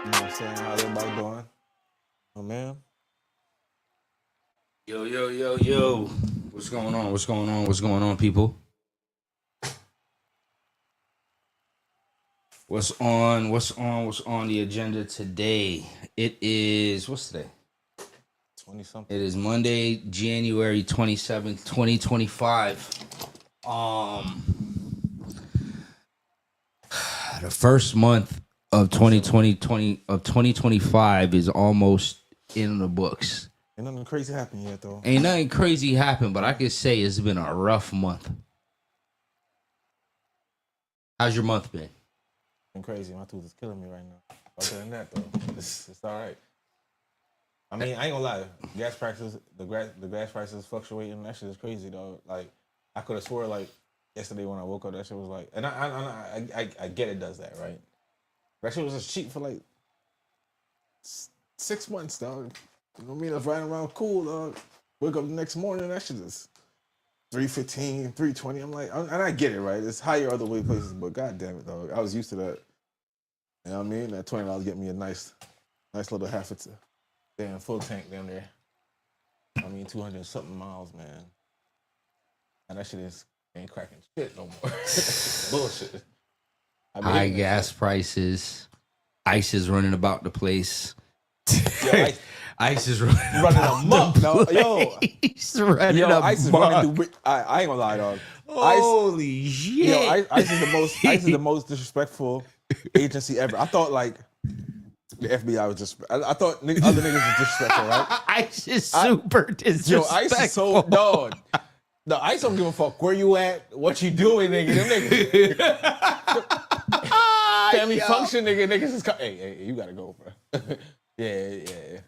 You know what I'm saying? How's everybody doing? Oh man. Yo, yo, yo, yo. What's going on? What's going on? What's going on, people? What's on? What's on the agenda today? It is, what's today? 20 something. It is Monday, January 27th, 2025. The first month of 2025 is almost in the books. Ain't nothing crazy happened yet though. Ain't nothing crazy happened, but I can say it's been a rough month. How's your month been? Been crazy. My tooth is killing me right now. Other than that though, it's all right. I mean, I ain't gonna lie. Gas prices, the gas prices fluctuating. That shit is crazy though. Like, I could have swore like yesterday when I woke up, that shit was like, and I get it does that, right? That shit was just cheap for like 6 months, dog. You know what I mean? I was riding around cool, dog. Wake up the next morning, that shit is 315, 320. I'm like, and I get it, right? It's higher other way places, but god damn it, dog. I was used to that. You know what I mean? That $20 get me a nice little half a damn full tank down there. I mean, 200 something miles, man. And that shit ain't cracking shit no more. Bullshit. I mean, High gas prices. ICE is running about the place. Yo, ICE is running amok, dog. Yo, He's running ICE is amok. running through. I ain't gonna lie, dog. Holy shit. Yo, ICE is the most. ICE is the most disrespectful agency ever. I thought like the FBI was just. I thought other niggas was disrespectful, right? ICE is super disrespectful. Yo, ICE is so dog. The ICE don't give a fuck where you at, what you doing, nigga. Them niggas. Family function, niggas is hey, you gotta go, bro. yeah.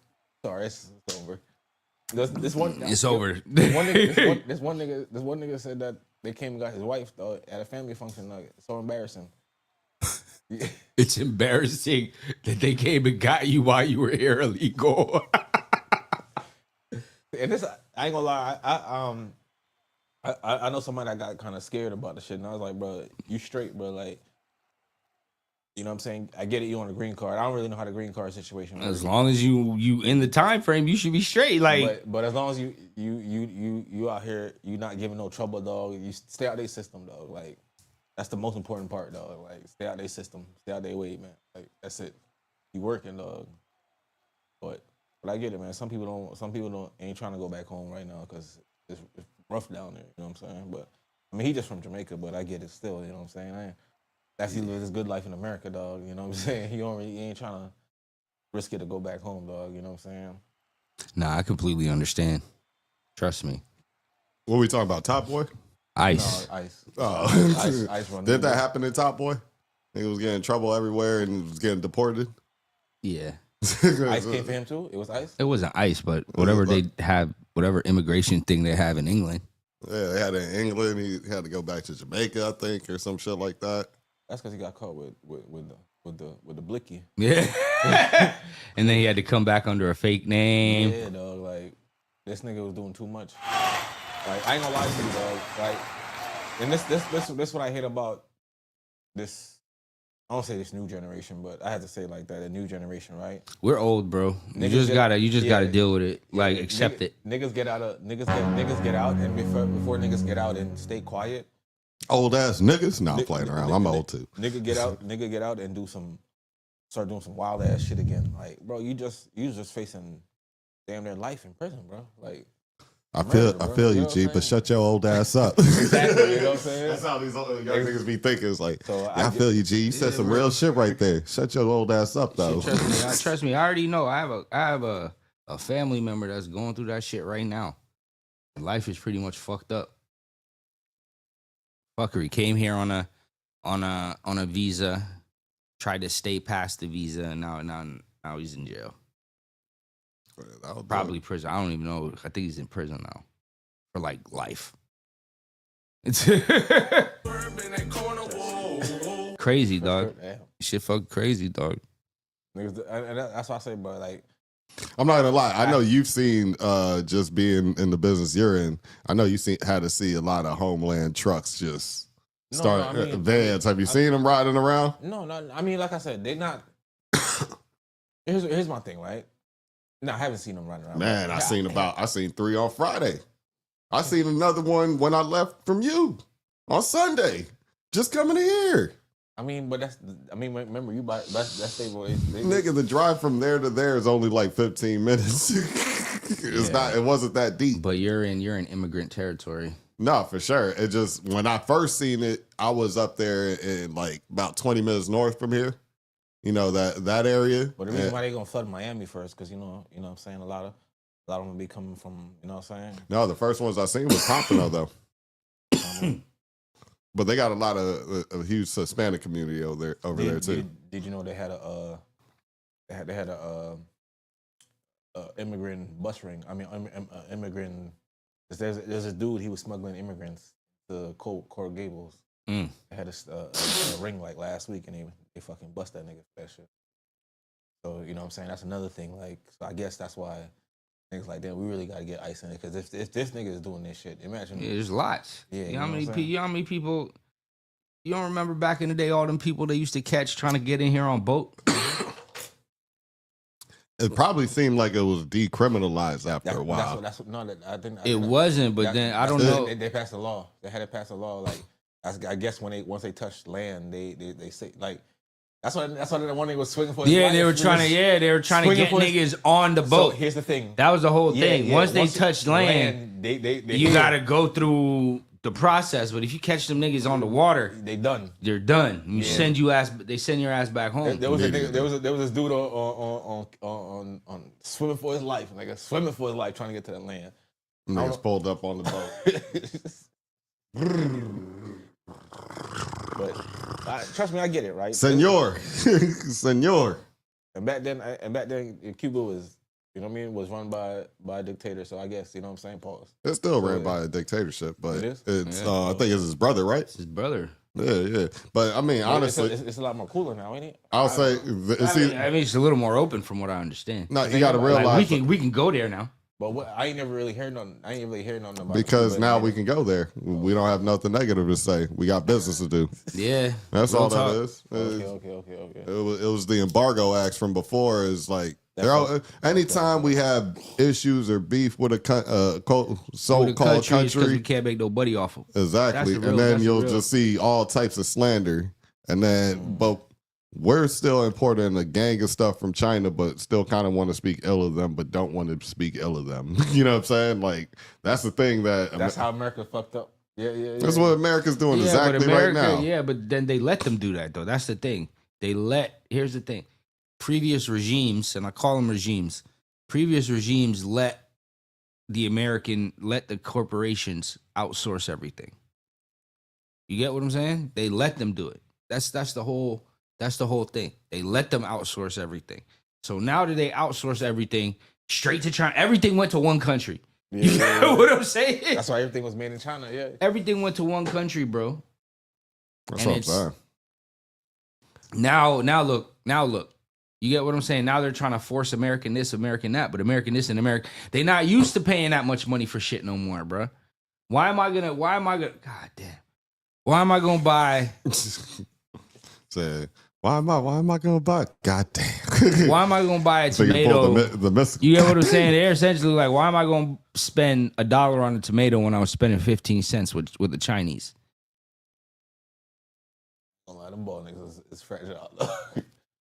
Sorry, it's over. This one, It's over. This one nigga said that they came and got his wife though at a family function. Like, it's so embarrassing. Yeah. It's embarrassing that they came and got you while you were here illegal. And this, I ain't gonna lie. I know somebody that got kind of scared about the shit, and I was like, bro, you straight, bro. Like, you know what I'm saying? I get it, you on a green card. I don't really know how the green card situation works. As long as you in the time frame, you should be straight. Like, but as long as you out here, you not giving no trouble, dog. You stay out their system, dog. Like, that's the most important part, dog. Like, stay out their system, stay out their way, man. Like, that's it. You working, dog. But I get it, man. Some people ain't trying to go back home right now because it's rough down there. You know what I'm saying? But I mean, he just from Jamaica, but I get it still. You know what I'm saying? That's he lives his good life in America, dog. You know what I'm saying? He ain't trying to risk it to go back home, dog. You know what I'm saying? nah, I completely understand. Trust me. What are we talking about? Top Boy? ICE. No, ICE. Oh, ICE run did that happen in Top Boy? He was getting in trouble everywhere and was getting deported. Yeah. ICE came for him too. It was ICE. It wasn't ICE, but whatever they have, whatever immigration thing they have in England. Yeah, they had it in England. He had to go back to Jamaica, I think, or some shit like that. That's because he got caught with the blicky. Yeah. And then he had to come back under a fake name. Yeah, dog. Like, this nigga was doing too much. Like, I ain't gonna lie to you, dog. Like, and this what I hate about this. I don't say this new generation, but I have to say it like that. The new generation, right? We're old, bro. You just gotta deal with it. Like, accept it. Niggas get out, and before niggas get out and stay quiet. Old ass niggas? No, I'm playing around. I'm old too. Nigga get out and start doing some wild ass shit again. Like, bro, you just facing damn near life in prison, bro. Like, I feel you, G, but shut your old ass up. Exactly, you know what I'm saying? That's how these old young niggas be thinking. It's like, So I feel you, G. You said some real shit right there. Shut your old ass up, though. Trust me. I already know. I have a family member that's going through that shit right now. Life is pretty much fucked up. Fucker, he came here on a visa, tried to stay past the visa, and now he's in jail. Probably prison. I don't even know. I think he's in prison now for like life. It's crazy, dog. Shit, fuck crazy, dog. Niggas, and that's why I say, bro. Like, I'm not gonna lie. I know you've seen just being in the business you're in. I know had to see a lot of Homeland trucks just start vans. Have you seen them riding around? No. I mean, like I said, they're not. here's my thing, right? No, I haven't seen them running around. Man, I seen 3 on Friday. I seen another one when I left from you on Sunday. Just coming in here. I mean, but remember you buy that's they Nigga, the drive from there to there is only like 15 minutes. It wasn't that deep. But you're in immigrant territory. No, for sure. It just when I first seen it, I was up there in like about 20 minutes north from here. You know, that area. But the reason why they gonna flood Miami first, because you know what I'm saying, a lot of them will be coming from, you know what I'm saying? No, the first ones I seen was Pompano though. But they got a lot of a huge Hispanic community over there too. Did you know they had a immigrant bus ring? I mean, immigrant. There's a dude, he was smuggling immigrants to Coral Gables. They had a ring like last week, and they fucking bust that nigga for that shit. So you know what I'm saying? That's another thing. Like, so I guess that's why niggas like that. We really gotta get ice in it, because if this nigga is doing this shit, imagine. Yeah, there's lots. Yeah, you know how many people? You don't remember back in the day all them people they used to catch trying to get in here on boat? It probably seemed like it was decriminalized after a while. I think it wasn't, but then I don't know. They passed a law. They had to pass a law. Like I guess once they touched land, they say like that's why the one nigga was swinging for. His life. They were trying to get niggas on the boat. So here's the thing. That was the whole thing. Once they touched land, you gotta go through the process. But if you catch them niggas on the water, they done. They're done. They send your ass back home. There was this dude on swimming for his life, nigga, swimming for his life, trying to get to that land. Niggas pulled up on the boat. But trust me, I get it, right? Senor. And back then, Cuba was, you know what I mean, was run by a dictator. So I guess, you know what I'm saying, pause. It's still ran by a dictatorship, but It is? it's I think it's his brother, right? It's his brother. Yeah. But I mean, honestly, it's a lot more cooler now, ain't it? I'll say, I mean, it's a little more open from what I understand. no, you got to realize Like, we can go there now. But I ain't never really heard nothing. I ain't really heard nothing about because Cuba, now man. we can go there. We don't have nothing negative to say. We got business to do. Yeah, That's Real all talk. that is. Okay. It was the embargo acts from before. Is like anytime we have issues or beef with a so-called country, we can't make no money off of. exactly, That's the real- and then that's the you'll real. just see all types of slander, and then but we're still importing a gang of stuff from China, but still kind of want to speak ill of them, but don't want to speak ill of them. You know what I'm saying? Like that's the thing That's how America fucked up. Yeah. That's what America's doing Yeah, exactly but America, right now. Yeah, but then they let them do that though. That's the thing. Here's the thing. Previous regimes, and I call them regimes, previous regimes let the corporations outsource everything. You get what I'm saying? They let them do it. That's the whole thing. They let them outsource everything. So now that they outsource everything straight to China, everything went to one country. You know what I'm saying? That's why everything was made in China. Yeah. Everything went to one country, bro. That's And what I'm saying. Now look. You get what I'm saying? Now they're trying to force American this, American that, but American this and American. They're not used to paying that much money for shit no more, bro. Why am I gonna? God damn. Why am I gonna buy? Say, why am I gonna buy? God damn. Why am I gonna buy a So you tomato? pull the mystical. You get what I'm saying? They're essentially like, why am I gonna spend $1 on a tomato when I was spending 15 cents with the Chinese? Them ball niggas is fragile.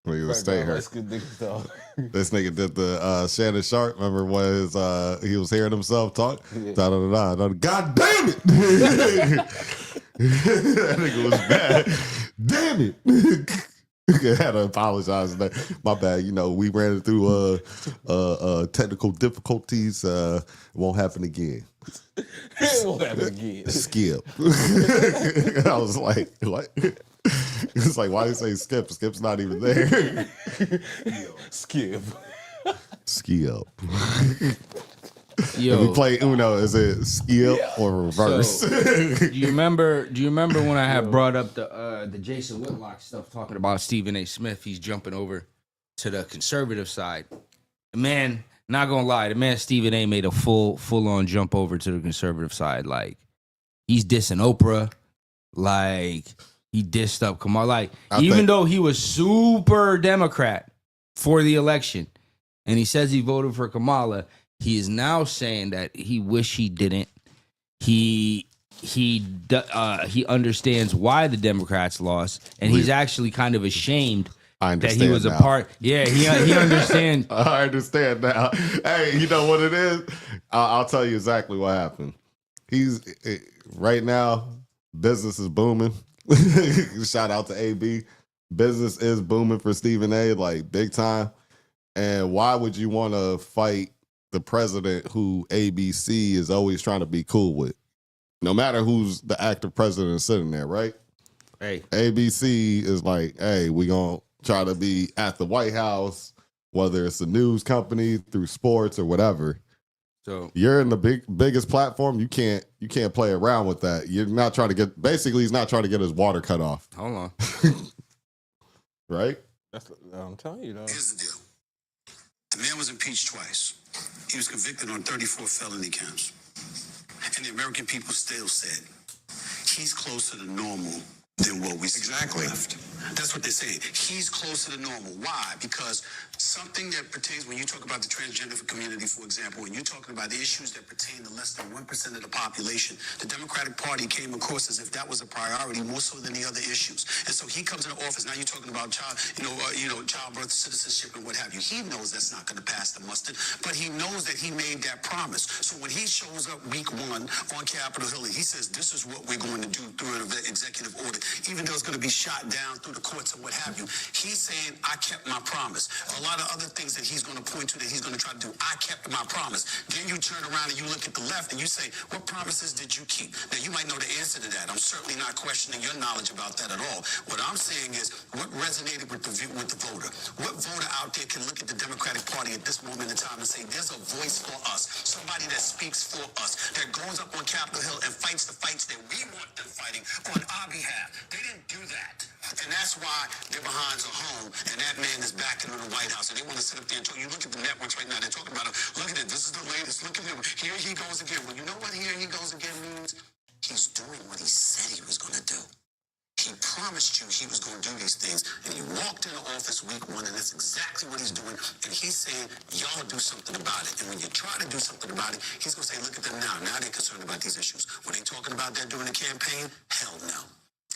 When he was stay here. That's good niggas though. This nigga did the Shannon Sharp. Remember when he was hearing himself talk? Yeah. Da-da-da-da. God damn it! That nigga was bad. Damn it! I had to apologize. My bad. You know, we ran through technical difficulties. Won't happen again. It won't happen again. Skip. I was like, what? It's like, why do you say Skip? Skip's not even there. Skip. Skip. Yo, If we play Uno, is it skip or reverse? do you remember when I had brought up the Jason Whitlock stuff talking about Stephen A. Smith? He's jumping over to the conservative side. Man, not gonna lie, the man Stephen A. made a full on jump over to the conservative side. Like he's dissing Oprah. Like he dissed up Kamala. Like even though he was super Democrat, for the election, and he says he voted for Kamala, he is now saying that he wish he didn't. He understands why the Democrats lost, and he's actually kind of ashamed I that understand he was now. a part. Yeah, he understands. I understand now. Hey, you know what it is? I'll tell you exactly what happened. Right now, business is booming. Shout out to AB. Business is booming for Stephen A. like big time. And why would you want to fight the president who ABC is always trying to be cool with? No matter who's the active president sitting there, right? Hey, ABC is like, hey, we gonna try to be at the White House, whether it's a news company, through sports or whatever. so You're in the biggest platform. You can't play around with that. You're not trying to get. Basically, he's not trying to get his water cut off, hold on. right? I'm telling you, though. Here's the deal. The man was impeached twice. He was convicted on 34 felony counts. And the American people still said, he's closer to normal than what we left. That's what they're saying. He's closer to normal. Why? Because something that pertains, when you talk about the transgender community, for example, and you're talking about the issues that pertain to less than 1% of the population, the Democratic Party came across as if that was a priority more so than the other issues. And so he comes into office. Now you're talking about childbirth, citizenship, and what have you. He knows that's not going to pass the mustard, but he knows that he made that promise. So when he shows up week 1 on Capitol Hill and he says, this is what we're going to do through an executive order, even though it's going to be shot down through the courts and what have you, he's saying, I kept my promise. A lot of other things that he's going to point to that he's going to try to do, I kept my promise. Then you turn around and you look at the left and you say, what promises did you keep? Now, you might know the answer to that. I'm certainly not questioning your knowledge about that at all. What I'm saying is, what resonated with the voter? What voter out there can look at the Democratic Party at this moment in time and say, there's a voice for us, somebody that speaks for us, that goes up on Capitol Hill and fights the fights that we want them fighting on our behalf. They didn't do that. And that's why their behinds are home and that man is back in the White House. And they want to sit up there and talk. You look at the networks right now, they're talking about him. Look at it. This is the latest. Look at him. Here he goes again. Well, you know what here he goes again means? He's doing what he said he was going to do. He promised you he was going to do these things. And he walked into office week 1, and that's exactly what he's doing. And he's saying, y'all do something about it. And when you try to do something about it, he's going to say, look at them now. Now they're concerned about these issues. Were they talking about that during the campaign? Hell no.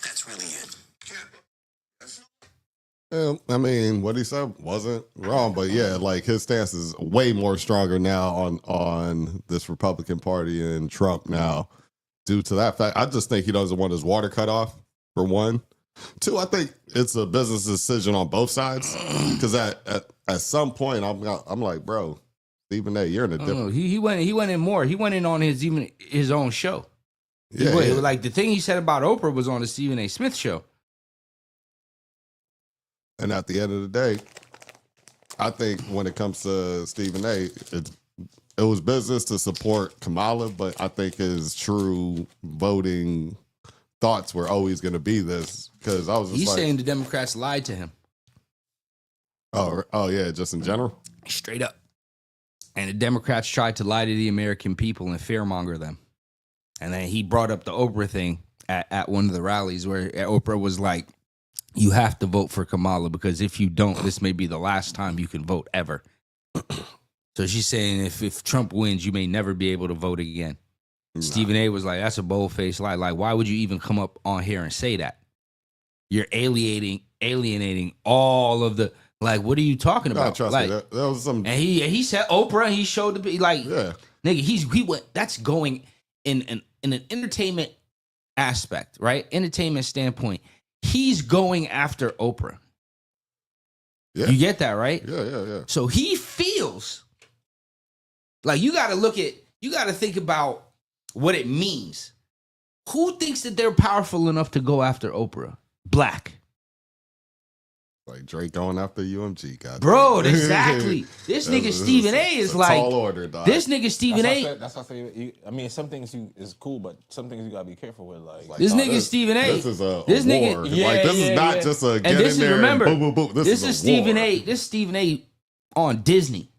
That's really it. I mean, what he said wasn't wrong, but yeah, like his stance is way more stronger now on this Republican Party and Trump now, due to that fact. I just think he doesn't want his water cut off, for one. 2, I think it's a business decision on both sides, because at some point I'm like, bro, Stephen A., you're in a different. He went in more. He went in on his own show. Yeah, yeah. Like the thing he said about Oprah was on the Stephen A. Smith show. And at the end of the day, I think when it comes to Stephen A., it was business to support Kamala, but I think his true voting thoughts were always going to be this, because I was just He's like, saying the Democrats lied to him. oh yeah, just in general. Straight up. And the Democrats tried to lie to the American people and fearmonger them. And then he brought up the Oprah thing at one of the rallies where Oprah was like, you have to vote for Kamala because if you don't, this may be the last time you can vote ever. So she's saying if Trump wins, you may never be able to vote again. Nah. Stephen A. was like, that's a bold-faced lie. Like, why would you even come up on here and say that? You're alienating all of the, like, what are you talking about? Trust like, me, that was some. And he said Oprah, and he showed the, like, Yeah. nigga, he went, that's going in an entertainment aspect, right? Entertainment standpoint. He's going after Oprah. Yeah. You get that, right? Yeah. So he feels like you got to think about what it means. Who thinks that they're powerful enough to go after Oprah? Black. Like Drake going after UMG, God. Bro, exactly. This nigga Stephen A. is like, tall order, dog. this nigga Stephen A. That's why I say. I mean, some things is cool, but some things you gotta be careful with. Like This oh, nigga Stephen A. This is a This nigga- war. Yeah, like this is not just a get this in is, there remember, and boom, boom, boom. This is a Stephen war. A. This is Stephen A. on Disney.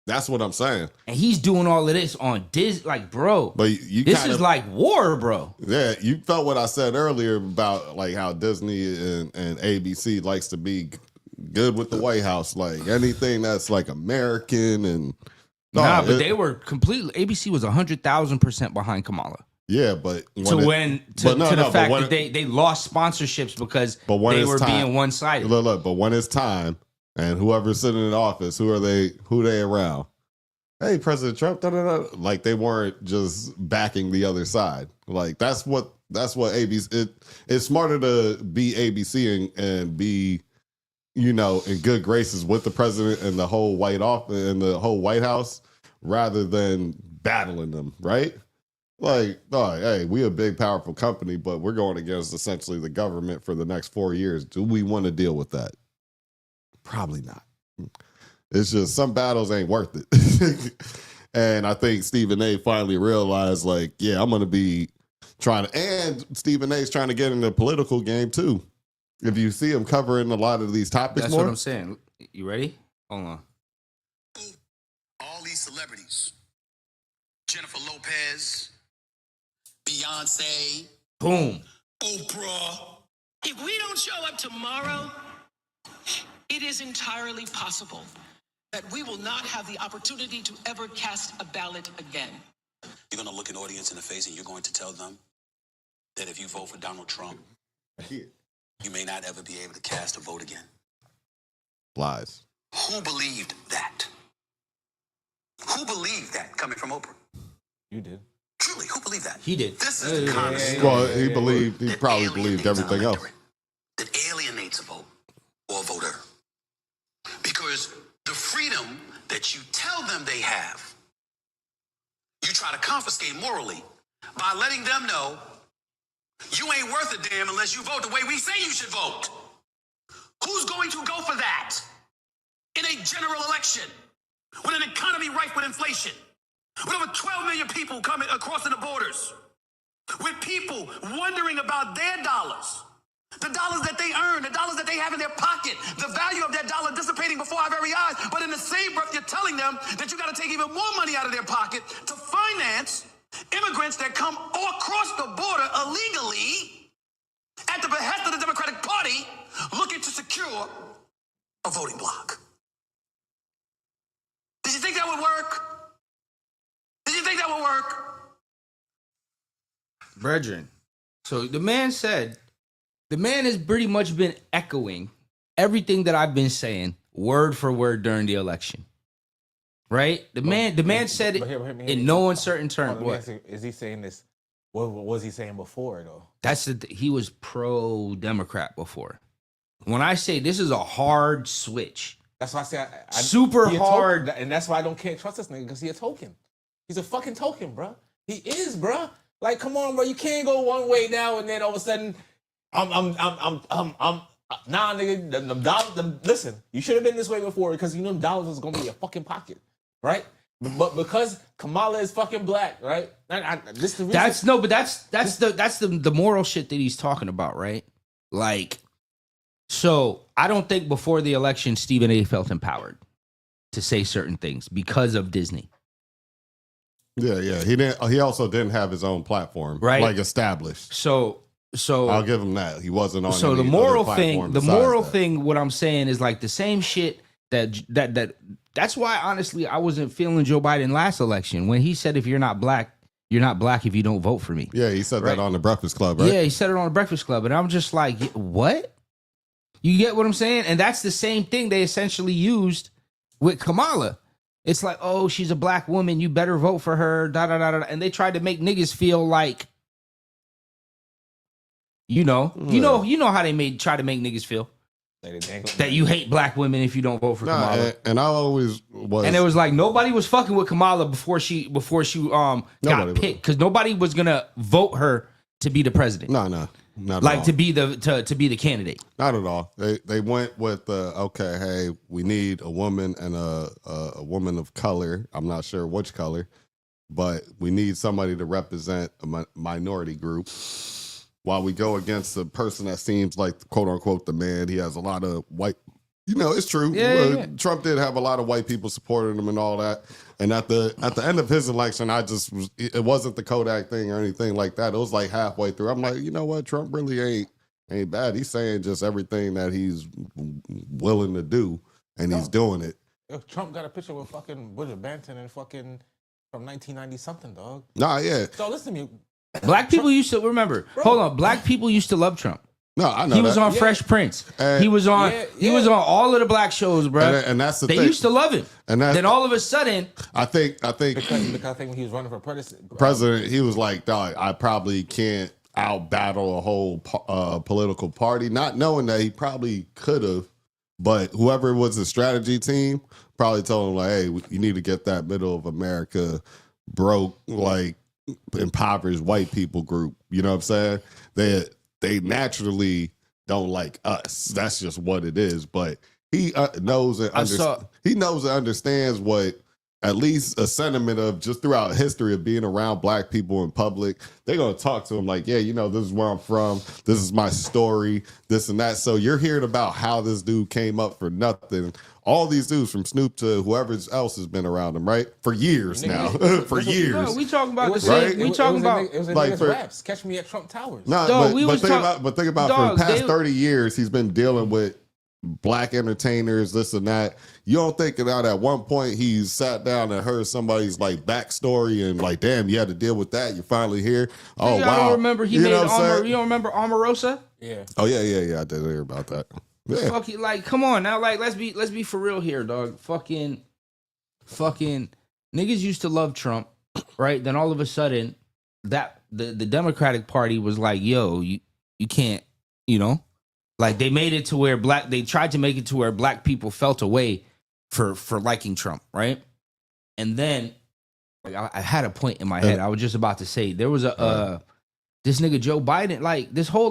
That's what I'm saying. And he's doing all of this on Disney. Like, bro, But you this kind is of, like war, bro. yeah, you felt what I said earlier about like how Disney and ABC likes to be good with the White House. Like anything that's like American and Nah, but they were completely. ABC was 100,000% behind Kamala. yeah, but To the fact that they lost sponsorships because But when they it's were time- being one sided. look, but when it's time and whoever's sitting in office, who they around? Hey, President Trump, da, da, da. Like they weren't just backing the other side. Like that's what ABC. It's smarter to be ABC and be, in good graces with the president and the whole White House rather than battling them, right? Like, oh, hey, we a big, powerful company, but we're going against essentially the government for the next 4 years. Do we want to deal with that? Probably not. It's just some battles ain't worth it. And I think Stephen A finally realized, like, yeah, I'm going to be and Stephen A's trying to get in the political game too. If you see him covering a lot of these topics That's more. what I'm saying. You ready? Hold on. All these celebrities, Jennifer Lopez, Beyonce, Boom. Oprah. If we don't show up tomorrow, it is entirely possible that we will not have the opportunity to ever cast a ballot again. You're going to look an audience in the face and you're going to tell them that if you vote for Donald Trump, you may not ever be able to cast a vote again. Lies. Who believed that? Who believed that coming from Oprah? You did. Truly, who believed that? He did. This is the kind of stuff Well, he that probably believed alienates everything our else. electorate, that alienates a vote or a voter. Because the freedom that you tell them they have, you try to confiscate morally by letting them know you ain't worth a damn unless you vote the way we say you should vote. Who's going to go for that in a general election with an economy rife with inflation, with over 12 million people coming crossing the borders, with people wondering about their dollars, the dollars that they earn, the dollars that they have in their pocket, the value of that dollar dissipating before our very eyes. But in the same breath, you're telling them that you got to take even more money out of their pocket to finance immigrants that come all across the border illegally at the behest of the Democratic Party looking to secure a voting bloc. Did you think that would work? Did you think that would work? Brethren. So the man has pretty much been echoing everything that I've been saying word for word during the election. Right? The man said it in no uncertain terms. What? Is he saying this? What was he saying before though? He was pro-Democrat before. When I say this is a hard switch, That's why I say super he a hard. token, and that's why I can't trust this nigga because he a token. He's a fucking token, bro. He is, bro. Like, come on, bro. You can't go one way now and then all of a sudden, nah, nigga. Them dollars. Listen, you should have been this way before because you know them dollars was gonna be in your fucking pocket, right? But because Kamala is fucking black, right? This the reason. That's the moral shit that he's talking about, right? Like, so I don't think before the election Stephen A. felt empowered to say certain things because of Disney. Yeah. He didn't. He also didn't have his own platform, Right. like established. So I'll give him that. He wasn't on. So any the moral other thing, platform the besides moral that. thing, what I'm saying is like the same shit that's why honestly I wasn't feeling Joe Biden last election when he said if you're not black if you don't vote for me. Yeah, he said Right. that on the Breakfast Club, right? Yeah, he said it on the Breakfast Club, and I'm just like, what? You get what I'm saying? And that's the same thing they essentially used with Kamala. It's like, oh, she's a black woman, you better vote for her, da da da da. And they tried to make niggas feel like, you know how they try to make niggas feel that you hate black women if you don't vote for Kamala. And I always was. And it was like nobody was fucking with Kamala before she Nobody got was. picked because nobody was gonna vote her to be the president. No, not at Like all. to be the candidate. Not at all. They went with okay, hey, we need a woman and a woman of color. I'm not sure which color, but we need somebody to represent a minority group. While we go against the person that seems like quote unquote the man, he has a lot of white. It's true. Yeah. Trump did have a lot of white people supporting him and all that. And at the end of his election, it wasn't the Kodak thing or anything like that. It was like halfway through. I'm like, you know what? Trump really ain't ain't bad. He's saying just everything that he's willing to do, and he's doing it. Yo, Trump got a picture with fucking Woodrow Banton and fucking from 1990 something, dog. Nah, yeah. So listen to me. Black people used to remember. Hold on, black people used to love Trump. No, I know He was that. on Fresh Prince. And- he was on. Yeah, He was on all of the black shows, bro. And that's the they thing. used to love him. And that's- then all of a sudden, I think Because I think when he was running for president, he was like, dog, I probably can't out battle a whole political party, not knowing that he probably could have, but whoever was the strategy team probably told him like, hey, you need to get that middle of America broke, like impoverished white people group. You know what I'm saying? They naturally don't like us. That's just what it is. But he knows and he knows and understands what at least a sentiment of just throughout history of being around black people in public. They're gonna talk to him like, yeah, you know, this is where I'm from. This is my story. This and that. So you're hearing about how this dude came up for nothing. All these dudes from Snoop to whoever else has been around him, right? For years now. For years. no, we talking about the was same. right? We talking about. It was in like niggas' for- raps. Catch me at Trump Towers. No, Dog, we was think talk- about for Dog, the past they- 30 years, he's been dealing with black entertainers, this and that. You don't think that at one point he's sat down and heard somebody's like backstory and like, damn, you had to deal with that. You're finally here. Oh, I wow. don't remember he You made know what I'm Amar, saying? You don't remember Omarosa? Yeah. Oh, yeah. I did hear about that. Yeah. Fuck it, like, come on now, like, let's be for real here, dog. Fucking niggas used to love Trump, right? Then all of a sudden, that the Democratic Party was like, yo, you can't, you know, like they made it to where they tried to make it to where black people felt away for liking Trump, right? And then, like, I had a point in my head. I was just about to say there was this nigga Joe Biden, like this whole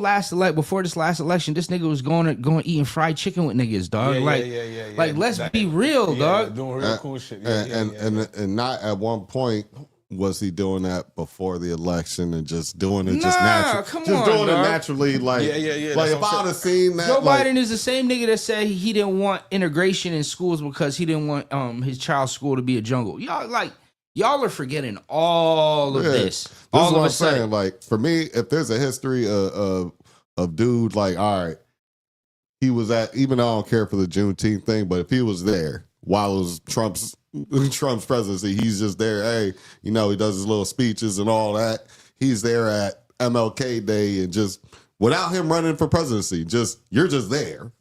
before this last election, this nigga was going eating fried chicken with niggas, dog. Yeah. Like, let's be real, dog. Doing real cool shit. And not at one point was he doing that before the election and just doing it come just on, doing dog. it naturally, like Yeah, like that's if what I I'm would have seen that, Joe like, Biden is the same nigga that said he didn't want integration in schools because he didn't want his child's school to be a jungle. Y'all are forgetting all of this. This All is of what a I'm sudden. saying. Like for me, if there's a history of dude, like, all right, he was at, even though I don't care for the Juneteenth thing, but if he was there while it was Trump's presidency, he's just there. Hey, you know, he does his little speeches and all that. He's there at MLK Day and just without him running for presidency, you're just there.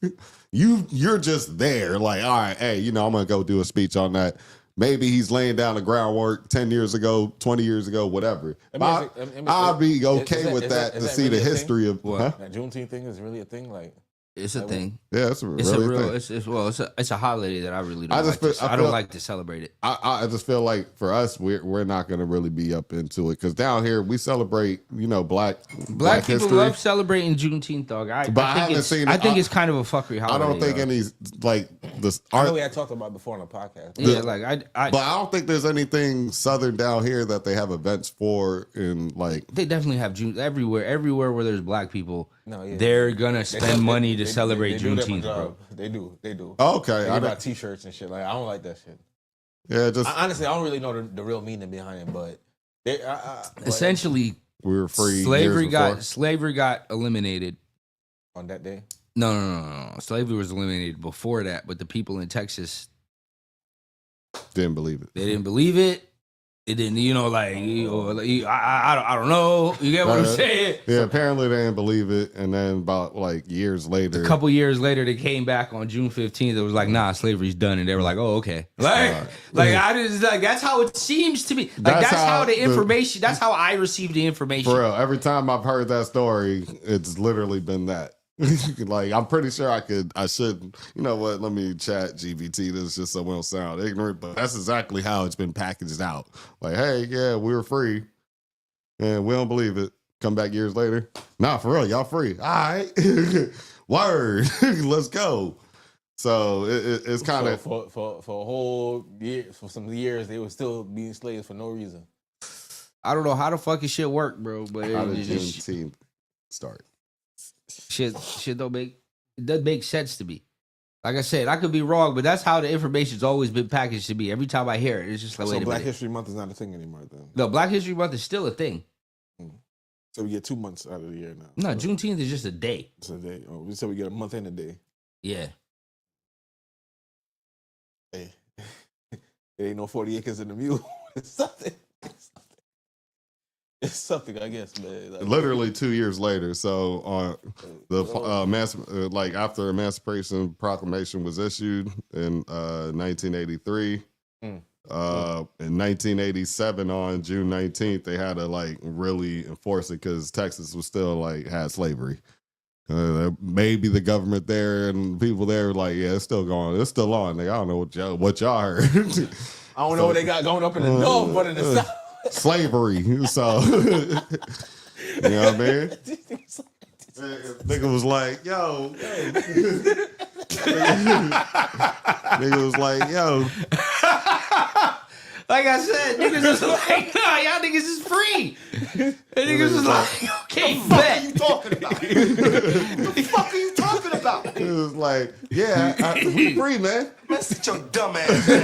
You're just there. Like, all right, hey, you know, I'm gonna go do a speech on that. Maybe he's laying down the groundwork 10 years ago, 20 years ago, whatever. I'll be okay with that to see the history of What? huh? That Juneteenth thing is really a thing. Like, It's a thing. Yeah, it's It's really a real. thing. It's a holiday that I really don't. I just like feel- to, I I don't feel- like to celebrate it. I just feel like for us, we're not going to really be up into it because down here we celebrate, you know, black Black people history. love celebrating Juneteenth, dog. But I think haven't it's, seen I it. think it's kind of a fuckery I holiday. don't think dog. any like this I know art, we had talked about it before on the podcast. Yeah, like I but I don't think there's anything southern down here that they have events for in like. they definitely have June everywhere where there's black people. No, yeah. They're gonna spend money to They- celebrate they do that for Juneteenth, bro. job. They do. Okay, They I give out don't, T-shirts and shit. Like, I don't like that shit. yeah, just Honestly, I don't really know the real meaning behind it, but Essentially, we were free. slavery years got eliminated. on that day. No. Slavery was eliminated before that, but the people in Texas, before. Didn't believe it. they didn't believe it. It didn't, I don't know. You get what I'm saying? Yeah, apparently they didn't believe it, and then about like years later, A couple years later, they came back on June 15th. It was like, nah, slavery's done, and they were like, oh, okay. That's how it seems to me. Like that's how the information. That's how I received the information. for real. Every time I've heard that story, it's literally been that. Like I'm pretty sure I should, you know what? Let me chat GBT this just so we don't sound ignorant, but that's exactly how it's been packaged out. Like, hey, yeah, we were free, and we don't believe it. Come back years later, nah, for real, y'all free. All right, word, let's go. So it's kind of for a whole year, for some years, they were still being slaves for no reason. I don't know how the fucking shit work, bro, but how did it just, Juneteenth start? shit don't make it doesn't make sense to me. Like I said, I could be wrong, but that's how the information's always been packaged to me. Every time I hear it, it's just like, So wait a Black minute. History Month is not a thing anymore. Then No, Black History Month is still a thing. So we get 2 months out of the year now. No, Juneteenth is just a day. It's a day. Oh, we said we get a month and a day. Yeah. Hey, it ain't no 40 acres in the mule. It's something. It's something, I guess, man. Like, Literally 2 years later. So after Emancipation Proclamation was issued in 1983, in 1987 on June 19th, they had to like really enforce it because Texas was still like had slavery. Maybe the government there and people there were like, yeah, it's still going, it's still on. Like, I don't know what y'all heard. I don't know what they got going up in the north, but in the south. Slavery. So, you know what I mean? Nigga was like, yo. Nigga was like, yo. Like I said, niggas was like, nah, y'all niggas is free. And niggas was like, okay, bet. What the fuck are you talking about? It was like, yeah, we free, man. Man, sit your dumb ass down.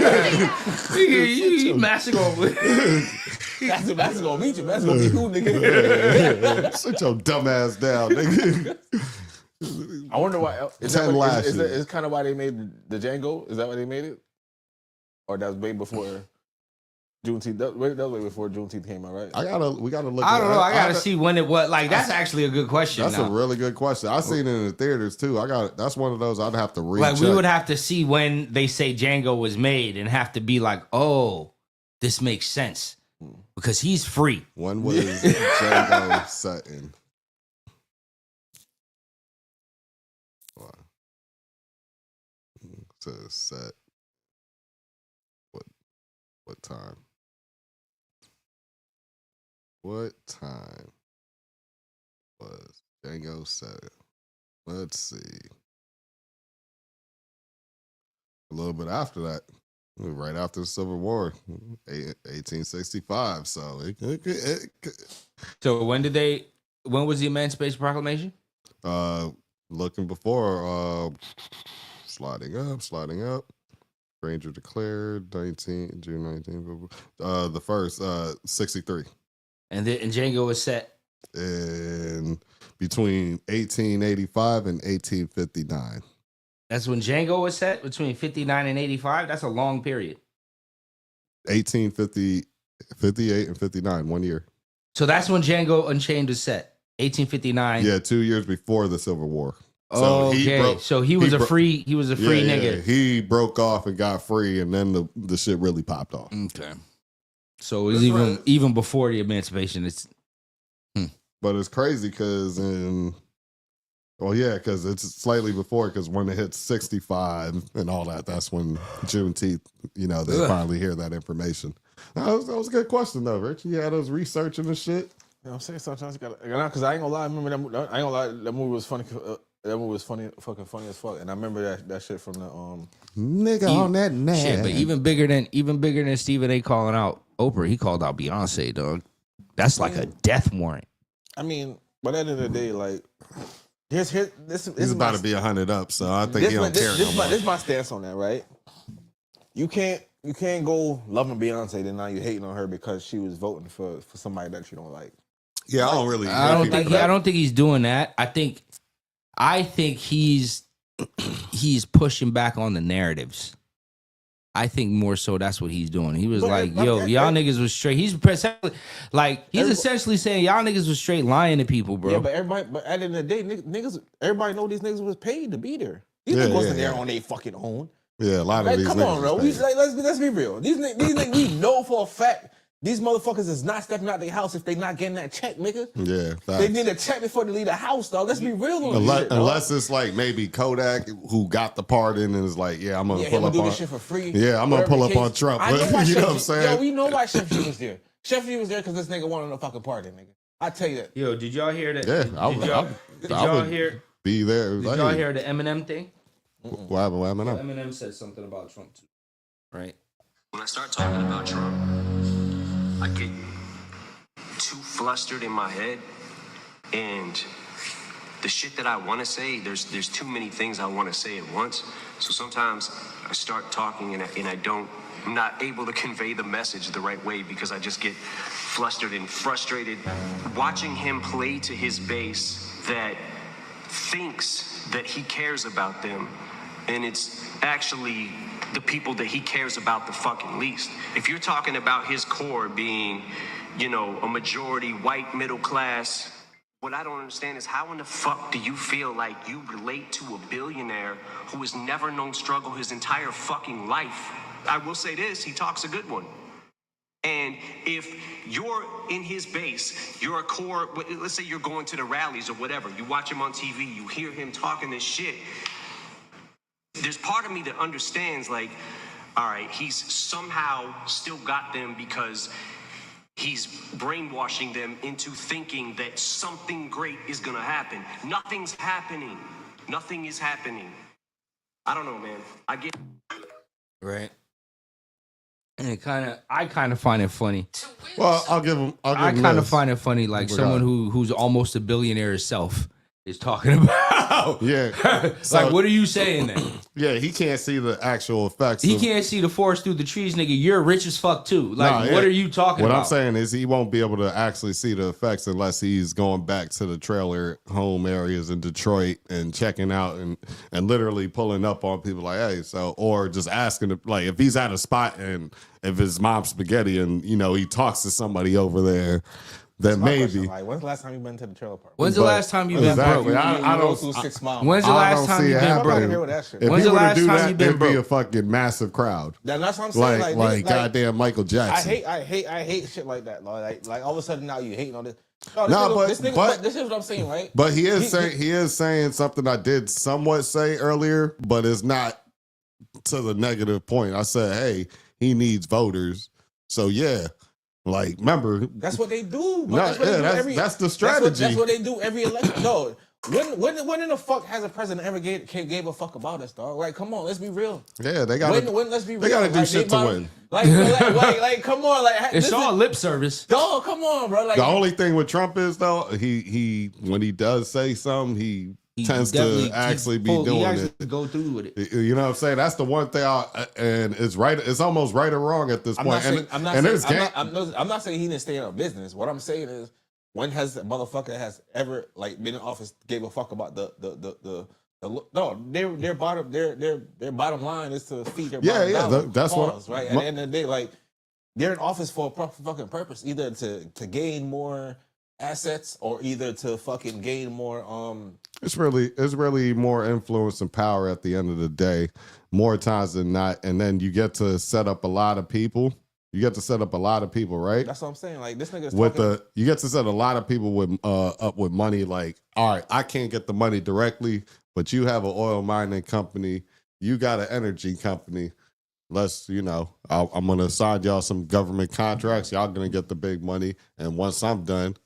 Nigga, you Master gonna That's gonna meet you. That's gonna be who, nigga. Sit your dumb ass down, nigga. I wonder why. Is 10 lashes. Is kind of why they made the Django? Is that why they made it? Or that was way before Juneteenth? That was way before Juneteenth came out, right? We gotta look. I don't know. I gotta see when it was. Like, that's actually a good question. That's now. a really good question. I seen it in the theaters too. That's one of those I'd have to read. Like, we would have to see when they say Django was made and have to be like, oh, this makes sense because he's free. When was Django set in? To set what time? What time was Django set? Let's see. A little bit after that, right after the Civil War, 1865. So So when was the Emancipation Proclamation? Looking before, sliding up. Granger declared June 19th. The first 63. And Django was set In between 1885 and 1859. That's when Django was set, between 59 and 85. That's a long period. 1850, 58 and 59, 1 year. So that's when Django Unchained was set, 1859. Yeah, 2 years before the Civil War. So he was a free nigga. Yeah. He broke off and got free, and then the shit really popped off. Okay. So it was even before the emancipation. But it's crazy because because it's slightly before, because when it hits 65 and all that, that's when Juneteenth, they finally hear that information. That was a good question though, Rich. You had us researching and shit. You know what I'm saying? Sometimes you gotta, because I ain't gonna lie, I remember I ain't gonna lie, that movie was funny. That movie was fucking funny as fuck. And I remember that shit from the nigga on that nap. Shit, but even bigger than Stephen A. calling out Oprah, he called out Beyonce, dog. That's like a death warrant. I mean, but at the end of the day, like, he's about to be 100 up, so I think he don't care no more. This is my stance on that, right? You can't go loving Beyonce, then now you hating on her because she was voting for somebody that you don't like. Yeah, I don't really. I don't think he's doing that. I think he's pushing back on the narratives. I think more so that's what he's doing. He was like, "Yo, y'all niggas was straight." He's essentially saying y'all niggas was straight lying to people, bro. Yeah, but at the end of the day, niggas, everybody know these niggas was paid to be there. These niggas wasn't there on their fucking own. Yeah, a lot of these. Come on, bro. Let's be real. These niggas, we know for a fact these motherfuckers is not stepping out their house if they not getting that check, nigga. Yeah, they need a check before they leave the house, dog. Let's be real on this shit, dog. Unless it's like maybe Kodak who got the pardon and is like, yeah, I'm gonna pull up do on this shit for free. Yeah, I'm gonna pull up on Trump. I know why you know what I'm saying? Yo, we know why Chef G was there. Chef G was there because this nigga wanted a fucking pardon, nigga. I tell you that. Yo, did y'all hear that? Yeah, did y'all hear? Be there. Did y'all hear the Eminem thing? What happened? Eminem said something about Trump too, right? When I start talking about Trump, I get too flustered in my head, and the shit that I want to say, there's too many things I want to say at once. So sometimes I start talking and I'm not able to convey the message the right way because I just get flustered and frustrated. Watching him play to his base that thinks that he cares about them, and it's actually the people that he cares about the fucking least. If you're talking about his core being, you know, a majority white middle class, what I don't understand is how in the fuck do you feel like you relate to a billionaire who has never known struggle his entire fucking life? I will say this, he talks a good one. And if you're in his base, you're a core, let's say you're going to the rallies or whatever, you watch him on TV, you hear him talking this shit. There's part of me that understands, like, all right, he's somehow still got them because he's brainwashing them into thinking that something great is gonna happen. Nothing's happening. Nothing is happening. I don't know, man. I get Right. And I kind of find it funny. Well, I'll give him. I kind of find it funny, like someone who's almost a billionaire himself is talking about. Yeah. Like, what are you saying then? Yeah, he can't see the actual effects. He can't see the forest through the trees, nigga. You're rich as fuck too. Like, Nah, yeah. what are you talking What about? I'm saying is he won't be able to actually see the effects unless he's going back to the trailer home areas in Detroit and checking out and literally pulling up on people like, hey, so, or just asking, like, if he's at a spot and if his mom's spaghetti and, you know, he talks to somebody over there, then My maybe. question, like, when's the last time you been to the trailer park? When's the But- last time you've been Exactly. broke? I don't. through 6 miles. When's the I last don't time see you've it been I'm not broke? gonna hear what that shit. If When's he the were to last do time that, you been it'd be a broke? fucking massive crowd. That's what I'm saying. Like niggas, goddamn Michael Jackson. I hate shit like that. Like all of a sudden now you hating on this. No, Nah, but- this is what I'm saying, right? But he is saying something I did somewhat say earlier, but it's not to the negative point. I said, hey, he needs voters. So yeah, like remember, That's what they do. But No, that's what yeah, they do that's- that's the strategy. That's what they do every election. No, when in the fuck has a president ever gave a fuck about us, dog? Like, come on, let's be real. yeah, they got When let's be real. they got to do Like, shit they to about- win. Like, come on, like It's this all is- lip service. Dog, come on, bro. Like, The only thing with Trump is though, he when he does say something, he tends to definitely- actually be he doing actually it. go through with it. You know what I'm saying? That's the one thing, and it's right. It's almost right or wrong at this I'm point. not saying, and I'm not and saying, there's I'm not saying he didn't stay in a business. What I'm saying is, when has a motherfucker has ever like been in office gave a fuck about the no, their bottom line is to feed their bottom dollar. That's what Pause, right. At the end of the day, like they're in office for a fucking purpose, either to gain more assets or either to fucking gain more It's really more influence and power at the end of the day, more times than not. And then you get to set up a lot of people. You get to set up a lot of people, right? That's what I'm saying. Like this nigga's With talking, you get to set a lot of people with up with money. Like, all right, I can't get the money directly, but you have an oil mining company, you got an energy company. Let's, I'm gonna assign y'all some government contracts. Y'all gonna get the big money, and once I'm done,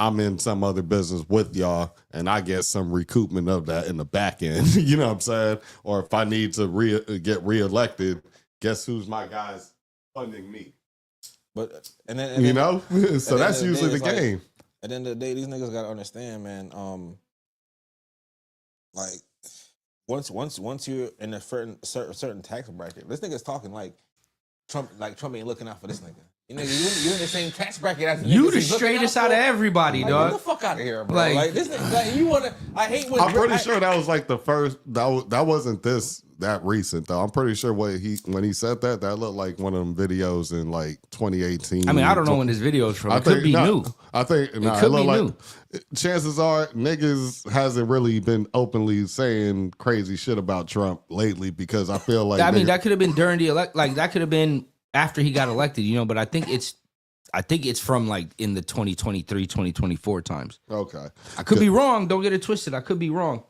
I'm in some other business with y'all, and I get some recoupment of that in the back end. You know what I'm saying? Or if I need to get reelected, guess who's my guys funding me? but So the that's end of the usually day, the it's like- game. At the end of the day, these niggas gotta understand, man. Like once you're in a certain tax bracket, this nigga's talking like Trump ain't looking out for this nigga. You know, you in the same tax bracket as the You niggas the he's looking straightest out out of for. everybody, Like, get the dog. fuck out of here, bro. Like- Like this, like you wanna. I hate when I'm pretty sure that was like the first. That wasn't that recent though. I'm pretty sure when he said that looked like one of them videos in like 2018. I mean, I don't know when this video's from. It could be new. I think It it could look be like, new. chances are niggas hasn't really been openly saying crazy shit about Trump lately because I feel like I mean, niggas- that could have been during the like that could have been after he got elected, but I think it's from like in the 2023, 2024 times. okay. I could be wrong. Don't get it twisted. I could be wrong.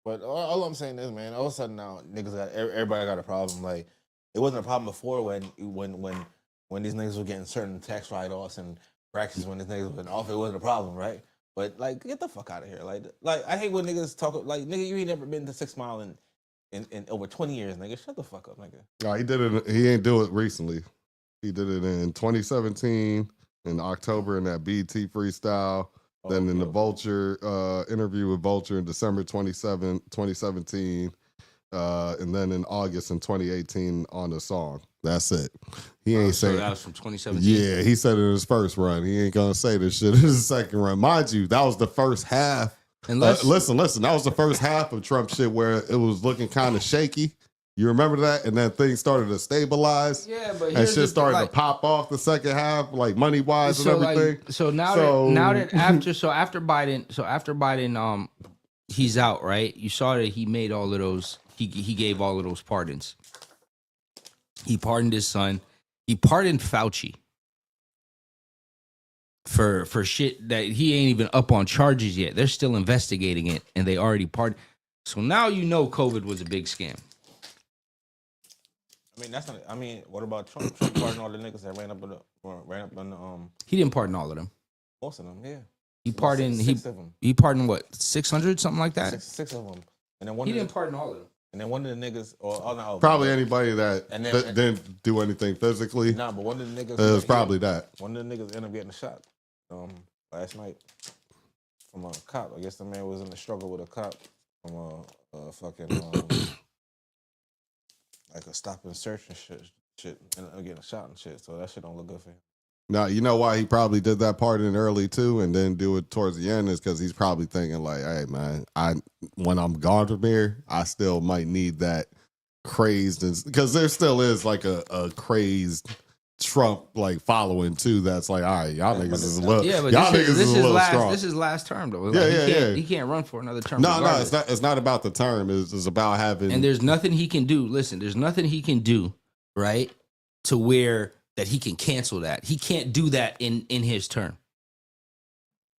But all I'm saying is, man, all of a sudden now everybody got a problem. Like it wasn't a problem before when these niggas were getting certain tax write-offs and brackets when these niggas were in office. It wasn't a problem, right? But like, get the fuck out of here. Like I hate when niggas talk like, nigga, you ain't never been to 6 Mile in over 20 years, nigga. Shut the fuck up, nigga. No, he did it. He ain't do it recently. He did it in 2017 in October in that BT freestyle. Then in the Vulture interview with Vulture in December 2017, and then in August in 2018 on the song. That's it. He ain't So saying. that was from 2017. Yeah, he said in his first run. He ain't gonna say this shit in his second run. Mind you, that was the first half. Unless Listen. That was the first half of Trump shit where it was looking kind of shaky. You remember that? And then things started to stabilize. yeah, but And here's shit the, started like, to pop off the second half, like money wise and so everything. like so now So- that after Biden he's out, right? You saw that he made all of those he gave all of those pardons. He pardoned his son. He pardoned Fauci for shit that he ain't even up on charges yet. They're still investigating it, and they already pardoned. So now you know COVID was a big scam. I mean, that's not. I mean, what about Trump? Trump pardoned all the niggas that ran up in the He didn't pardon all of them. most of them. Yeah, He pardoned six of them. he pardoned what 600 something like that. Six of them. And then one. He of the, didn't pardon all of them. and then one of the niggas, or oh, no, Probably anybody that And then- that didn't do anything physically. Nah, but one of the niggas. It was probably that. One of the niggas ended up getting shot last night from a cop. I guess the man was in a struggle with a cop from a fucking like a stop and search and shit, and getting shot and shit. So that shit don't look good for him. Now, you know why he probably did that part in early too and then do it towards the end is because he's probably thinking like, hey man, when I'm gone from here, I still might need that crazed, because there still is like a crazed Trump like following too. That's like, all right, y'all niggas is a little, Yeah, but y'all this niggas is a little last strong. this is last term though. Yeah, Like, yeah. He can't run for another term. No, regardless. it's not about the term. It's about having. And there's nothing he can do. Listen, there's nothing he can do, right? To where that he can cancel that. He can't do that in his term.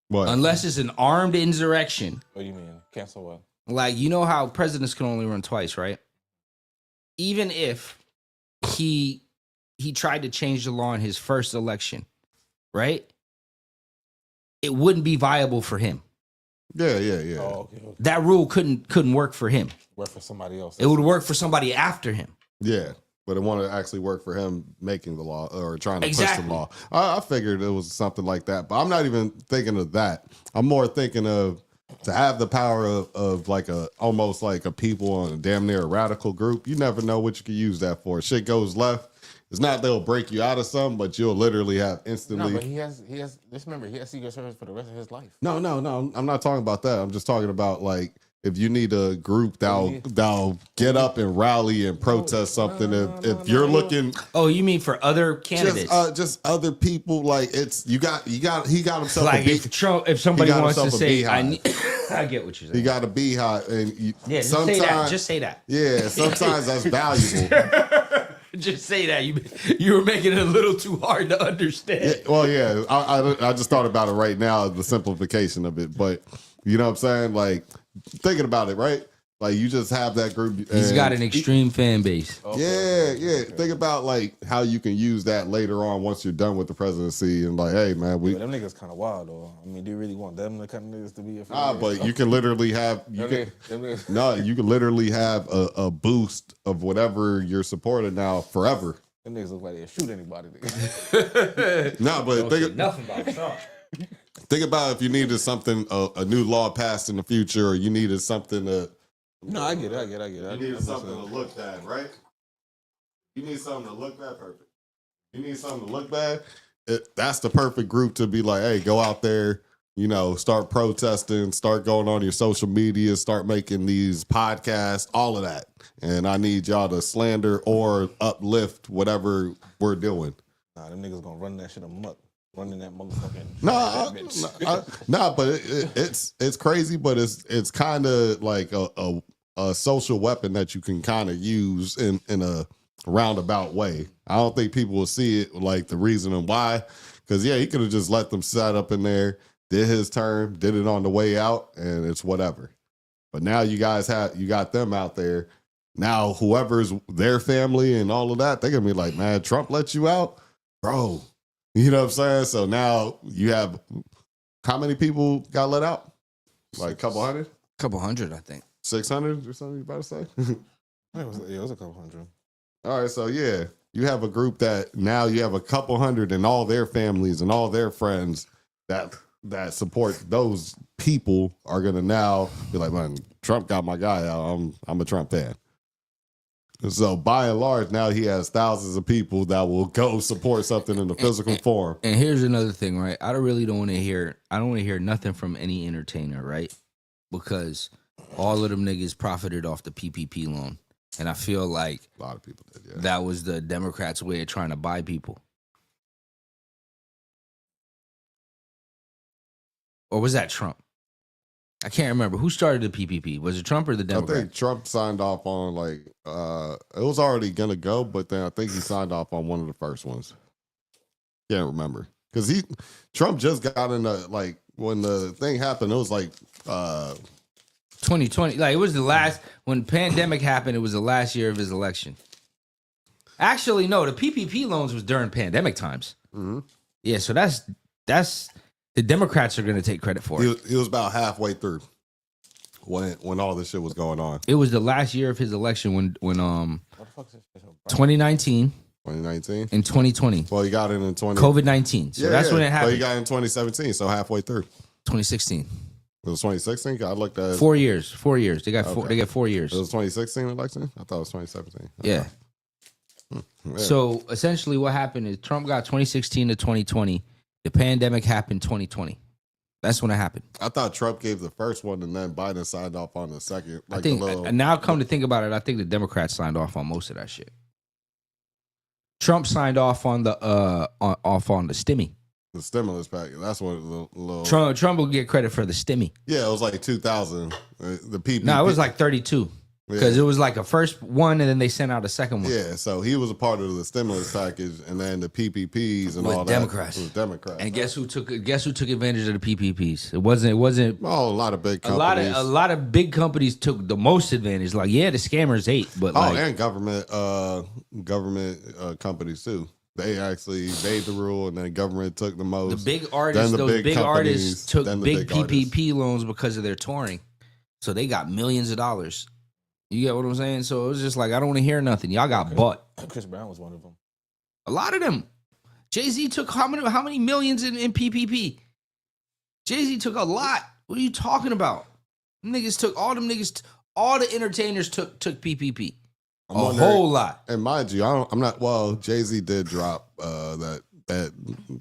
what? Unless it's an armed insurrection. What do you mean? Cancel what? Like, you know how presidents can only run twice, right? Even if he tried to change the law in his first election, right? It wouldn't be viable for him. Yeah. Oh, okay. That rule couldn't work for him. Work for somebody else. It would work for somebody after him. Yeah. But it wanted to actually work for him making the law or trying to push Exactly. the law. I figured it was something like that, but I'm not even thinking of that. I'm more thinking of to have the power of like almost like a people on a damn near a radical group. You never know what you can use that for. Shit goes left. It's not they'll break you out of something, but you'll literally have instantly. No, but he has. Just remember, he has Secret Service for the rest of his life. No. I'm not talking about that. I'm just talking about like if you need a group that'll get up and rally and protest something. If you're looking. Oh, you mean for other candidates? Just other people, like it's he got himself like a if somebody got wants to himself a say, beehive. I get what you're saying. he got a beehive, and Yeah, just sometimes say that. Just say that. yeah, sometimes that's valuable. Just say that. You were making it a little too hard to understand. Well, yeah, I just thought about it right now, the simplification of it, but you know what I'm saying, like thinking about it, right? Like you just have that group. He's and got an extreme fan base. Yeah. Think about like how you can use that later on once you're done with the presidency, and like, hey man, But them niggas kind of wild though. I mean, do you really want them the kind of niggas to be? but you can literally have Them niggas- No, you can literally have a boost of whatever you're supporting now forever. them niggas look like they shoot anybody. Nigga. No, but Nothing about Trump. think about if you needed something, a new law passed in the future, or you needed something to. No, I get it. You needed something to look bad, right? You need something to look bad, perfect. You need something to look bad. That's the perfect group to be like, hey, go out there, start protesting, start going on your social media, start making these podcasts, all of that. And I need y'all to slander or uplift whatever we're doing. Nah, them niggas gonna run that shit amok. Running that motherfucking. But it's crazy, but it's kind of like a social weapon that you can kind of use in a roundabout way. I don't think people will see it like the reason and why, because he could have just let them set up in there, did his term, did it on the way out, and it's whatever. But now you got them out there. Now whoever's their family and all of that, they're gonna be like, man, Trump let you out, bro. You know what I'm saying? So now you have how many people got let out? Like a couple hundred? Couple hundred, I think. 600 or something you about to say? It was a couple hundred. All right, so you have a group that now you have a couple hundred and all their families and all their friends that support those people are gonna now be like, man, Trump got my guy out. I'm a Trump fan. So by and large, now he has thousands of people that will go support something in the physical form. And here's another thing, right? I don't want to hear nothing from any entertainer, right? Because all of them niggas profited off the PPP loan. And I feel like A lot of people did, yeah. that was the Democrats' way of trying to buy people. Or was that Trump? I can't remember. Who started the PPP? Was it Trump or the I Democrats? think Trump signed off on it was already gonna go, but then I think he signed off on one of the first ones. Can't remember because Trump just got in the when the thing happened. It was 2020. Like it was the last when pandemic happened. It was the last year of his election. Actually, no. The PPP loans was during pandemic times. Mm-hmm. Yeah, so that's the Democrats are going to take credit for it. He was about halfway through when all this shit was going on. It was the last year of his election when What the fuck is this shit, bro? 2019 2019. and 2020 Well, he got it in 20. COVID-19. So that's when it But happened. he got it in 2017, so halfway through. 2016. It was 2016. I looked at 4 years. 4 years. They got Okay. they got 4 years. It was 2016 election. I thought it was 2017. Yeah. Yeah. So essentially, what happened is Trump got 2016 to 2020. The pandemic happened 2020. That's when it happened. I thought Trump gave the first one and then Biden signed off on the second. I think, and now come to think about it, I think the Democrats signed off on most of that shit. Trump signed off on the on the stimmy. the stimulus package. That's what the little. Trump will get credit for the stimmy. Yeah, it was like 2000. The PPP. No, it was like 32 because Yeah. it was like a first one and then they sent out a second one. Yeah, so he was a part of the stimulus package, and then the PPPs and With all Democrats. that. With Democrats. And guess who took advantage of the PPPs? It wasn't Oh, a lot of big a companies. lot of big companies took the most advantage. Like the scammers ate, but like and government companies too. They actually made the rule, and then government took the most. the big artists, then the those big artists companies, took then the big artists. PPP loans because of their touring, so they got millions of dollars. You get what I'm saying? So it was just like I don't want to hear nothing. Y'all got bought. Chris Brown was one of them. A lot of them. Jay-Z took how many millions in PPP? Jay-Z took a lot. What are you talking about? Niggas took all the entertainers took PPP. I'm A wondering- whole lot. And mind you, I'm not. Well, Jay-Z did drop that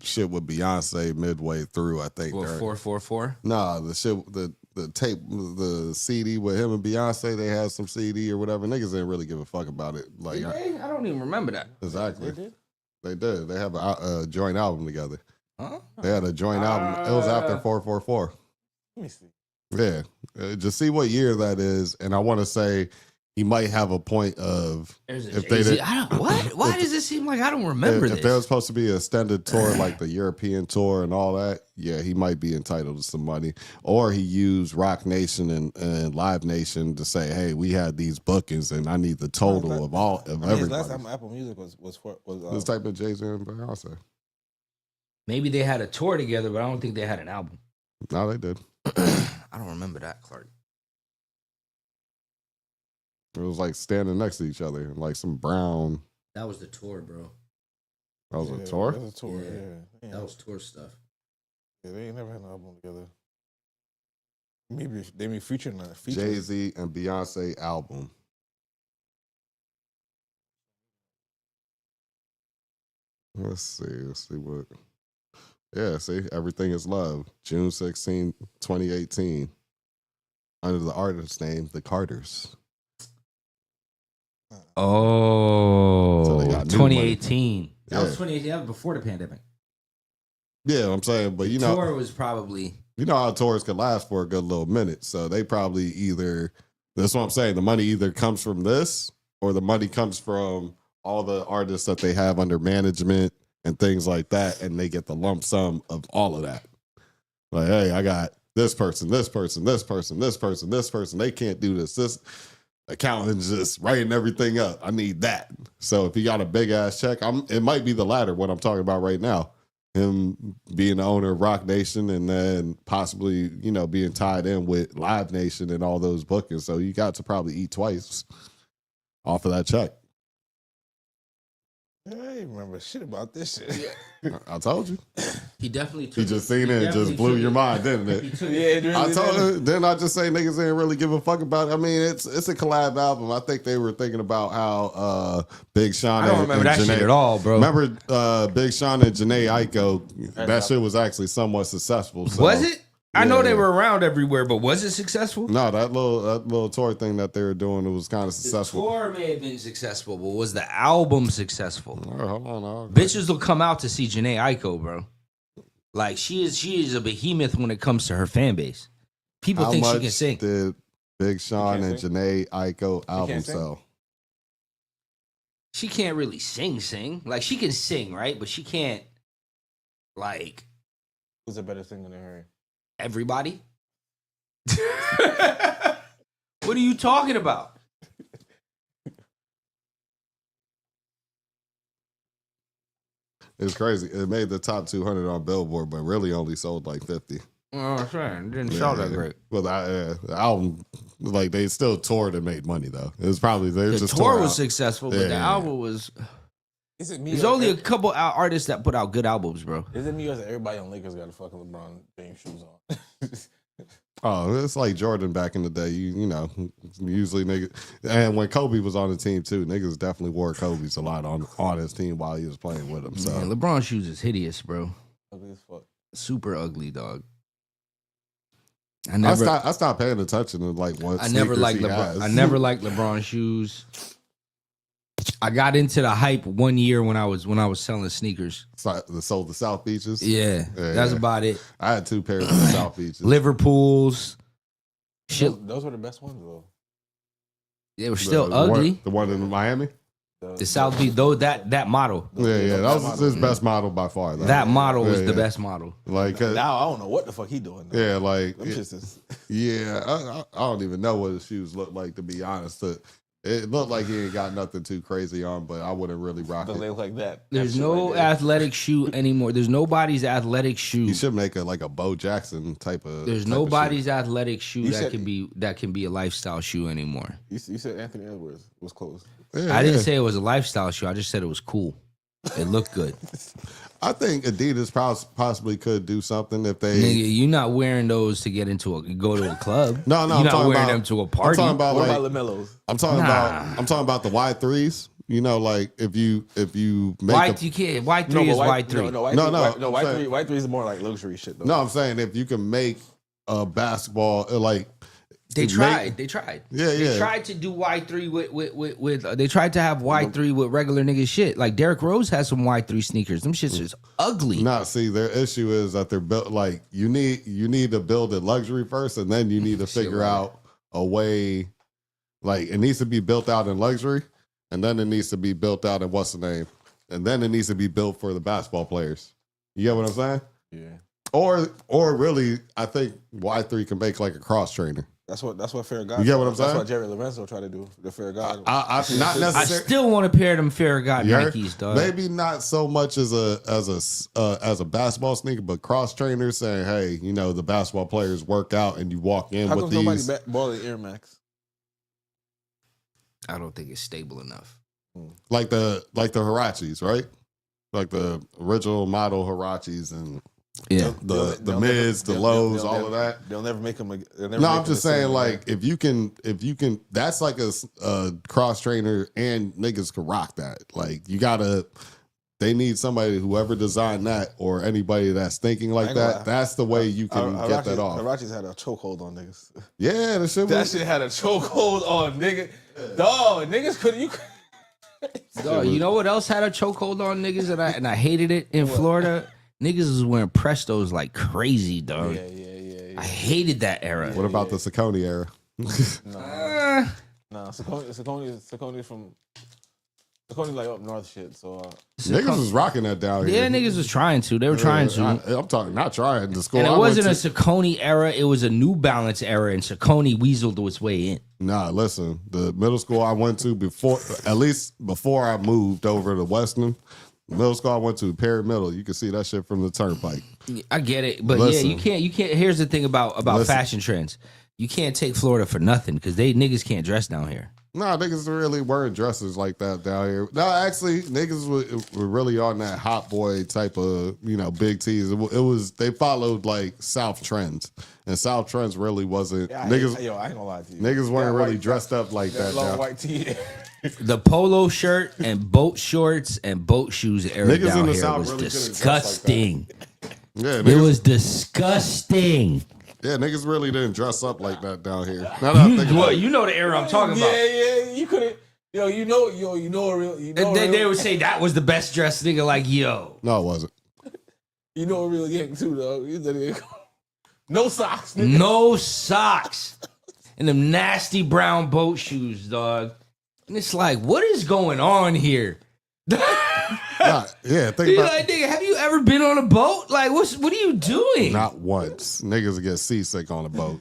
shit with Beyonce midway through. I think. What, during- 444? Nah, the shit, the tape, the CD with him and Beyonce. They had some CD or whatever. Niggas didn't really give a fuck about it. Like I don't even remember that. exactly, They did? they did. They have a joint album together. Huh? They had a joint album. It was after 444. Let me see. Yeah, just see what year that is, and I want to say he might have a point of There's a if they Jay-Z. did. I don't, what? Why does it seem like I don't remember If this? there was supposed to be an extended tour like the European tour and all that, yeah, he might be entitled to some money. Or he used Rock Nation and Live Nation to say, "Hey, we had these bookings, and I need the total of all of I mean, his everybody." last album, Apple Music, was This type of Jay-Z and Beyonce. Maybe they had a tour together, but I don't think they had an album. No, they did. I don't remember that, Clark. It was like standing next to each other, like some brown. That was the tour, bro. That was Yeah, a tour. That was a tour. Yeah. Yeah. That was tour stuff. Yeah, they ain't never had an album together. Maybe they may feature in that. Jay-Z and Beyonce album. Let's see what. Yeah, see, Everything Is Love, June 16, 2018, under the artist name The Carters. Oh, So they got new 2018. That was Yeah. 2018. That was before the pandemic. Yeah, I'm saying, but you The know, tour was probably how tours could last for a good little minute. So they probably that's what I'm saying. The money either comes from this or the money comes from all the artists that they have under management and things like that. And they get the lump sum of all of that. Like, hey, I got this person, this person, this person, this person, this person. They can't do this. This accountant's just writing everything up. I need that. So if he got a big ass check, it might be the latter, what I'm talking about right now. Him being the owner of Rock Nation and then possibly, being tied in with Live Nation and all those bookings. So you got to probably eat twice off of that check. I ain't remember shit about this shit. I told you. He definitely took You just seen it and definitely just blew took your it. mind, didn't it? Yeah, it really I told did. her. Then I just say niggas didn't really give a fuck about it. I mean, it's a collab album. I think they were thinking about how Big Sean. I don't and remember that Janae, shit at all, bro. Remember Big Sean and Janae Aiko? That shit was actually somewhat successful. So, Was it? I know they yeah. were around everywhere, but was it successful? No, that little tour thing that they were doing, it was kind of successful. The tour may have been successful, but was the album successful? Oh, hold on, Bitches will come out to see Janae Aiko, bro. Like she is a behemoth when it comes to her fan base. People How think she much can sing. did Big Sean and sing? Janae Aiko album can't sing? sell? She can't really sing. Like she can sing, right? But she can't like Who's a better singer than her? everybody. What are you talking about? It's crazy. It made the top 200 on Billboard, but really only sold like 50. Oh, I'm saying, it didn't sell that great. Well, the album, like they still toured and made money though. It was probably they The just tour tore was out. successful, but the Yeah. album was. Is it me? There's or- only a couple artists that put out good albums, bro. Is it me or is everybody on Lakers got a fucking LeBron James shoes on? Oh, it's like Jordan back in the day. You know, usually niggas, and when Kobe was on the team too, niggas definitely wore Kobe's a lot on his team while he was playing with him. So Man, LeBron shoes is hideous, bro. Ugly as fuck. Super ugly, dog. I stopped paying attention to like what I never sneakers liked he LeBron. has. I never liked LeBron shoes. I got into the hype one year when I was selling sneakers. sold the South Beaches. Yeah, that's yeah. about it. I had 2 pairs of the South Beaches. Liverpool's. Shit, Those were the best ones though. they were still The ugly. one in Miami. The South Beach, though, that model, Yeah, that was his best model by far. Though. that model was Yeah, the yeah. best model. Like, Now I don't know what the fuck he doing. Though. yeah, like, Them shits is- yeah, I don't even know what his shoes look like, to be honest. It looked like he ain't got nothing too crazy on, but I wouldn't really rock Does it. they look like that? There's That shit no right there. athletic shoe anymore. There's nobody's athletic shoe. You should make like a Bo Jackson type of. There's type of nobody's athletic shoe You that said- can be a lifestyle shoe anymore. You said Anthony Edwards was close. shoe. Yeah, I didn't yeah. say it was a lifestyle shoe. I just said it was cool. It looked good. I think Adidas possibly could do something if they. Nigga, you not wearing those to go to a club. No, you're I'm not talking wearing about, them to a I'm party. talking about What like. about LaMelos? I'm talking Nah. about the Y3s. You know, like if you make White, you can't. White three is white three. No, No, white I'm three. saying- White three is more like luxury shit though. No, I'm saying if you can make a basketball like They to tried. make- They tried. Yeah, They yeah. tried to do Y3 with they tried to have Y3 with regular nigga shit. Like Derrick Rose has some Y3 sneakers. Them shits is ugly. Not see their issue is that they're built like you need to build a luxury first, and then you need to figure out a way. Like it needs to be built out in luxury, and then it needs to be built out in what's the name, and then it needs to be built for the basketball players. You get what I'm saying? Yeah, Or really, I think Y3 can make like a cross trainer. that's what Farragut. You get what I'm That's saying? what Jerry Lorenzo tried to do. The Farragut. I not I necessarily. still want to pair them Farragut You heard? Nikes, dog. Maybe not so much as a basketball sneaker, but cross trainers saying, "Hey, you know the basketball players work out, and you walk in How with come nobody these." bought the Air Max? I don't think it's stable enough. Like the Hirachis, right? Like the original model Hirachis and Yeah. the mids, the lows, all of that. They'll never make them. No, I'm just saying, like, if you can, that's like a cross trainer, and niggas can rock that. Like, they need somebody, whoever designed that, or anybody that's thinking like ain't gonna that. lie. That's the way you can get that off. Hirachis had a chokehold on niggas. Yeah, the shit That was. shit had a chokehold on nigga. Dog, niggas couldn't. You. Dog, you know what else had a chokehold on niggas and I hated it in Florida? Niggas was wearing Prestos like crazy, dog. Yeah. I hated that era. What about the Saucony era? Nah, Saucony's from. Saucony's like up north shit. So Niggas was rocking that down here. Yeah, niggas was trying to. They were trying to. I'm talking, not trying to score. And it I went wasn't a to- Saucony era. It was a New Balance era, and Saucony weaseled its way in. Nah, listen. The middle school I went to before I moved over to Weston, middle school I went to, Perry Middle. You can see that shit from the turnpike. I get it, but Listen. yeah, you can't. Here's the thing about Listen. fashion trends. You can't take Florida for nothing because niggas can't dress down here. Nah, niggas really weren't dressers like that down here. No, actually, niggas were really on that hot boy type of, big tees. It was they followed like South trends, and South trends really wasn't niggas. Yo, I ain't gonna lie to you. Niggas weren't really dressed up like that. Long down. white tee. The polo shirt and boat shorts and boat shoes era Niggas down in the here South was really couldn't dress like disgusting. Yeah, It niggas, was disgusting. yeah, niggas really didn't dress up like that down here. Now that I think about it. You know the era I'm talking about. Yeah, you couldn't. Yo, you know a real. They would say that was the best dressed nigga. Like, yo, No, it wasn't. You know a real gang too, dog. No socks, nigga. no socks and them nasty brown boat shoes, dog. And it's like, what is going on here? Nah, yeah, think You're about like, nigga, have you ever been on a boat? Like, what are you doing? not once. Niggas get seasick on a boat.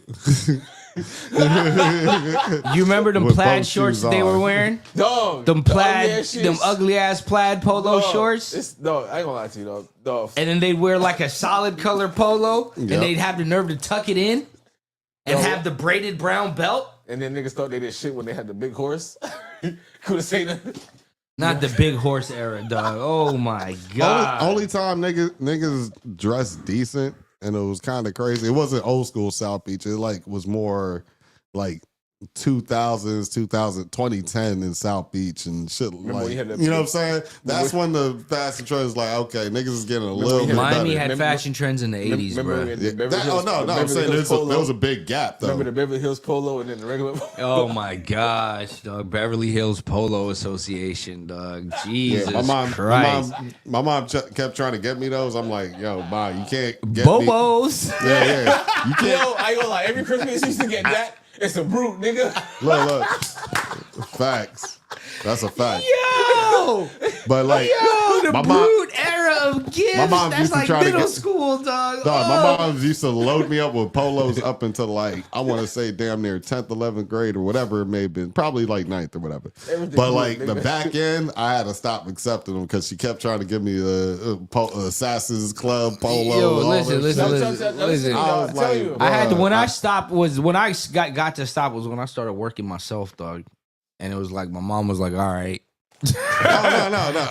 You remember them With plaid boat shorts shoes that they on. were wearing? Dog. Them the plaid, ugly-ass them shits. ugly ass plaid polo Dog, shorts. Dog, I ain't gonna lie to you, dog. And then they'd wear like a solid color polo, and Yep. they'd have the nerve to tuck it in and Yo. have the braided brown belt. And then niggas thought they did shit when they had the big horse. Couldn't say nothing. Not the big horse era, dog. Oh my god. Only time niggas dressed decent, and it was kind of crazy. It wasn't old school South Beach. It was more like 2000s, 2010 in South Beach and shit. Remember Like, when you had the- you know what I'm saying? That's when the fashion trend is like, okay, niggas is getting a little when bit you had- Miami better. had Remember- fashion trends in the 80s, Remember bro. we had the Yeah, Beverly that- Hills- no, I'm Beverly saying Hills there polo? was a big gap though. Remember the Beverly Hills polo and then the regular polo? Oh my gosh, dog. Beverly Hills Polo Association, dog. Jesus Christ. My mom kept trying to get me those. I'm like, yo, ma, you can't get Bobos. me. Yeah, you can't. Yo, I ain't gonna lie. Every Christmas you used to get that. It's a brute, nigga. Look. Facts. That's a fact. Yo! But like, Yo, the my mom- brute era of gifts. My mom That's used to like try to middle get- school, dog. dog, my Oh. mom used to load me up with polos up until like, I want to say damn near 10th, 11th grade or whatever it may have been. Probably like 9th or whatever. Everything But good, like the nigga. back end, I had to stop accepting them because she kept trying to give me the Assassin's Club polo. Yo, and all listen, that listen, shit. listen. I was I tell like, you. I had to, bruh, when I stopped was when I got to stop was when I started working myself, dog. And it was like my mom was like, "All right, no.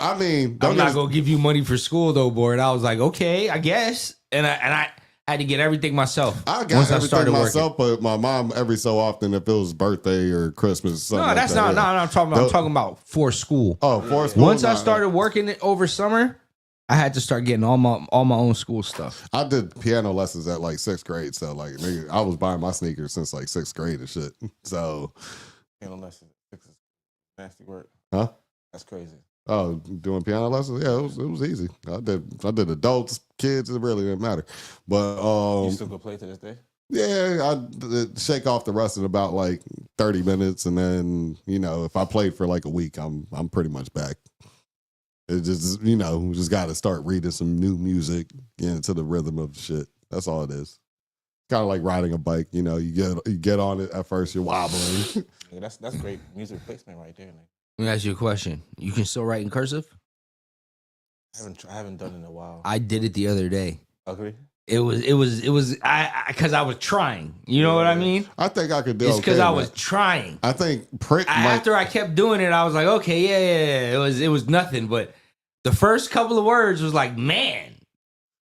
I mean, I'm not gonna give you money for school though, boy." And I was like, "Okay, I guess." And I had to get everything myself. I got once I everything started myself, but my mom every so often, if it was birthday or Christmas, or something No, like that's that, not. yeah. No, I'm talking about. I'm talking about for school. Oh, for school. Once I Nah. started working it over summer, I had to start getting all my own school stuff. I did piano lessons at like 6th grade, so like nigga, I was buying my sneakers since like 6th grade and shit. So, Piano lessons. Nasty work. huh? That's crazy. Oh, doing piano lessons? Yeah, it was easy. I did adults, kids. It really didn't matter. But You still go play to this day? yeah, I did shake off the rust in about like 30 minutes, and then if I played for like a week, I'm pretty much back. It just we just got to start reading some new music, get into the rhythm of the shit. That's all it is. Kind of like riding a bike. You get on it at first, you're wobbling. Yeah, that's great music placement right there. Nigga. Let me ask you a question. You can still write in cursive? I haven't done it in a while. I did it the other day. Ugly. It was because I was trying. You know what I mean? I think I could do. It's because okay, I man. was trying. I think print might. After I kept doing it, I was like, okay, yeah. It was nothing. But the first couple of words was like, man,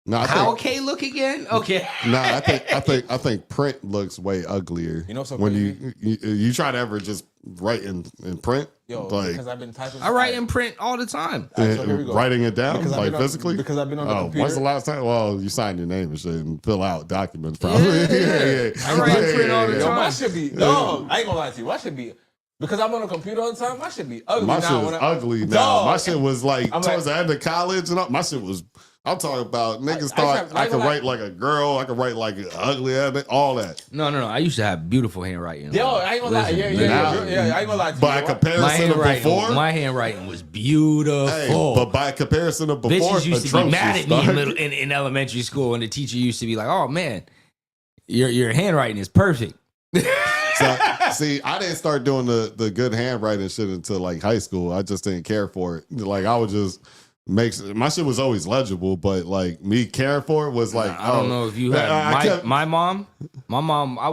No, I how think, okay look again? Okay. no, I think print looks way uglier. You know what's so when crazy? you try to ever just write in print, Yo, like because I've been typing. I write in print all the time. Alright, so here we go. writing it down Because I've like been on- physically. because I've been on the Oh, computer. when's the last time? Well, you sign your name and shit and fill out documents, probably. Yeah. I write in print all the Yo, time. my shit be dog. I ain't gonna lie to you. My shit be because I'm on a computer all the time. My shit be ugly. My now shit was when I- ugly now. Dog. My shit was like I'm towards like- the end of college and all, my shit was. I'm talking about niggas I thought tried- I I could ain't gonna write like a girl. I could write like an ugly ass, all that. No. I used to have beautiful handwriting. Yo, I ain't gonna lie. Listen, Yeah, listen. I ain't gonna lie to you. By Yo, comparison of before, My handwriting was beautiful. hey, but by comparison of before, Bitches used to be mad at me atrocious, in elementary school, and the teacher used to be like, "Oh man, your handwriting is perfect." So, see, I didn't start doing the good handwriting shit until like high school. I just didn't care for it. Like I would just my shit was always legible, but like me caring for it was like I don't know if you had I kept- my mom. I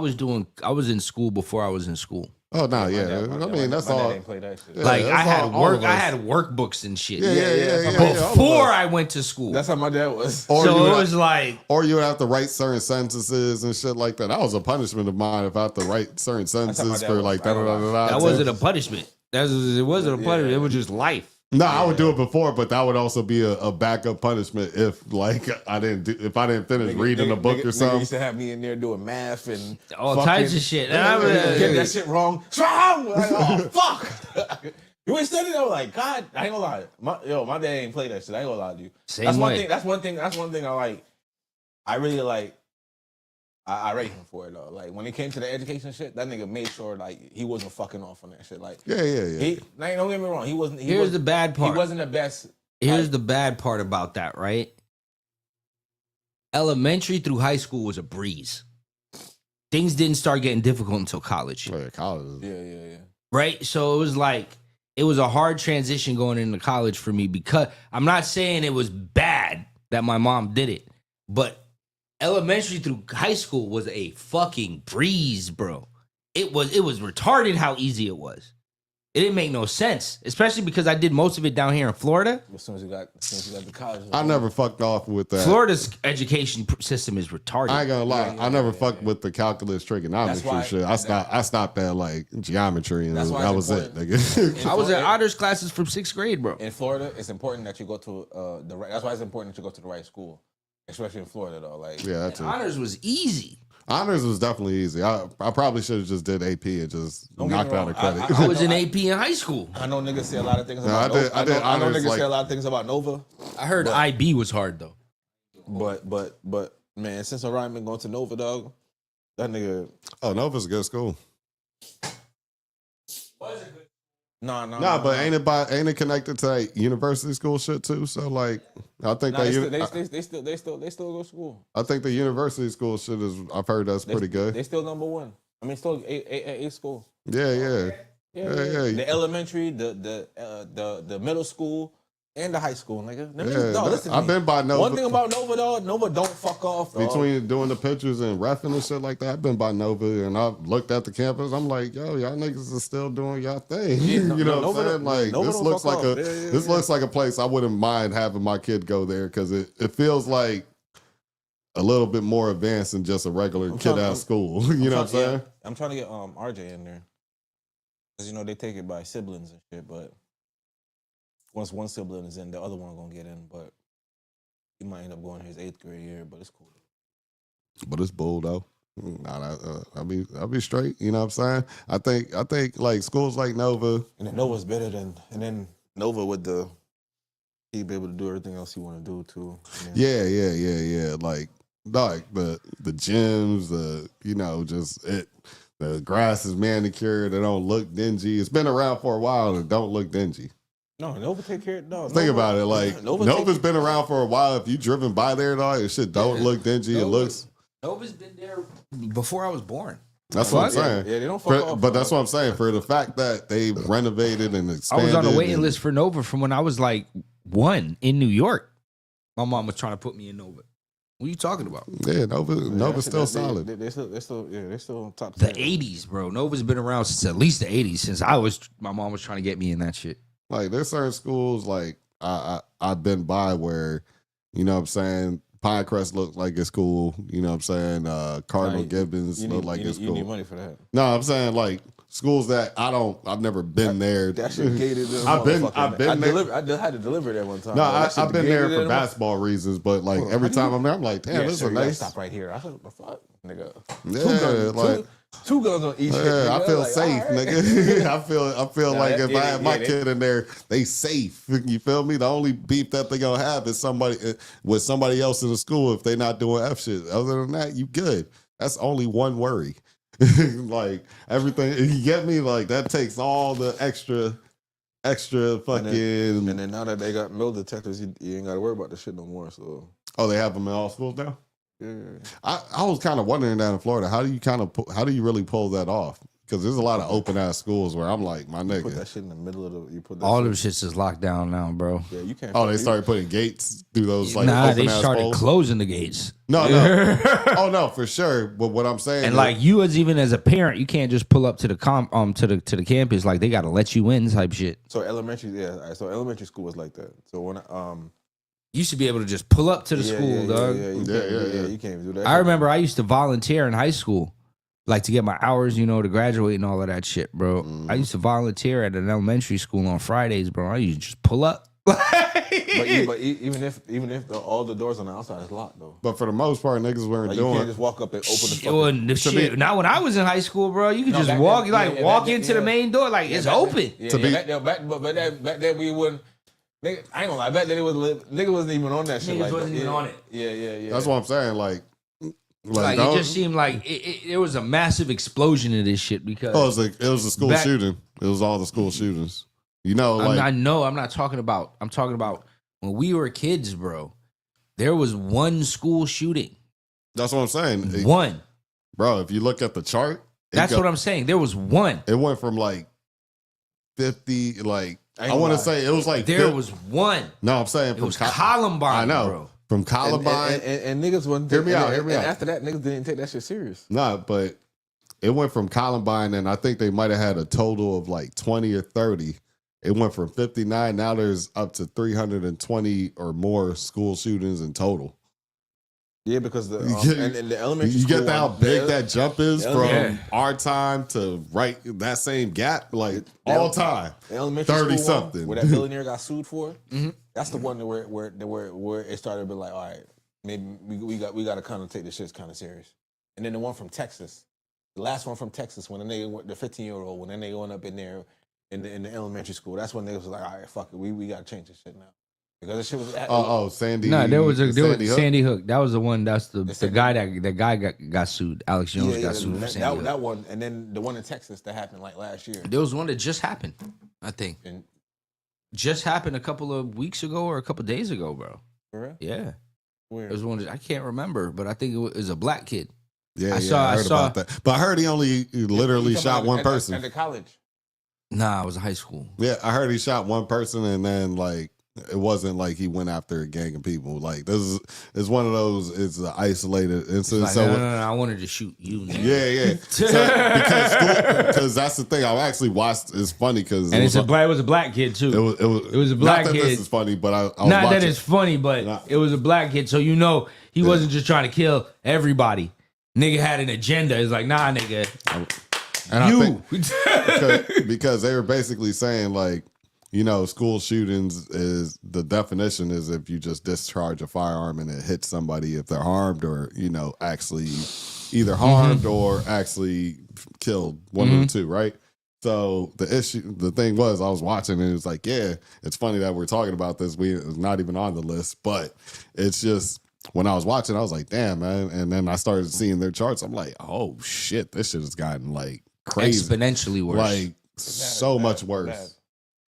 was in school before I was in school. Oh no, My yeah. dad- my I dad- mean, my that's dad all. ain't play that shit. Yeah, Like that's I had all work, of I us. had workbooks and shit. Yeah, all of Before us. I went to school. That's how my dad was. Or So you it would was like, or you would have to write certain sentences and shit like that. That was a punishment of mine if I had to write certain how my sentences dad for was. like I don't know. that wasn't a punishment. It wasn't a punishment. It was just life. No, I would do it before, but that would also be a backup punishment if like I didn't finish reading a book or Nigga something. used to have me in there doing math and All fucking- types of shit. And I was, Get that shit wrong. What's wrong? Like, oh fuck! You ain't studying. I'm like, God, I ain't gonna lie. My dad ain't play that shit. I ain't gonna lie to you. Same That's one way. thing. That's one thing I like. I really like. I rate him for it though. Like when it came to the education shit, that nigga made sure like he wasn't fucking off on that shit. Like Yeah. he, like, don't get me wrong. He wasn't. Here's the bad part. He wasn't the best. Here's like, the bad part about that, right? Elementary through high school was a breeze. Things didn't start getting difficult until college, Yeah, college. Yeah. right? So it was like, it was a hard transition going into college for me because I'm not saying it was bad that my mom did it, but elementary through high school was a fucking breeze, bro. It was retarded how easy it was. It didn't make no sense, especially because I did most of it down here in Florida. As soon as you got to college, I never fucked off with that. Florida's education system is retarded. I ain't gonna lie. I never fucked with the calculus trigonometry That's why- shit. I stopped at like geometry and That's why that it's was it, important. nigga. I was in honors classes from 6th grade, bro. in Florida, it's important that you go to the right. That's why it's important that you go to the right school, especially in Florida though. Like, Yeah, that's it. Honors was easy. Honors was definitely easy. I probably should have just did AP and just Don't get me knocked out a wrong. credit. I was in AP in high school. I know niggas say a lot of things No, about I did- Nova. I did I know honors, niggas like- say a lot of things about Nova, I heard IB was hard though. but man, since Orion been going to Nova, dog, that nigga, Oh, Nova's a good school. nah. Nah, but ain't it connected to like, university school shit too? So like, I think Nah, that they still go to school. I think the university school shit is. I've heard that's pretty good. They still number one. I mean, still a school. Yeah. Yeah. The elementary, the middle school, and the high school, nigga. Yeah, Dog, listen to I've me. been by Nova. One thing about Nova, dog, Nova don't fuck off, dog. Between doing the pictures and reffing and shit like that, I've been by Nova and I've looked at the campus. I'm like, yo, y'all niggas are still doing y'all thing. Yeah, you know what Nova I'm saying? don't- Like Nova this don't looks fuck like off. this looks like a place I wouldn't mind having my kid go there because it feels like a little bit more advanced than just a regular kid ass school. You know what I'm saying? I'm trying to get RJ in there. Because, they take it by siblings and shit, but once one sibling is in, the other one gonna get in, but he might end up going his 8th grade year, but it's cool. But it's bull though. Nah, I'll be straight. You know what I'm saying? I think like schools like Nova. And then Nova's better than, and then Nova with he'd be able to do everything else he want to do too. And then- Yeah. Like the gyms, the grass is manicured. It don't look dingy. It's been around for a while and it don't look dingy. No, Nova take care of Think about it. Like Nova's been around for a while. If you driven by there, dog, it shit don't look dingy. It looks. Nova's been there before I was born. That's what I'm saying. Yeah, they don't fuck off. But that's what I'm saying. For the fact that they renovated and I expanded. was on the waiting and- list for Nova from when I was like 1 in New York. My mom was trying to put me in Nova. What are you talking about? Yeah, Nova's still solid. They still top The 10. 80s, bro. Nova's been around since at least the 80s, since my mom was trying to get me in that shit. Like there's certain schools like I've been by where, you know what I'm saying, Pinecrest looks like it's cool. You know what I'm saying? Cardinal Gibbons look like it's You need cool. money for that. No, I'm saying like schools that I've never been there. That shit gated. as a I've been motherfucker. there. I had to deliver that one time. No, That shit I've been there gated for as a basketball reasons, but like every time I'm there, I'm like, damn, Yeah, this sir, is you gotta nice. stop right here. I said, what the fuck, nigga? Yeah, two guns on each. hip, Yeah, nigga. I feel Like, safe, all right. nigga. I feel Nah, like that- if I had my they- kid in there, they safe. You feel me? The only beef that they gonna have is somebody with somebody else in the school if they not doing F shit. Other than that, you good. That's only one worry. Like everything, you get me? Like that takes all the extra fucking. And then now that they got metal detectors, you ain't got to worry about the shit no more. So Oh, they have them in all schools now. yeah. I was kind of wondering down in Florida, how do you really pull that off? because there's a lot of open ass schools where I'm like, my Put that nigga. shit in the middle of the. You put that All shit, them shits is locked down now, bro. Yeah, you can't. Oh, they you- started putting gates through those like Nah, open they ass started poles. closing the gates. No, no. Oh no, for sure. But what I'm saying, And is- like you as even as a parent, you can't just pull up to the to the campus. Like they gotta let you in type shit. So elementary, yeah. All right, so elementary school was like that. So when You used to be able to just pull up to the yeah, school, yeah, dog. Yeah, you Yeah, can't, yeah. you can't do that. I remember I used to volunteer in high school, like to get my hours, you know, to graduate and all of that shit, bro. I used to volunteer at an elementary school on Fridays, bro. I used to just pull up. Even if all the doors on the outside is locked though, but for the most part, niggas weren't like you doing. can't just walk up and open the It fucking. wasn't the shit. Not when I was in high school, bro. You could No, just back walk, then- like yeah, walk back then, into the yeah. main door, like it's back open. Then, yeah, To yeah, be- back then, back then we wouldn't. Nigga, I ain't gonna lie. Back then it was nigga wasn't even on that shit. Niggas Like wasn't that. even Yeah. on it. Yeah. That's what I'm saying. Like Like it don't- just seemed like there was a massive explosion of this shit because Oh, it was a school Back- shooting. It was all the school shootings. You know, I'm like not talking about. I'm talking about when we were kids, bro. There was one school shooting. that's what I'm saying, One. bro. If you look at the chart, That's what I'm saying. There was one. It went from like 50, like I ain't I want gonna to say it was like There 50 was one. No, I'm saying It from was Columbine, I know bro. from And, Columbine. and niggas wasn't. Hear me and- out, and- hear me and out. After that, niggas didn't take that shit serious. Nah, but it went from Columbine, and I think they might have had a total of like 20 or 30. It went from 59. Now there's up to 320 or more school shootings in total. Yeah, because the You get- and the elementary. You school get how one, big the- that jump is Yeah. from Yeah. our time to right that same gap, like all time. The elementary 30 school one, something. where that billionaire got sued for. Mm-hmm. That's the one where it started to be like, all right, maybe we got to kind of take this shit kind of serious. And then the one from Texas, the last one from Texas, when the 15-year-old, when they going up in there in the elementary school, that's when they was like, all right, fuck it, we got to change this shit now because this shit was. Sandy. No, there was Sandy Hook. Sandy Hook. That was the one. That's the Sandy guy got sued. Alex Jones got sued for that, Sandy Hook. that one, and then the one in Texas that happened like last year. There was one that just happened. I think And just happened a couple of weeks ago or a couple of days ago, bro. for real? Yeah, Where? it was one. I can't remember, but I think it was a black kid. Yeah, I I heard saw- about that. But I heard he only literally You talking shot about one at person. at the college. Nah, it was a high school. Yeah, I heard he shot one person, and then like it wasn't like he went after a gang of people. Like this is one of those. It's an isolated incident. Like, so no, I wanted to shoot you. Nigga. yeah. So, because that's the thing. I actually watched. It's funny because And it was a black kid too. it was a black not that kid. This is funny, but I was Not watching. that it's funny, but Nah. it was a black kid, so you know he wasn't just trying to kill everybody. Nigga had an agenda. It's like, nah, nigga, And I you. think because they were basically saying like, you know, school shootings is the definition is if you just discharge a firearm and it hits somebody if they're harmed or you know actually either harmed or actually killed, one of the two, right? So the thing was, I was watching and it was like, yeah, it's funny that we're talking about this. It's not even on the list, but it's just when I was watching, I was like, damn, man. And then I started seeing their charts. I'm like, oh shit, this shit has gotten like crazy, Exponentially worse. like so much worse. bad.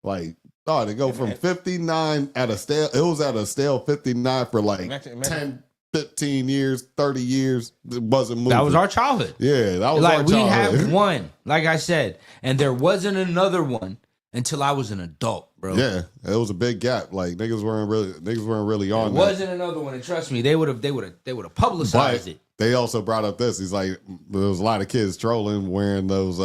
Like, oh, to go from 59 at a stale, it was at a stale 59 for like Imagine- 10, 15 years, 30 years. It wasn't moving. that was our childhood. yeah, that was our Like we childhood. had one, like I said, and there wasn't another one until I was an adult, bro. Yeah, it was a big gap. Like niggas weren't really There on that. wasn't another one, and trust me, they would have publicized But it. they also brought up this. He's like, there was a lot of kids trolling wearing those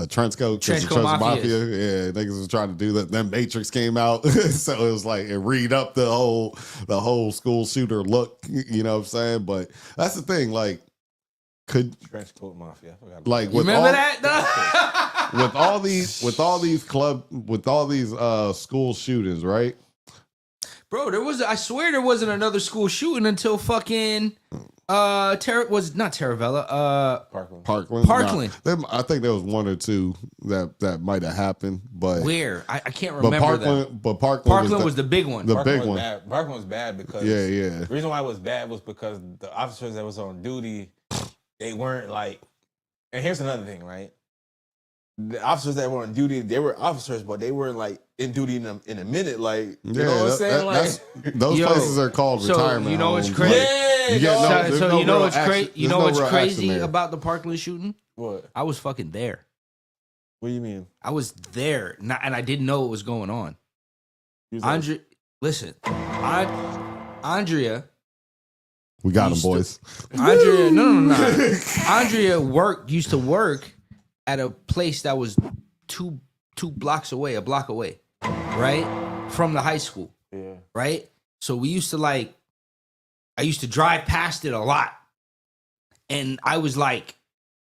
trench coats. Trench coat mafias. Yeah, niggas was trying to do that. Then Matrix came out, so it was like it read up the whole school shooter look. You know what I'm saying? But that's the thing. Like, could Trench coat mafia. I forgot about like You with remember all, that? with all these school shootings, right? Bro, I swear there wasn't another school shooting until fucking not Terravella. Parkland. Parkland. Nah, I think there was one or two that might have happened, but Where? I can't but remember that. Parkland was the big one. the Parkland big was one. bad. Parkland was bad because Yeah. The reason why it was bad was because the officers that was on duty, they weren't like. And here's another thing, right? The officers that were on duty, they were officers, but they weren't like in duty in a minute. Like, you know what I'm saying? Those Yo, places are called so, retirement. you know what's homes. crazy? Yeah, You get dog. no- there's so no you know real what's action- crazy? You there's know no what's real action crazy there. about the Parkland shooting? What? I was fucking there. What do you mean? I was there, and I didn't know what was going on. You was like, Andre, listen, Andrea. We got him, used to- boys. Andrea, no. Andrea used to work at a place that was two blocks away, a block away, right? From the high school, yeah. right? So we used to I used to drive past it a lot. And I was like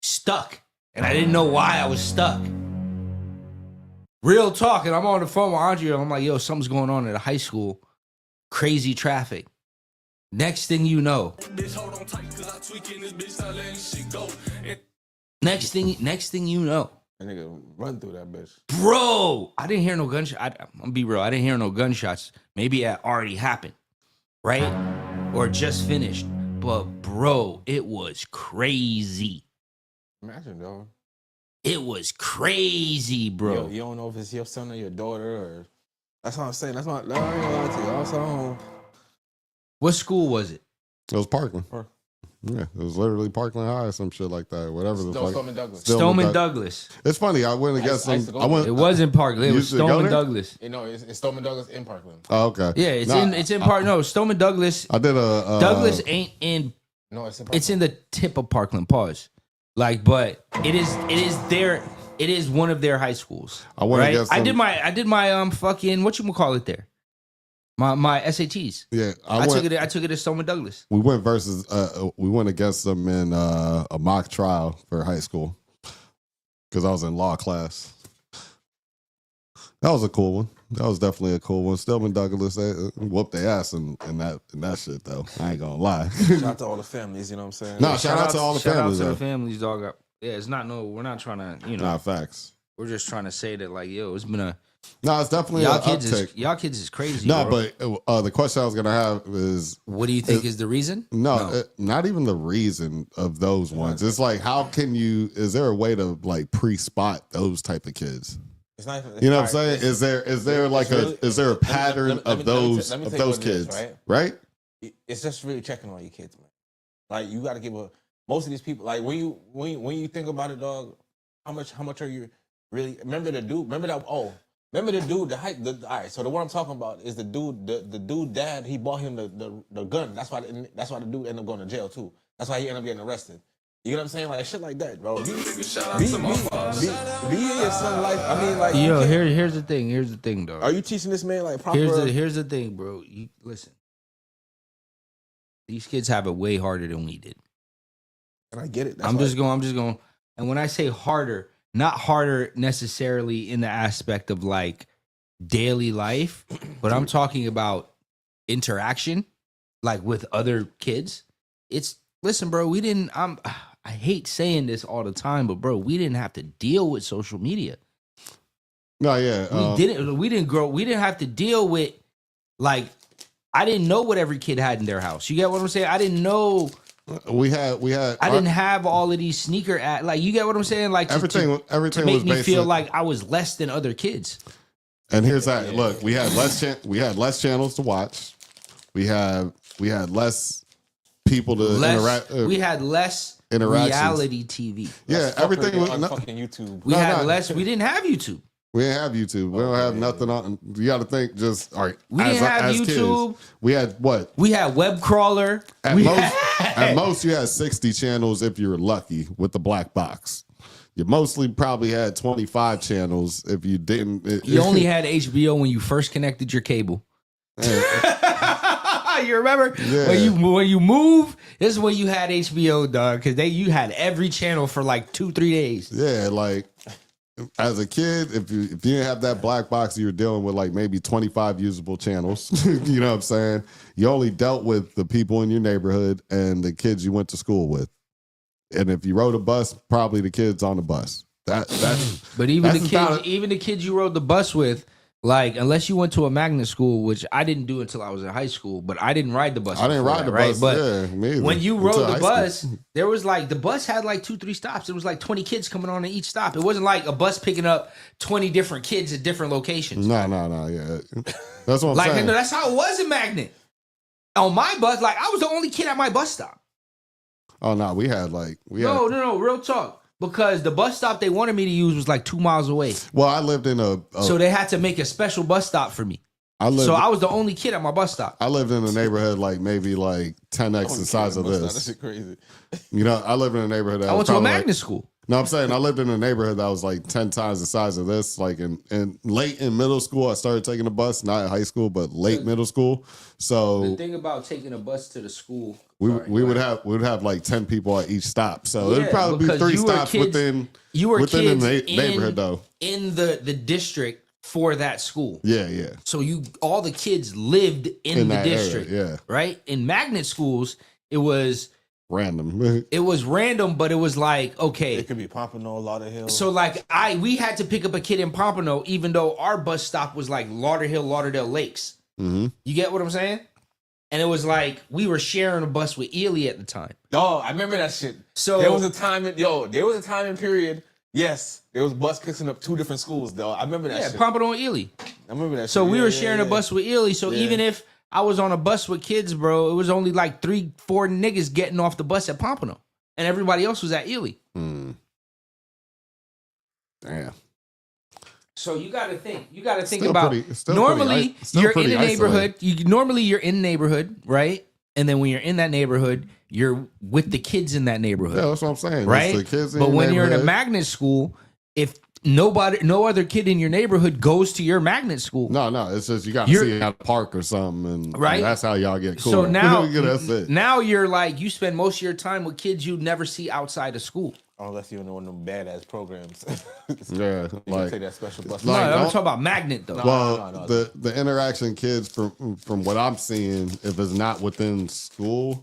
stuck. And I didn't know why I was stuck. Real talk. And I'm on the phone with Andrea. I'm like, yo, something's going on at a high school. Crazy traffic. Next thing you know. Next thing you know. That nigga run through that bitch. Bro, I didn't hear no gunshot. I'm gonna be real. I didn't hear no gunshots. Maybe it already happened, right? Or just finished. But bro, it was crazy. Imagine, dog. It was crazy, bro. You don't know if it's your son or your daughter or. That's what I'm saying. That's what I ain't gonna lie to you. Also, What school was it? It was Parkland. Park- Yeah, it was literally Parkland High or some shit like that. Whatever the fuck. Stoneman Douglas. Stoneman Douglas. It's funny. I went I against used to them. go I went. It wasn't Parkland. It You was used to go Stoneman there? Douglas. You know, it's Stoneman Douglas in Parkland. Oh, okay. Yeah, it's Nah, in Park. No, Stoneman Douglas. I did a Douglas ain't in. No, it's in Parkland. It's in the tip of Parkland. Pause. But it is there. It is one of their high schools. I went right? against I them. did my fucking whatchamacallit it there. My SATs. Yeah, I took it at Stoneman Douglas. We went versus. We went against them in a mock trial for high school because I was in law class. That was a cool one. That was definitely a cool one. Stillman Douglas whooped their ass in that shit though. I ain't gonna lie. Shout out to all the families, you know what I'm saying? Nah, shout out to all the Shout families. out to though. the families, dog. Yeah, it's not we're not trying to, Nah, facts. we're just trying to say that like, yo, it's been a No, it's definitely an uptick. y'all kids is crazy. No, bro. but the question I was gonna have is What do you think is the reason? not even the reason of those ones. It's like, how can you? Is there a way to like pre-spot those type of kids? It's not even, You know what I'm saying? Is there like is there a pattern of those let me tell you what it is, kids? Right? It's just really checking on your kids, man. Like you got to give most of these people. Like when you think about it, dog. How much are you really? Remember the dude? Remember that? Oh, remember the dude? The height. All right. So the one I'm talking about is the dude. The dude dad. He bought him the gun. That's why the dude ended up going to jail too. That's why he ended up getting arrested. You know what I'm saying? Like shit like that, bro. Be in your son life. I mean, like Yo, here's the thing. Here's the thing, dog. are you teaching this man like proper? Here's the thing, bro. You listen. These kids have it way harder than we did. And I get it. That's I'm why- just going. And when I say harder, not harder necessarily in the aspect of like daily life, but I'm talking about interaction, like with other kids. Listen, bro. I hate saying this all the time, but bro, we didn't have to deal with social media. No, yeah. We didn't have to deal with like I didn't know what every kid had in their house. You get what I'm saying? I didn't know. We had. I didn't have all of these sneaker like you get what I'm saying? Like everything to was make me basically, feel like I was less than other kids. And here's that. Look, we had less channels to watch. We had less people to interact. We had less interactions. reality TV. Yeah, everything was. on fucking YouTube. We had no. less. We didn't have YouTube. We didn't have YouTube. We don't have nothing on. You got to think. Just all right. We didn't have YouTube. Kids, we had what? We had web crawler. At most, you had 60 channels if you were lucky with the black box. You mostly probably had 25 channels if you didn't. You only had HBO when you first connected your cable. You remember when you move? This is when you had HBO, dog, because you had every channel for like 2-3 days. Yeah, like as a kid, if you didn't have that black box, you were dealing with like maybe 25 usable channels. You know what I'm saying? You only dealt with the people in your neighborhood and the kids you went to school with. And if you rode a bus, probably the kids on the bus. But even the kids you rode the bus with, like unless you went to a magnet school, which I didn't do until I was in high school, but I didn't ride the bus. I didn't ride the bus, But yeah, me either. when you Until rode high the school. bus, there was like the bus had like 2-3 stops. It was like 20 kids coming on at each stop. It wasn't like a bus picking up 20 different kids at different locations. No, yeah. That's what I'm saying. No, that's how it was in Magnet. On my bus, like I was the only kid at my bus stop. Oh no, we had No, real talk. because the bus stop they wanted me to use was like 2 miles away. Well, I lived in a So they had to make a special bus stop for me. I lived So I was the only kid at my bus stop. I lived in a neighborhood like maybe like 10x the size of That this. shit crazy. You know, I lived in a neighborhood that I was went to a probably magnet school. No, I'm saying I lived in a neighborhood that was like 10 times the size of this. Like in late in middle school, I started taking a bus, not in high school, but late middle school. The So thing about taking a bus to the school, we sorry, we go would ahead. have like 10 people at each stop. So Yeah, it'd probably be because 3 you were stops kids- within you were within the kids neighborhood though. in the district for that school. Yeah, yeah. So all the kids lived in the that area, district. yeah. Right? In magnet schools, it was Random. random, but it was like, okay. It could be Pompano, Lauderhill. So like we had to pick up a kid in Pompano, even though our bus stop was like Lauderdale Lakes. hmm You get what I'm saying? And it was like we were sharing a bus with Ely at the time. Oh, I remember that shit. So There was a time in period. Yes, there was bus kissing up 2 different schools, though. I remember that yeah, shit. Pompano and Ely. I remember that. So shit. we Yeah, were yeah, sharing a yeah. bus with Ely. So Yeah. even if I was on a bus with kids, bro, it was only like 3-4 niggas getting off the bus at Pompano, and everybody else was at Ely. Mm. Damn. So you got to think. You got to think Still about. pretty- still Normally, pretty still you're in pretty a neighborhood. Normally, you're in a neighborhood, right? And then when you're in that neighborhood, you're with the kids in that neighborhood, Yeah, that's what I'm saying. right? It's the kids in But your when you're in a neighborhood. magnet school, if no other kid in your neighborhood goes to your magnet school, No, it's just you got to You're- see it at a park or something, and Right? that's how y'all get cool. so now, Yeah, that's it. now you're like you spend most of your time with kids you never see outside of school. Unless you're in one of them badass programs. Yeah, you like take that special bus. like- no, I'm don't- talking about magnet though. well, no. the interaction kids from what I'm seeing, if it's not within school,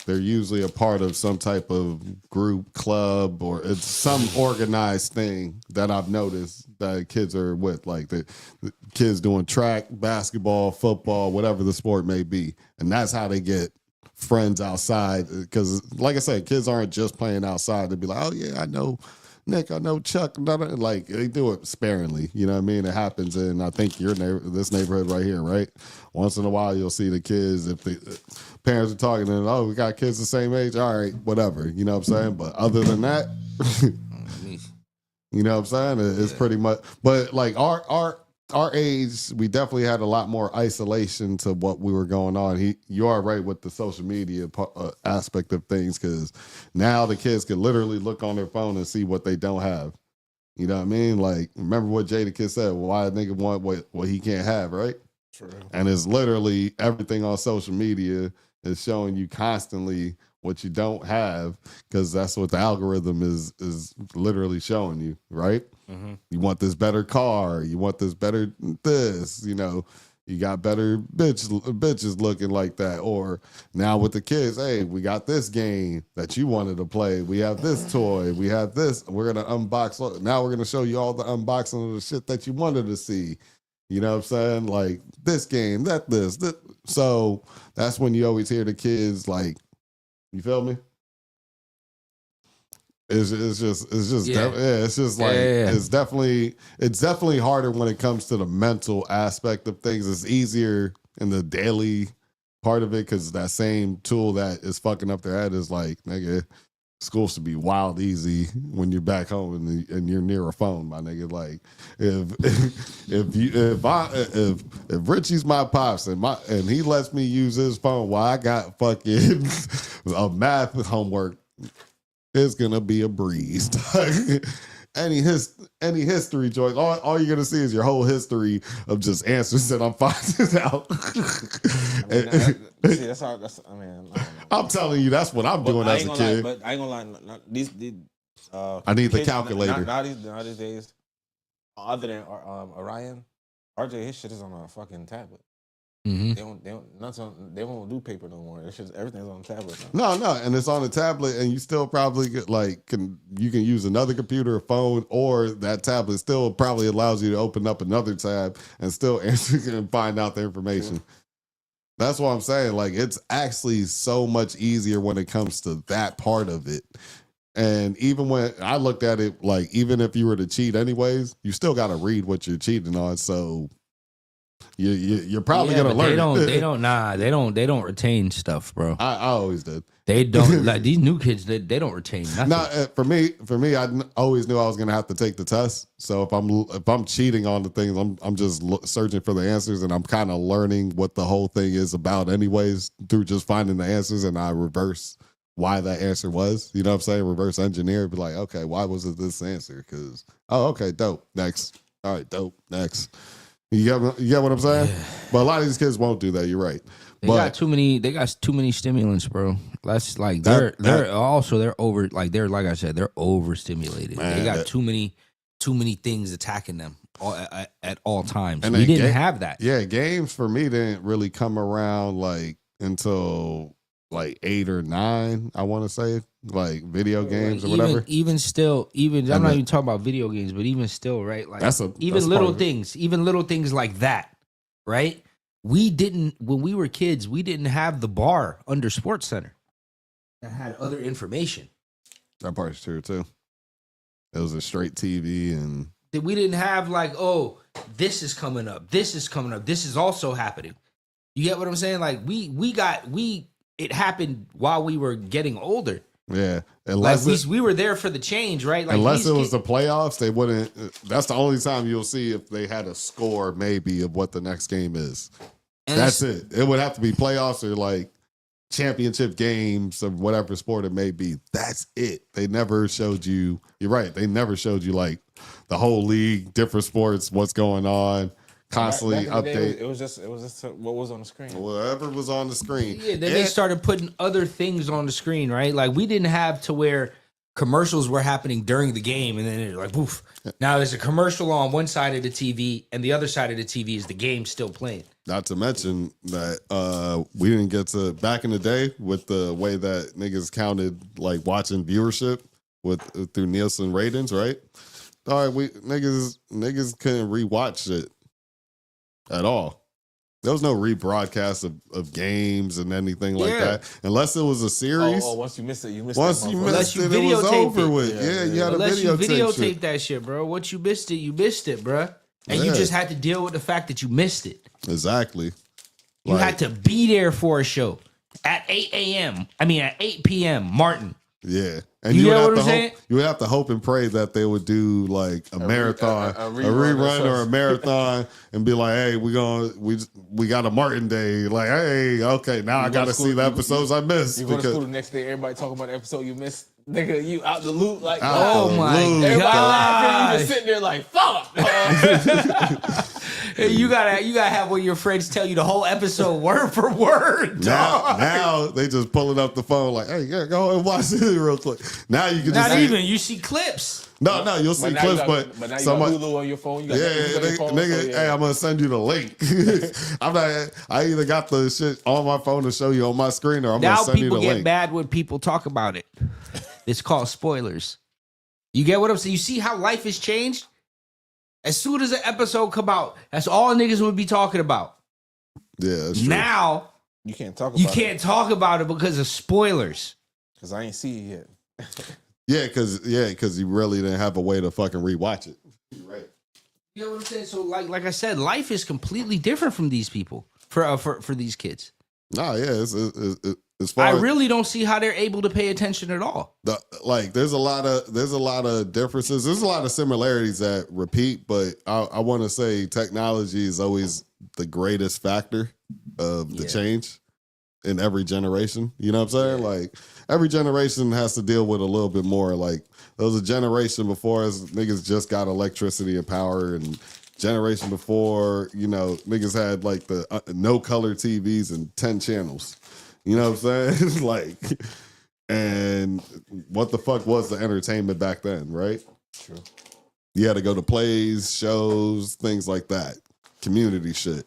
they're usually a part of some type of group, club, or it's some organized thing that I've noticed that kids are with, like the kids doing track, basketball, football, whatever the sport may be, and that's how they get friends outside. Because, like I said, kids aren't just playing outside. They'd be like, "Oh yeah, I know Nick, I know Chuck." Like they do it sparingly. You know what I mean? It happens in, I think, this neighborhood right here, right? Once in a while, you'll see the kids if the parents are talking and oh, we got kids the same age. All right, whatever. You know what I'm saying? But other than that, you know what I'm saying? It's pretty much. But like our age, we definitely had a lot more isolation to what we were going on. You are right with the social media aspect of things, because now the kids can literally look on their phone and see what they don't have. You know what I mean? Like, remember what Jadakiss said? Well, why a nigga want what he can't have, right? True. And it's literally everything on social media is showing you constantly what you don't have, because that's what the algorithm is literally showing you, right? Mm-hmm. You want this better car, you want this better this, you know, you got better bitches looking like that. Or now with the kids, hey, we got this game that you wanted to play, we have this toy, we have this, we're gonna unbox, now we're gonna show you all the unboxing of the shit that you wanted to see. You know what I'm saying? Like this game, this. So that's when you always hear the kids like, you feel me? It's just Yeah. it's just like Yeah. it's definitely harder when it comes to the mental aspect of things. It's easier in the daily part of it, because that same tool that is fucking up their head is like, nigga, school should be wild easy when you're back home and you're near a phone, my nigga. Like if Richie's my pops and he lets me use his phone while I got fucking a math homework, it's gonna be a breeze. Any history, Joy, all you're gonna see is your whole history of just answers that I'm finding out. See, that's how. I mean, I don't know. I'm telling you, that's what I'm doing I as ain't a gonna lie, kid. but I ain't gonna lie. These I need the kids, calculator. Nowadays days, other than Orion, RJ, his shit is on a fucking tablet. Mhm. They won't do paper no more. Everything's on a tablet now. No, and it's on a tablet, and you still probably get, you can use another computer or phone, or that tablet still probably allows you to open up another tab and still answer and find out the information. That's what I'm saying. Like, it's actually so much easier when it comes to that part of it. And even when I looked at it, like, even if you were to cheat anyways, you still got to read what you're cheating on. So You're probably Yeah, gonna but learn. they don't retain stuff, bro. I always did. They don't like these new kids. They don't retain nothing. No, for me, always knew I was gonna have to take the test. So if I'm cheating on the things, I'm just searching for the answers, and I'm kind of learning what the whole thing is about, anyways, through just finding the answers, and I reverse why that answer was. You know what I'm saying? Reverse engineer, be like, okay, why was it this answer? Because okay, dope. Next, all right, dope. Next. You get what I'm saying? Yeah. But a lot of these kids won't do that. You're right. They But got too many stimulants, bro. That's like That- they're over, like they're, like I said, they're overstimulated. Man, They got that- too many things attacking them at all times. And We then didn't have that. yeah, games for me didn't really come around like until like 8 or 9. I want to say like video games or whatever. Even still, I'm And not the- even talking about video games, but even still, right? Like That's even part little of it. things like that, right? When we were kids, we didn't have the bar under Sports Center that had other information. That part's true too. It was a straight TV and That we didn't have like, oh, this is coming up, this is coming up, this is also happening. You get what I'm saying? Like it happened while we were getting older. yeah. Like Unless we were there for the change, right? Like unless these it was kids- the playoffs, they wouldn't. That's the only time you'll see if they had a score maybe of what the next game is. and That's it's- it. It would have to be playoffs or like championship games of whatever sport it may be. That's it. They never showed you. You're right. They never showed you like the whole league, different sports, what's going on, constantly Back in the day, update. it was just what was on the screen. Whatever was on the screen. Yeah, then they started putting other things on the screen, right? Like we didn't have to where commercials were happening during the game, and then it's like, woof. Now there's a commercial on one side of the TV, and the other side of the TV is the game still playing. Not to mention that we didn't get to back in the day with the way that niggas counted like watching viewership through Nielsen ratings, right? All right, niggas couldn't rewatch it at all. There was no rebroadcast of games and anything like Yeah. that, unless it was a series. Once you missed it, you missed Once that you motherfucker. missed you it, it was videotaped over it. with. Yeah, Yeah, yeah. you had Unless to you videotape videotape shit. that shit, bro. What you missed it, bro. And you Yeah. just had to deal with the fact that you missed it. Exactly. You Like- had to be there for a show at 8 a.m. I mean, at 8 p.m. Martin. Yeah. And You you would get have what to I'm saying? hope you would have to hope and pray that they would do like a marathon, a a rerun rerun or a or marathon, and be like, "Hey, we got a Martin Day." Like, hey, okay, now I go got to to school- see the you- episodes I missed You go to because school the next day, everybody talking about the episode you missed. Nigga, you out the loop like, Out Oh the my loop. everybody laughing. You god! just sitting there like, fuck. Hey, you gotta have one of your friends tell you the whole episode word for word. dog. now they just pulling up the phone like, "Hey, yeah, go and watch it real quick." Now you can just Not see, even. You see clips. No, you'll see now clips, you got, but now you somebody. got Hulu on your phone. You got Yeah, Netflix on your phone, nigga, so yeah. hey, I'm gonna send you the link. I either got the shit on my phone to show you on my screen, or I'm Now gonna send you people the get link. mad when people talk about it. It's called spoilers. You get what I'm saying? You see how life has changed? As soon as an episode come out, that's all niggas would be talking about. Yeah, that's true. Now You can't talk about you can't talk about it because of spoilers. because I ain't see it yet. Yeah, because you really didn't have a way to fucking rewatch it. You're right. You know what I'm saying? So like I said, life is completely different from these people for these kids. No, yeah, it's far I as really don't see how they're able to pay attention at all. like there's a lot of differences. There's a lot of similarities that repeat, but I want to say technology is always the greatest factor of the Yeah. change in every generation. You know what I'm saying? Like every generation has to deal with a little bit more. Like there was a generation before us, niggas just got electricity and power, and generation before, you know, niggas had like the no color TVs and 10 channels. You know what I'm saying? Like, and what the fuck was the entertainment back then, right? True. You had to go to plays, shows, things like that, community shit.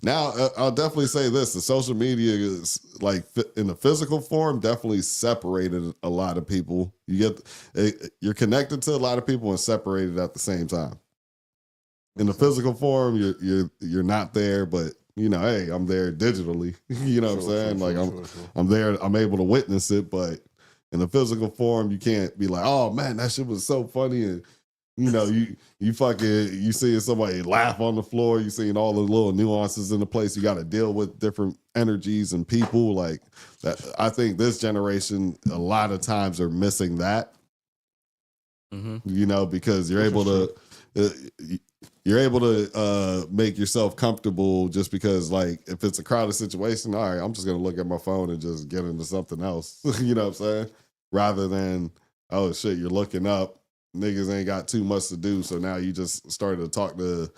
Now, I'll definitely say this: the social media is like in the physical form, definitely separated a lot of people. You're connected to a lot of people and separated at the same time. In the physical form, you're not there, but you know, hey, I'm there digitally. You know what I'm saying? Like I'm there, I'm able to witness it, but in the physical form, you can't be like, oh man, that shit was so funny, and You know, you seeing somebody laugh on the floor, you seeing all the little nuances in the place. You got to deal with different energies and people like that. I think this generation a lot of times are missing that. You know, because you're able to make yourself comfortable just because, like, if it's a crowded situation, all right, I'm just gonna look at my phone and just get into something else. You know what I'm saying? Rather than, oh shit, you're looking up, niggas ain't got too much to do, so now you just started to talk to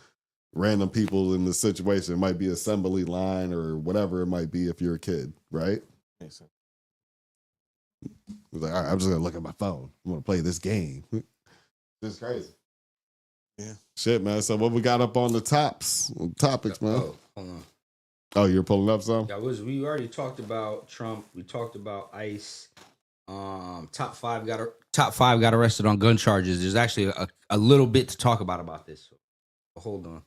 random people in the situation. It might be assembly line or whatever it might be if you're a kid, right? Makes sense. It's like, all right, I'm just gonna look at my phone. I'm gonna play this game. It's crazy. Yeah. Shit, man. So what we got up on the topics, man? Oh, hold on. Oh, you're pulling up some? We already talked about Trump. We talked about ICE. Top five got arrested on gun charges. There's actually a little bit to talk about this. So hold on.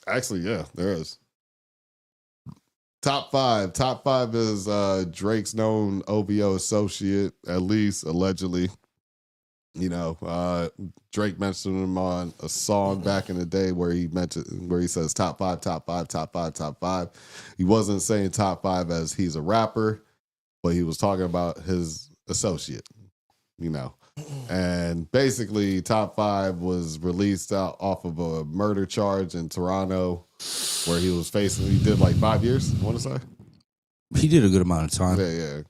Actually, yeah, there is. Top five. Top five is Drake's known OVO associate, at least allegedly. You know, Drake mentioned him on a song back in the day where he says top five, top five, top five, top five. He wasn't saying top five as he's a rapper, but he was talking about his associate, you know. And basically, top five was released out off of a murder charge in Toronto where he did like 5 years, I want to say. He did a good amount of time. Yeah.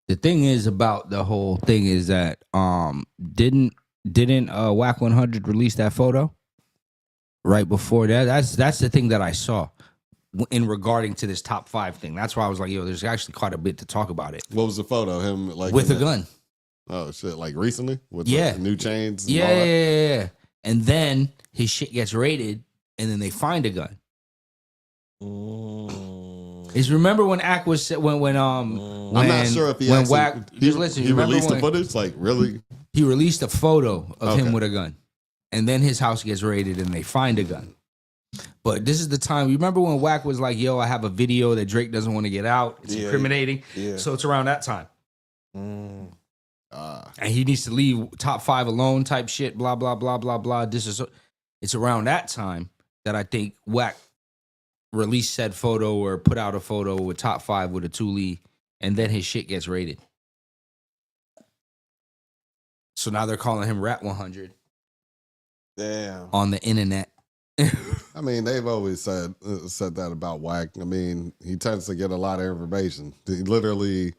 The thing is about the whole thing is that didn't Whack 100 release that photo right before that? That's the thing that I saw in regarding to this top five thing. That's why I was like, yo, there's actually quite a bit to talk about it. What was the photo? Him like with a gun. Oh shit! Like recently with like, new chains. And yeah. And then his shit gets raided, and then they find a gun. Is remember when Ack was when I'm not sure if he when actually, Whack just listen. He released the footage. Like really, he released a photo of him with a gun, and then his house gets raided, and they find a gun. But this is the time. You remember when Whack was like, "Yo, I have a video that Drake doesn't want to get out. It's incriminating." Yeah. So it's around that time. And he needs to leave top five alone type shit, blah, blah, blah, blah, blah. It's around that time that I think Whack released said photo or put out a photo with top five with a Thule, and then his shit gets raided. So now they're calling him Rat 100. Damn. On the internet. I mean, they've always said that about Whack. I mean, he tends to get a lot of information. He literally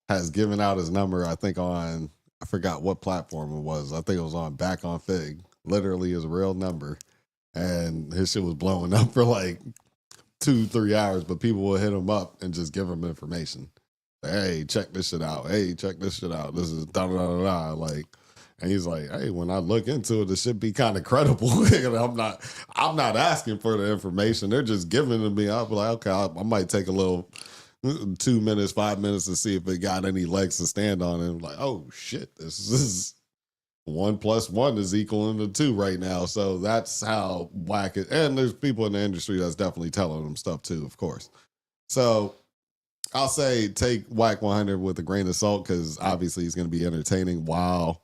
has given out his number, I think I forgot what platform it was. I think it was on Back on Fig. Literally his real number. And his shit was blowing up for like 2-3 hours, but people will hit him up and just give him information. Hey, check this shit out. Hey, check this shit out. This is da da da da. Like, and he's like, hey, when I look into it, it should be kind of credible. I'm not asking for the information. They're just giving it to me. I'll be like, okay, I might take a little 2 minutes, 5 minutes to see if it got any legs to stand on. And I'm like, oh shit, this is 1 + 1 is equaling to 2 right now. So that's how Whack it. And there's people in the industry that's definitely telling them stuff too, of course. So I'll say take Whack 100 with a grain of salt because obviously he's going to be entertaining while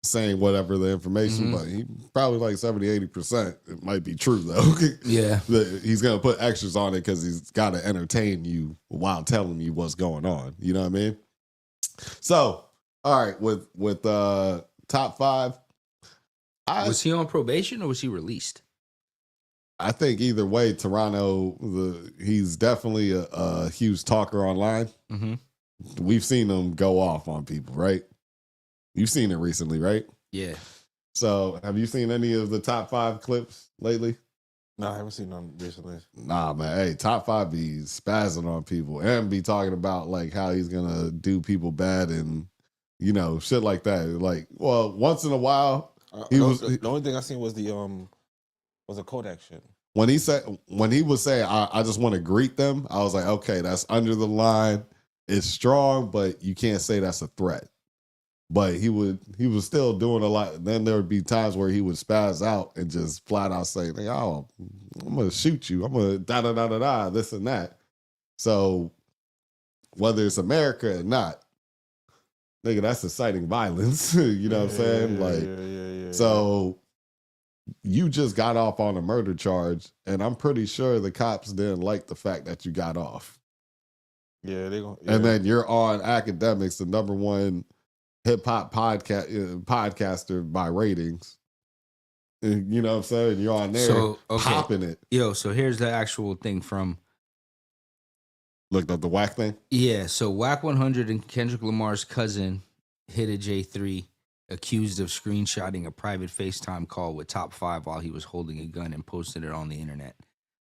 saying whatever the information, but he probably like 70-80%. It might be true though. Yeah. He's going to put extras on it because he's got to entertain you while telling you what's going on. You know what I mean? So, all right, with top five. Was he on probation or was he released? I think either way, Toronto, he's definitely a huge talker online. We've seen him go off on people, right? You've seen it recently, right? Yeah. So have you seen any of the top five clips lately? No, I haven't seen none recently. Nah, man. Hey, top five be spazzing on people and be talking about like how he's gonna do people bad and shit like that. Like, well, once in a while, the only thing I seen was the a Kodak shit. When he was saying, I just want to greet them, I was like, okay, that's under the line. It's strong, but you can't say that's a threat. But he was still doing a lot. Then there would be times where he would spaz out and just flat out say, "Oh, I'm gonna shoot you. I'm gonna da da da da da this and that." So whether it's America or not, nigga, that's inciting violence. You know what I'm saying? Like, so you just got off on a murder charge, and I'm pretty sure the cops didn't like the fact that you got off. Yeah, they gonna. And then you're on Academics, the number one hip hop podcaster by ratings. And you know what I'm saying? You're on there So, okay. popping it. Yo, so here's the actual thing from. Looked up the whack thing. Yeah, so Whack 100 and Kendrick Lamar's cousin hit a J3 accused of screenshotting a private FaceTime call with Top 5 while he was holding a gun and posted it on the internet.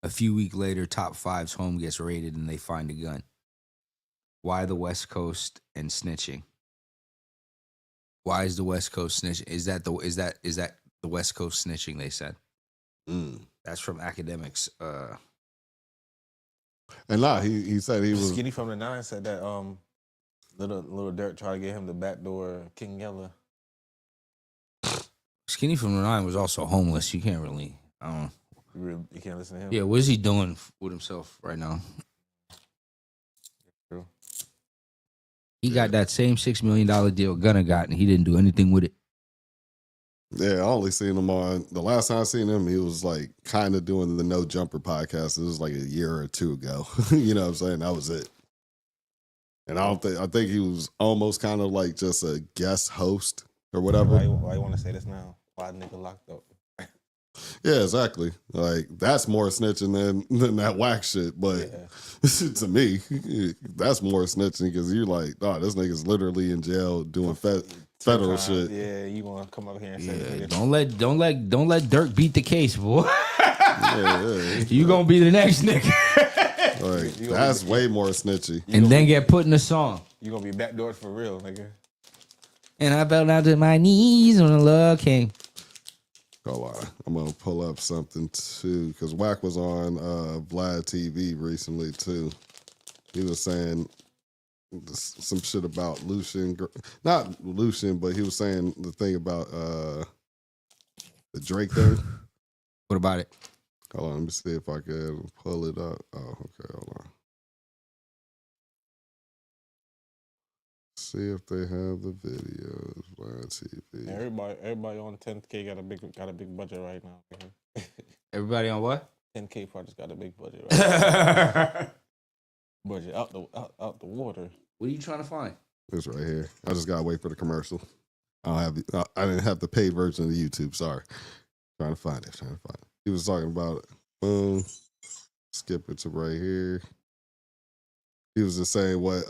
A few weeks later, Top 5's home gets raided and they find a gun. Why the West Coast and snitching? Why is the West Coast snitching? Is that the West Coast snitching? They said. That's from Academics. And nah, he said he was Skinny from the 9 said that little Dirk tried to get him the backdoor King Yella. Skinny from the 9 was also homeless. You can't really. I don't know. You can't listen to him. Yeah, what is he doing with himself right now? True. He got that same $6 million deal Gunna got, and he didn't do anything with it. Yeah, I only seen him on the last time I seen him, he was like kind of doing the No Jumper podcast. It was like a year or two ago. You know what I'm saying? That was it. And I think he was almost kind of like just a guest host or whatever. Why you want to say this now? Why nigga locked up? Yeah, exactly. Like that's more snitching than that whack shit. But to me, that's more snitching because you're like, oh, this nigga's literally in jail doing federal shit. Yeah, you want to come up here and say this Yeah, don't let Dirk beat the case, boy. Yeah. You gonna be the next nigga. Like that's way more snitchy. And then get put in the song. You gonna be backdoored for real, nigga. And I fell down to my knees when the love came. Hold on. I'm gonna pull up something too because Wack was on Vlad TV recently too. He was saying some shit about Lucian, not Lucian, but he was saying the thing about the Drake thing. What about it? Hold on, let me see if I can pull it up. Oh, okay, hold on. See if they have the videos. Vlad TV. Everybody on 10K got a big budget right now. Nigga. Everybody on what? 10K projects got a big budget right now. Budget out the water. What are you trying to find? It's right here. I just gotta wait for the commercial. I didn't have the paid version of the YouTube. Sorry. Trying to find it. He was talking about it. Boom. Skip it to right here. He was just saying what If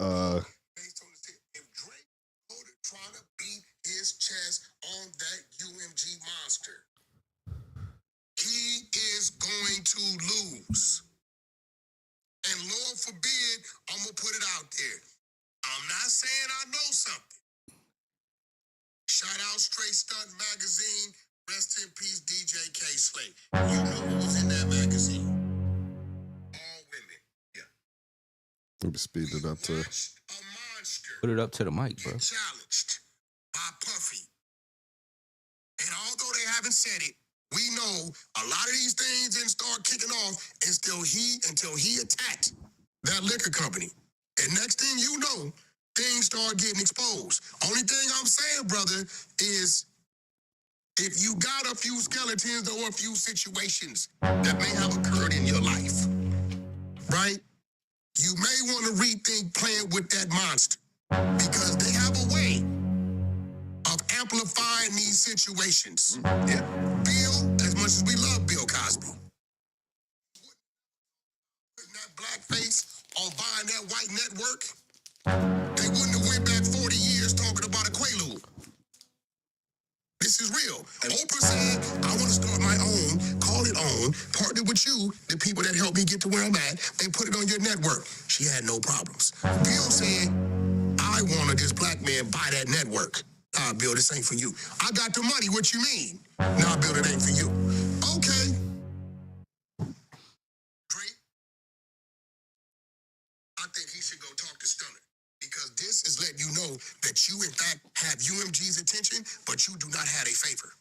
Drake voted trying to beat his chest on that UMG monster, he is going to lose. And Lord forbid, I'm going to put it out there. I'm not saying I know something. Shout out Straight Stunt Magazine. Rest in peace, DJ K. Slate. You know who was in that magazine. All women. Yeah. let me speed it up to Watch a monster Put it up to the mic, bro. get challenged by Puffy. And although they haven't said it, we know a lot of these things didn't start kicking off until he attacked that liquor company. And next thing you know, things start getting exposed. Only thing I'm saying, brother, is if you got a few skeletons or a few situations that may have occurred in your life, right? You may want to rethink playing with that monster because they have a way of amplifying these situations. Yeah. Bill, as much as we love Bill Cosby, putting that blackface on buying that white network, they wouldn't have went back 40 years talking about a Quaalude. This is real. Oprah said, I want to start my own, call it own, partner with you, the people that helped me get to where I'm at, and put it on your network. She had no problems. Bill said, I wanted this black man buy that network. Nah, Bill, this ain't for you. I got the money, what you mean? Nah, Bill, it ain't for you. Okay. Drake, I think he should go talk to Stunner. Because this is letting you know that you, in fact, have UMG's attention, but you do not have a favor.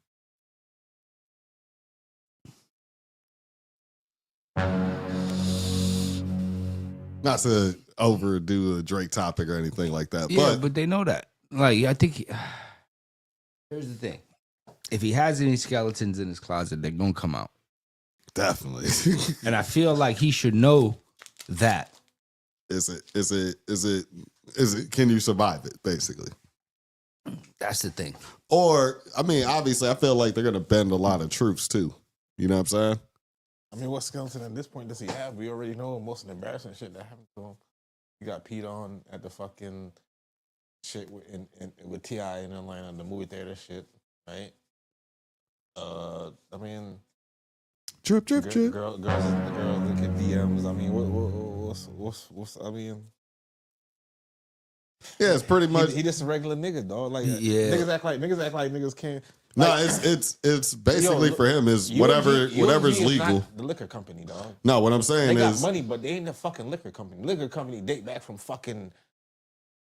not to overdo a Drake topic or anything like that. Yeah, but but they know that. like I think here's the thing. If he has any skeletons in his closet, they're gonna come out. Definitely. And I feel like he should know that. Is it can you survive it, basically? That's the thing. Or, I mean, obviously I feel like they're gonna bend a lot of truths too. You know what I'm saying? I mean, what skeleton at this point does he have? We already know most of the embarrassing shit that happened to him. He got peed on at the fucking shit with T.I. in Atlanta, the movie theater shit, right? I mean, Drip, drip, drip. girls look at DMs. I mean, what's I mean, Yeah, it's pretty much. he just a regular nigga, dog. Like, Yeah. niggas act like niggas can't. No, Like, it's basically Yo, for him is UMG whatever's is legal. not the liquor company, dog. No, what I'm They saying got is money, but they ain't the fucking liquor company. Liquor company date back from fucking,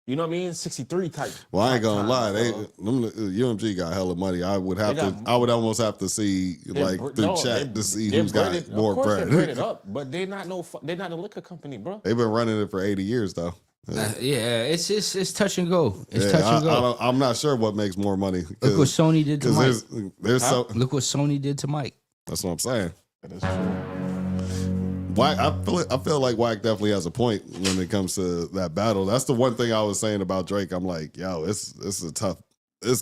you know what I mean? 63 type. well, I ain't gonna times, lie. dog. UMG got hella money. I would have They to. got- I would almost have to see like through chat to see they're who's got breaded- more of course bread. They're breaded up, but they're not they're not a liquor company, bro. They've been running it for 80 years though. Yeah, it's touch and go. It's Yeah, touch and go. I'm not sure what makes more money. Look what Sony did to Mike. There's so. Look what Sony did to Mike. That's what I'm saying. That is true. Wack, I feel like Wack definitely has a point when it comes to that battle. That's the one thing I was saying about Drake. I'm like, yo, it's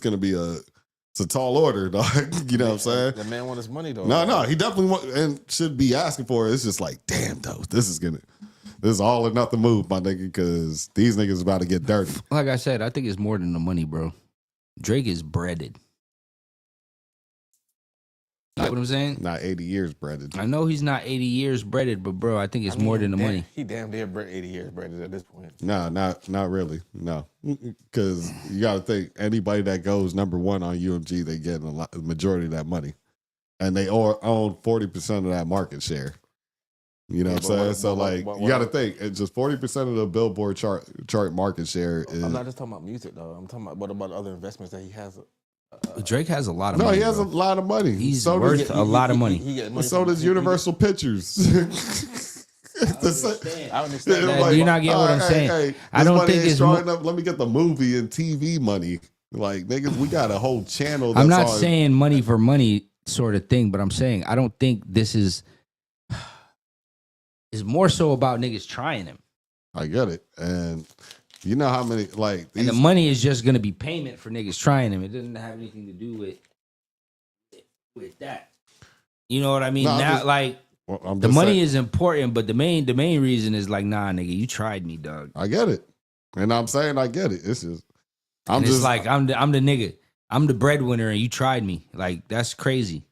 gonna be it's a tall order, dog. You know what I'm saying? The man want his money though. No, he definitely want and should be asking for it. It's just like, damn, though, this is all or nothing move, my nigga, because these niggas about to get dirty. Like I said, I think it's more than the money, bro. Drake is breaded. You know what I'm saying? Not 80 years, Brandon. I know he's not 80 years breaded, but bro, I think it's more than the money. He damn near 80 years breaded at this point. No, not really. No, because you got to think anybody that goes number one on UMG, they get the majority of that money, and they own 40% of that market share. You know what I'm saying? So like, you got to think it's just 40% of the Billboard chart market share is. I'm not just talking about music though. I'm talking about what about other investments that he has. Drake has a lot of No, money. he has bro. a lot of money. He's so worth does, a lot of money. He get money so from- does he- Universal Pictures. I understand. Nah, you're not getting what I'm saying. I this don't money think ain't it's strong mo- enough. Let me get the movie and TV money. Like niggas, we got a whole channel. That's I'm not on- saying money for money sort of thing, but I'm saying I don't think this is. It's more so about niggas trying him, I get it, and you know how many like and the these, money is just gonna be payment for niggas trying him. It doesn't have anything to do with that. You know what I mean? No, I'm Now, just- like well, I'm the just money saying, is important, but the main reason is like, nah, nigga, you tried me, dog. I get it, and I'm saying I get it. It's just I'm And just it's like I'm the nigga. I'm the breadwinner, and you tried me. Like that's crazy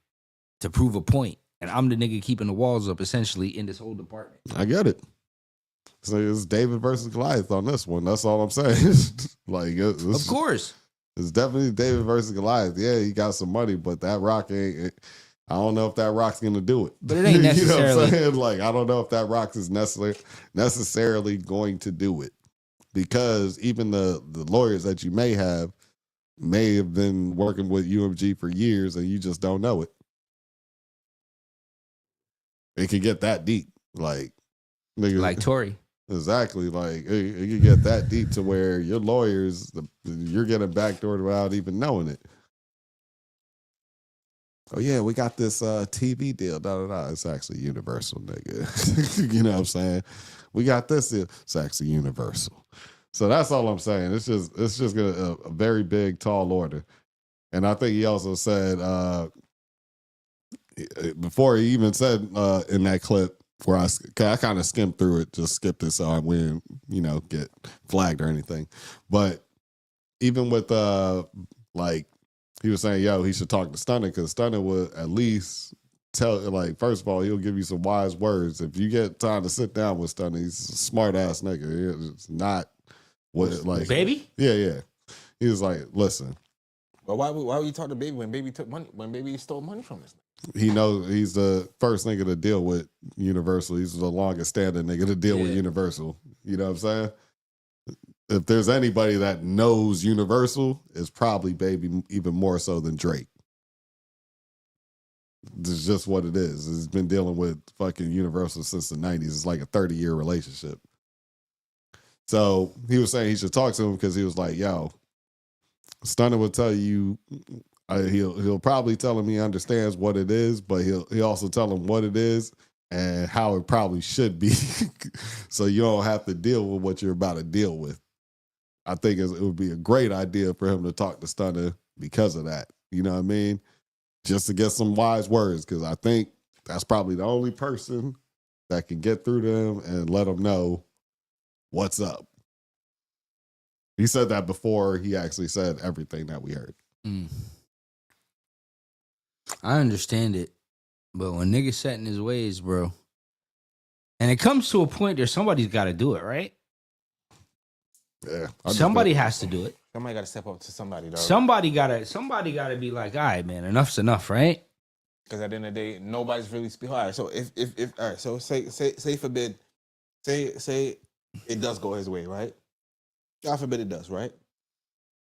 to prove a point. And I'm the nigga keeping the walls up essentially in this whole department. I get it. So it's David versus Goliath on this one. That's all I'm saying. Like Of course. It's definitely David versus Goliath. Yeah, he got some money, but that rock ain't. I don't know if that rock's gonna do it. But it ain't You know what necessarily- I'm saying? Like I don't know if that rock is necessarily going to do it, because even the lawyers that you may have been working with UMG for years, and you just don't know it. It can get that deep, like nigga, Like Tory. exactly. Like it can get that deep to where your lawyers, you're getting backdoored without even knowing it. Oh yeah, we got this TV deal. It's actually Universal, nigga. You know what I'm saying? We got this deal. It's actually Universal. So that's all I'm saying. It's just a very big, tall order. And I think he also said before he even said in that clip where I kind of skimmed through it, just skipped it so I wouldn't, get flagged or anything. But even with like he was saying, yo, he should talk to Stunner, because Stunner would at least tell, like, first of all, he'll give you some wise words. If you get time to sit down with Stunner, he's a smart ass nigga. It's not what like Baby? Yeah. He was like, listen, But why would you talk to Baby when Baby took money? When Baby stole money from us? he knows he's the first nigga to deal with Universal. He's the longest standing nigga to deal with Yeah. Universal. You know what I'm saying? If there's anybody that knows Universal, it's probably Baby, even more so than Drake. It's just what it is. It's been dealing with fucking Universal since the 90s. It's like a 30-year relationship. So he was saying he should talk to him because he was like, yo, Stunner will tell you. He'll probably tell him he understands what it is, but he'll also tell him what it is and how it probably should be, so you don't have to deal with what you're about to deal with. I think it would be a great idea for him to talk to Stunner because of that. You know what I mean? Just to get some wise words, because I think that's probably the only person that can get through to him and let him know what's up. He said that before he actually said everything that we heard. I understand it, but when niggas set in his ways, bro, and it comes to a point there, somebody's got to do it, right? Yeah, Somebody has to do it. Somebody got to step up to somebody, dog. Somebody gotta be like, all right, man, enough's enough, right? Because at the end of the day, nobody's really speaking. All right, so if all right, so say forbid, say it does go his way, right? God forbid it does, right?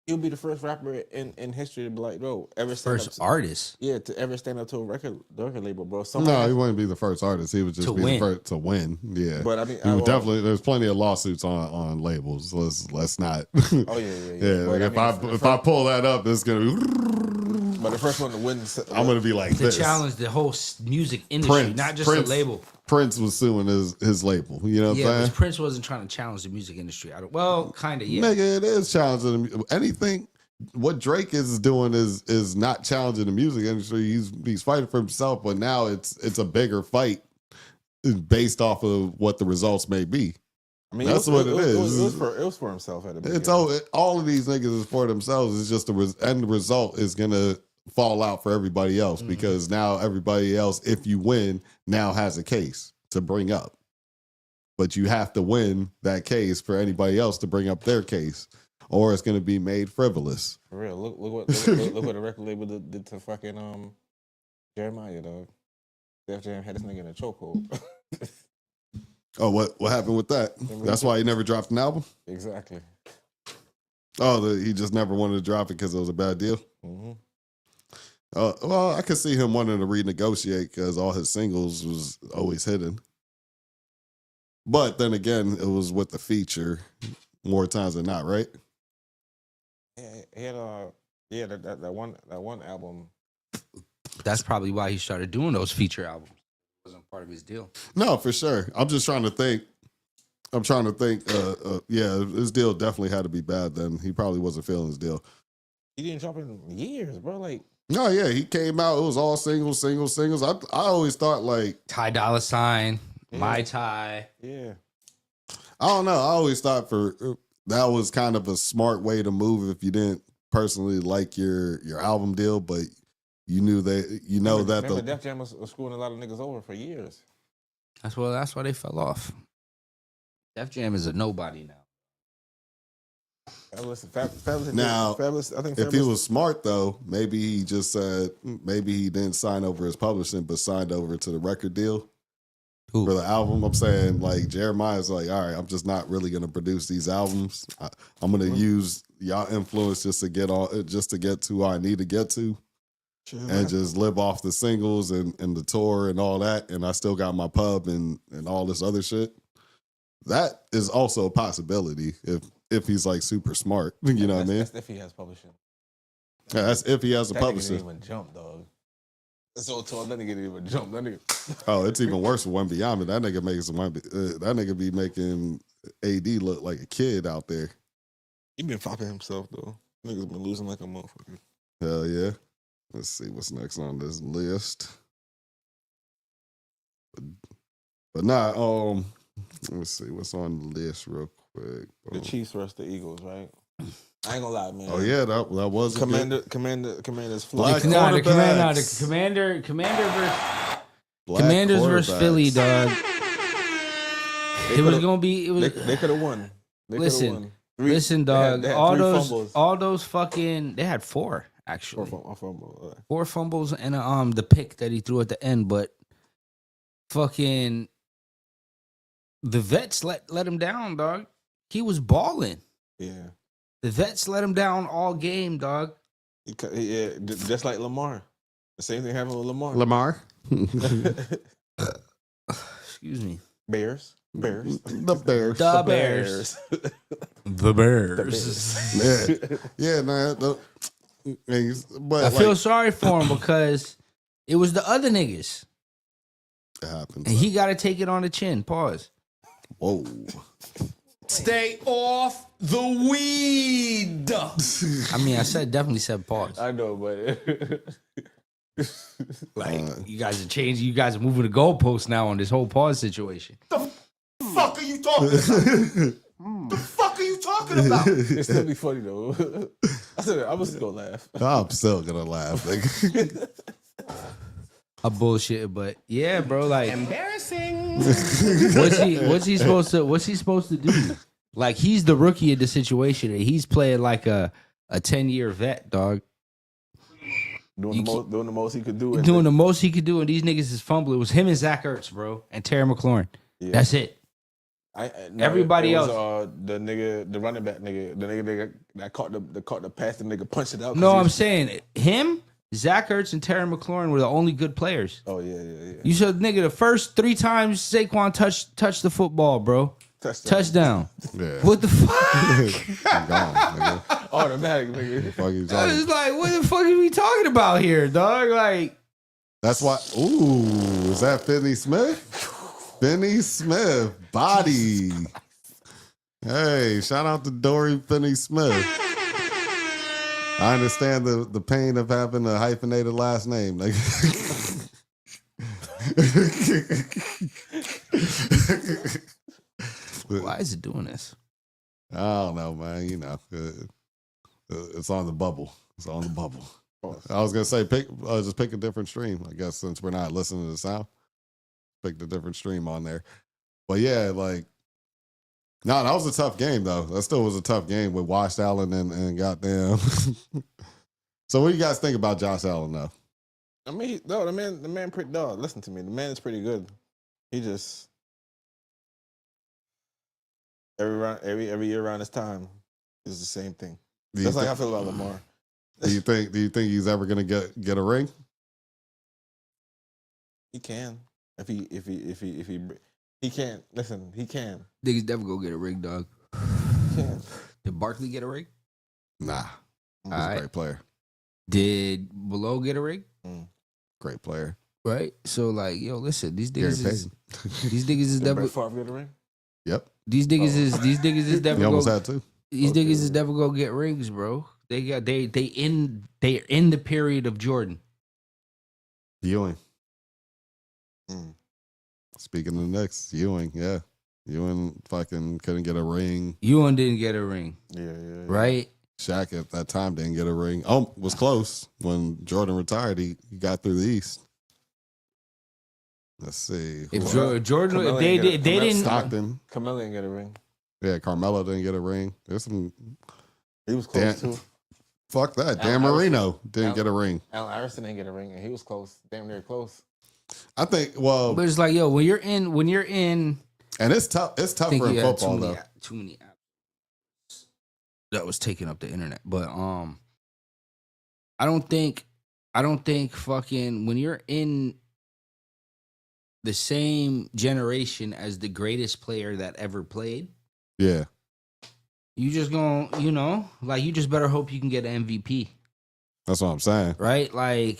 He'll be the first rapper in history to be like, bro, ever stand First up to, artist. yeah, to ever stand up to a record label, bro. No, he wouldn't be the first artist. He would just To be win. the first to win. Yeah, But I mean, he would definitely. There's plenty of lawsuits on labels. Let's not. Oh yeah. Yeah, But like mean, if I pull that up, it's gonna be. but the first one to win, I'm gonna be like To this. challenge the whole music industry, not just the label. Prince was suing his label. You know what Yeah, I'm because saying? Prince wasn't trying to challenge the music industry. Well, kind of, yeah. Nigga, it is challenging anything. What Drake is doing is not challenging the music industry. He's fighting for himself, but now it's a bigger fight based off of what the results may be. I mean, That's what it is. It was for himself at the beginning. It's all of these niggas is for themselves. It's just the end result is gonna fall out for everybody else because now everybody else, if you win, now has a case to bring up. But you have to win that case for anybody else to bring up their case, or it's gonna be made frivolous. For real, look what the record label did to fucking Jeremiah, dog. Def Jam had this nigga in a chokehold. Oh, what happened with that? That's why he never dropped an album. Exactly. Oh, he just never wanted to drop it because it was a bad deal. Mm-hmm. Well, I could see him wanting to renegotiate because all his singles was always hidden. But then again, it was with the feature more times than not, right? Yeah, he had that one album. That's probably why he started doing those feature albums. It wasn't part of his deal. No, for sure. I'm just trying to think. Yeah, his deal definitely had to be bad. Then he probably wasn't feeling his deal. He didn't drop in years, bro. Like, no, yeah, he came out. It was all singles. I always thought like Ty Dolla $ign, My Ty. Yeah. I don't know. I always thought that was kind of a smart way to move if you didn't personally like your album deal, but you knew that Remember Def Jam was screwing a lot of niggas over for years. That's why they fell off. Def Jam is a nobody now. Fabulous. I think if he was smart though, maybe he just said maybe he didn't sign over his publishing, but signed over to the record deal. Who? For the album. I'm saying like Jeremiah's like, all right, I'm just not really gonna produce these albums. I'm gonna use y'all influence just to get to who I need to get to. Sure. And just live off the singles and the tour and all that. And I still got my pub and all this other shit. That is also a possibility if he's like super smart. You know what I mean? That's if he has publishing. Yeah, that's if he has a that publisher. Nigga didn't even jump, dog. So tall, that nigga didn't even jump. That nigga. Oh, it's even worse for One Beyond. That nigga makes that nigga be making AD look like a kid out there. He been popping himself though. Niggas been losing like a motherfucker. Hell yeah. Let's see what's next on this list. But nah, let's see what's on the list real quick. The Chiefs versus the Eagles, right? I ain't gonna lie, man. Oh yeah, that was Commander's Black Commanders versus Philly, dog. It was gonna be. It was. They could have won. Listen, dog. They had all those fucking. They had four actually. Four fumbles and the pick that he threw at the end, but fucking the vets let him down, dog. He was balling. Yeah. The vets let him down all game, dog. Yeah, just like Lamar. The same thing happened with Lamar. Excuse me. Bears. The Bears. The Bears. The Bears. Yeah, nah, but I feel sorry for him because it was the other niggas. it happens. And he got to take it on the chin. Pause. Whoa. Stay off the weed. I mean, definitely said pause. I know, but Like, you guys are changing. You guys are moving the goalposts now on this whole pause situation. Fuck are you talking about? The fuck are you talking about? it still be funny though. I said I was gonna laugh. I'm still gonna laugh. Nigga. I bullshit, but yeah, bro. Like, Embarrassing. what's he supposed to do? Like, he's the rookie of the situation, and he's playing like a 10-year vet, dog. Doing the most he could do. And Doing the most he could do, and these niggas is fumbling. It was him and Zach Ertz, bro, and Terry McLaurin. Yeah. That's it. Everybody it was, else. The running back nigga, the nigga that caught the pass, the nigga punched it out. No, I'm saying him, Zach Ertz, and Terry McLaurin were the only good players. Oh yeah. You said, nigga, the first 3 times Saquon touched the football, bro. Touchdown. Yeah. What the fuck? I'm gone, nigga. Automatic, nigga. Fuck you I talking? was like, what the fuck are we talking about here, dog? Like, That's why. Ooh, is that Finney Smith? Finney Smith, body. Hey, shout out to Dory Finney Smith. I understand the pain of having a hyphenated last name. Like, why is it doing this? I don't know, man. You know, it's on the bubble. It's on the bubble. I was gonna say, just pick a different stream. I guess since we're not listening to the sound, pick the different stream on there. But yeah, like, no, that was a tough game though. That still was a tough game with Josh Allen and goddamn. So, what do you guys think about Josh Allen though? I mean, no, the man, pretty dog. Listen to me, the man is pretty good. He just every year around this time is the same thing. That's like I feel about Lamar. Do you think he's ever gonna get a ring? He can if he can't. Listen, he can. Niggas never go get a ring, dog. He can. Did Barkley get a ring? Nah, he's a Alright. great player. Did Below get a ring? Great player. Right. So like, yo, listen, these Gary niggas is Payton. these niggas is Did never Brett Favre get a ring? Yep, these niggas is never he almost go, had to. these niggas is never gonna get rings, bro. They're in the period of Jordan. Ewing. Mm. Speaking of the Knicks, Ewing, yeah. Ewing fucking couldn't get a ring. Ewan didn't get a ring, Yeah. right? Shaq at that time didn't get a ring. Oh, was close. When Jordan retired, he got through the East. Let's see. If Who- Jordan, Carmelo if they ain't get did, a- they Carmelo didn't. Stockton. Carmelo didn't get a ring. Yeah, Carmelo didn't get a ring. There's some He was close Dan- too. fuck that. Dan Allen Marino didn't Allen- get a ring. Allen Iverson didn't get a ring, and he was close, damn near close. I think But it's like, yo, when you're in, and it's tough. It's I think tougher in you had football though. too many apps that was taking up the internet. But I don't think fucking when you're in the same generation as the greatest player that ever played, Yeah. you just gonna, like, you just better hope you can get an MVP, That's what I'm saying. right? Like,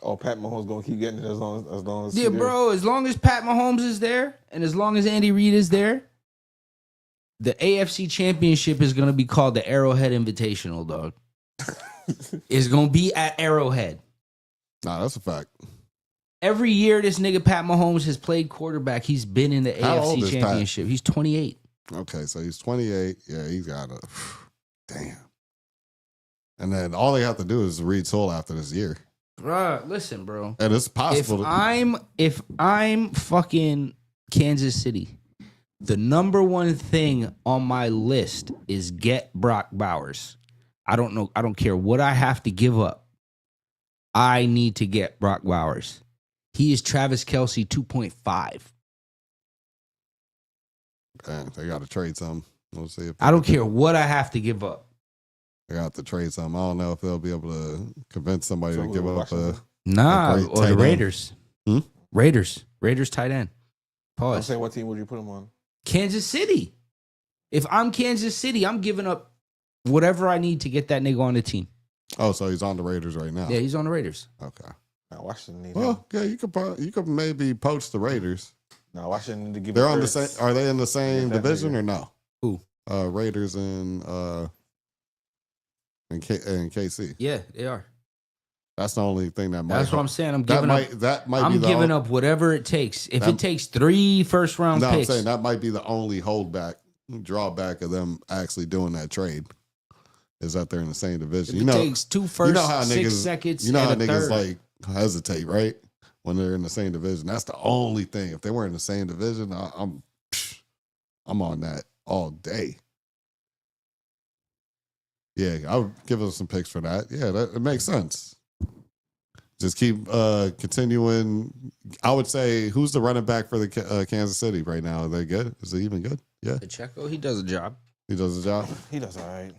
Oh, Pat Mahomes gonna keep getting it as long as yeah, he there. bro, as long as Pat Mahomes is there and as long as Andy Reid is there, the AFC Championship is gonna be called the Arrowhead Invitational, dog. It's gonna be at Arrowhead. Nah, that's a fact. Every year this nigga Pat Mahomes has played quarterback, he's been in the How old AFC is Pat? Championship. He's 28. Okay, so he's 28. Yeah, he's got a damn. And then all they have to do is read Tool after this year. Bruh, listen, bro. And it's If possible. I'm fucking Kansas City, the number one thing on my list is get Brock Bowers. I don't care what I have to give up. I need to get Brock Bowers. He is Travis Kelce 2.5. They got to trade some. We'll see if I don't care what I have to give up. they got to trade some. I don't know if they'll be able to convince somebody So to give up Washington? Nah, A great or tight the end. Raiders. Hmm? Raiders tight end. I'm Pause. saying, what team would you put him on? Kansas City. If I'm Kansas City, I'm giving up whatever I need to get that nigga on the team. Oh, so he's on the Raiders right now. Yeah, he's on the Raiders. Okay. Nah, Washington need him. Well, yeah, you could maybe poach the Raiders. Nah, Washington need to give They're him on the Ertz. same. Are they in the same Yeah, that division nigga. or no? Who? Raiders and KC. Yeah, they are. That's the only thing that might. That's what I'm saying. I'm That giving might up. that might be I'm the giving on- up whatever it takes. If That- it takes 3 first-round No, I'm picks, saying that might be the only drawback of them actually doing that trade. Is that they're in the same division. if You it know, takes 2 first, you know how 6 niggas, seconds, you know how and a niggas third. like hesitate, right? When they're in the same division. That's the only thing. If they weren't in the same division, I'm on that all day. Yeah, I would give us some picks for that. Yeah, it makes sense. Just keep continuing. I would say, who's the running back for the Kansas City right now? Are they good? Is he even good? Yeah, Pacheco, he does a job. he does his job. He does all right.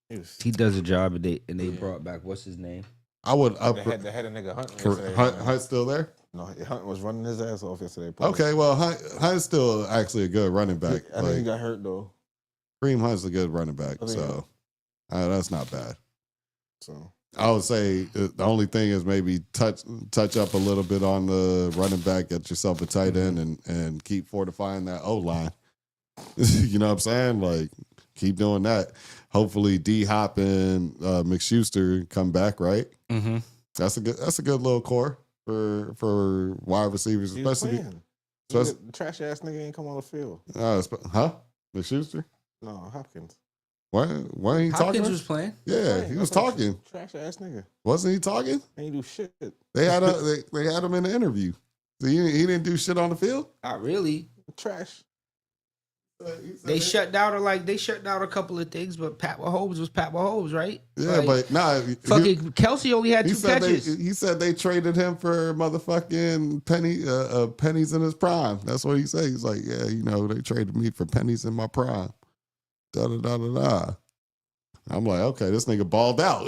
He does a job, and they brought back what's his name? I would They up. had a nigga Hunt For, yesterday. Hunt's still there? No, Hunt was running his ass off yesterday. Okay, well, Hunt's still actually a good running back. I think he Like, got hurt though. Kareem Hunt's a good running back, I think- so that's not bad. So I would say the only thing is maybe touch up a little bit on the running back, get yourself a tight end, and keep fortifying that O line. You know what I'm saying? Like, keep doing that. Hopefully, D Hop and McSchuster come back, right? Mm-hmm. That's a good little core for wide receivers, he was especially. playing. especially The trash ass nigga ain't come on the field. Huh? McSchuster? No, Hopkins. Why ain't he Hopkins talking? was playing. Yeah, he was talking. Trash ass nigga. Wasn't he talking? Ain't do shit. They had him in the interview. So he didn't do shit on the field. Not really. Trash. They shut down a couple of things, but Pat Mahomes was Pat Mahomes, right? Yeah, Like, but nah. fucking Kelsey only had 2 catches. He said they traded him for motherfucking pennies in his prime. That's what he said. He's like, yeah, they traded me for pennies in my prime. Da da da da da. I'm like, okay, this nigga balled out.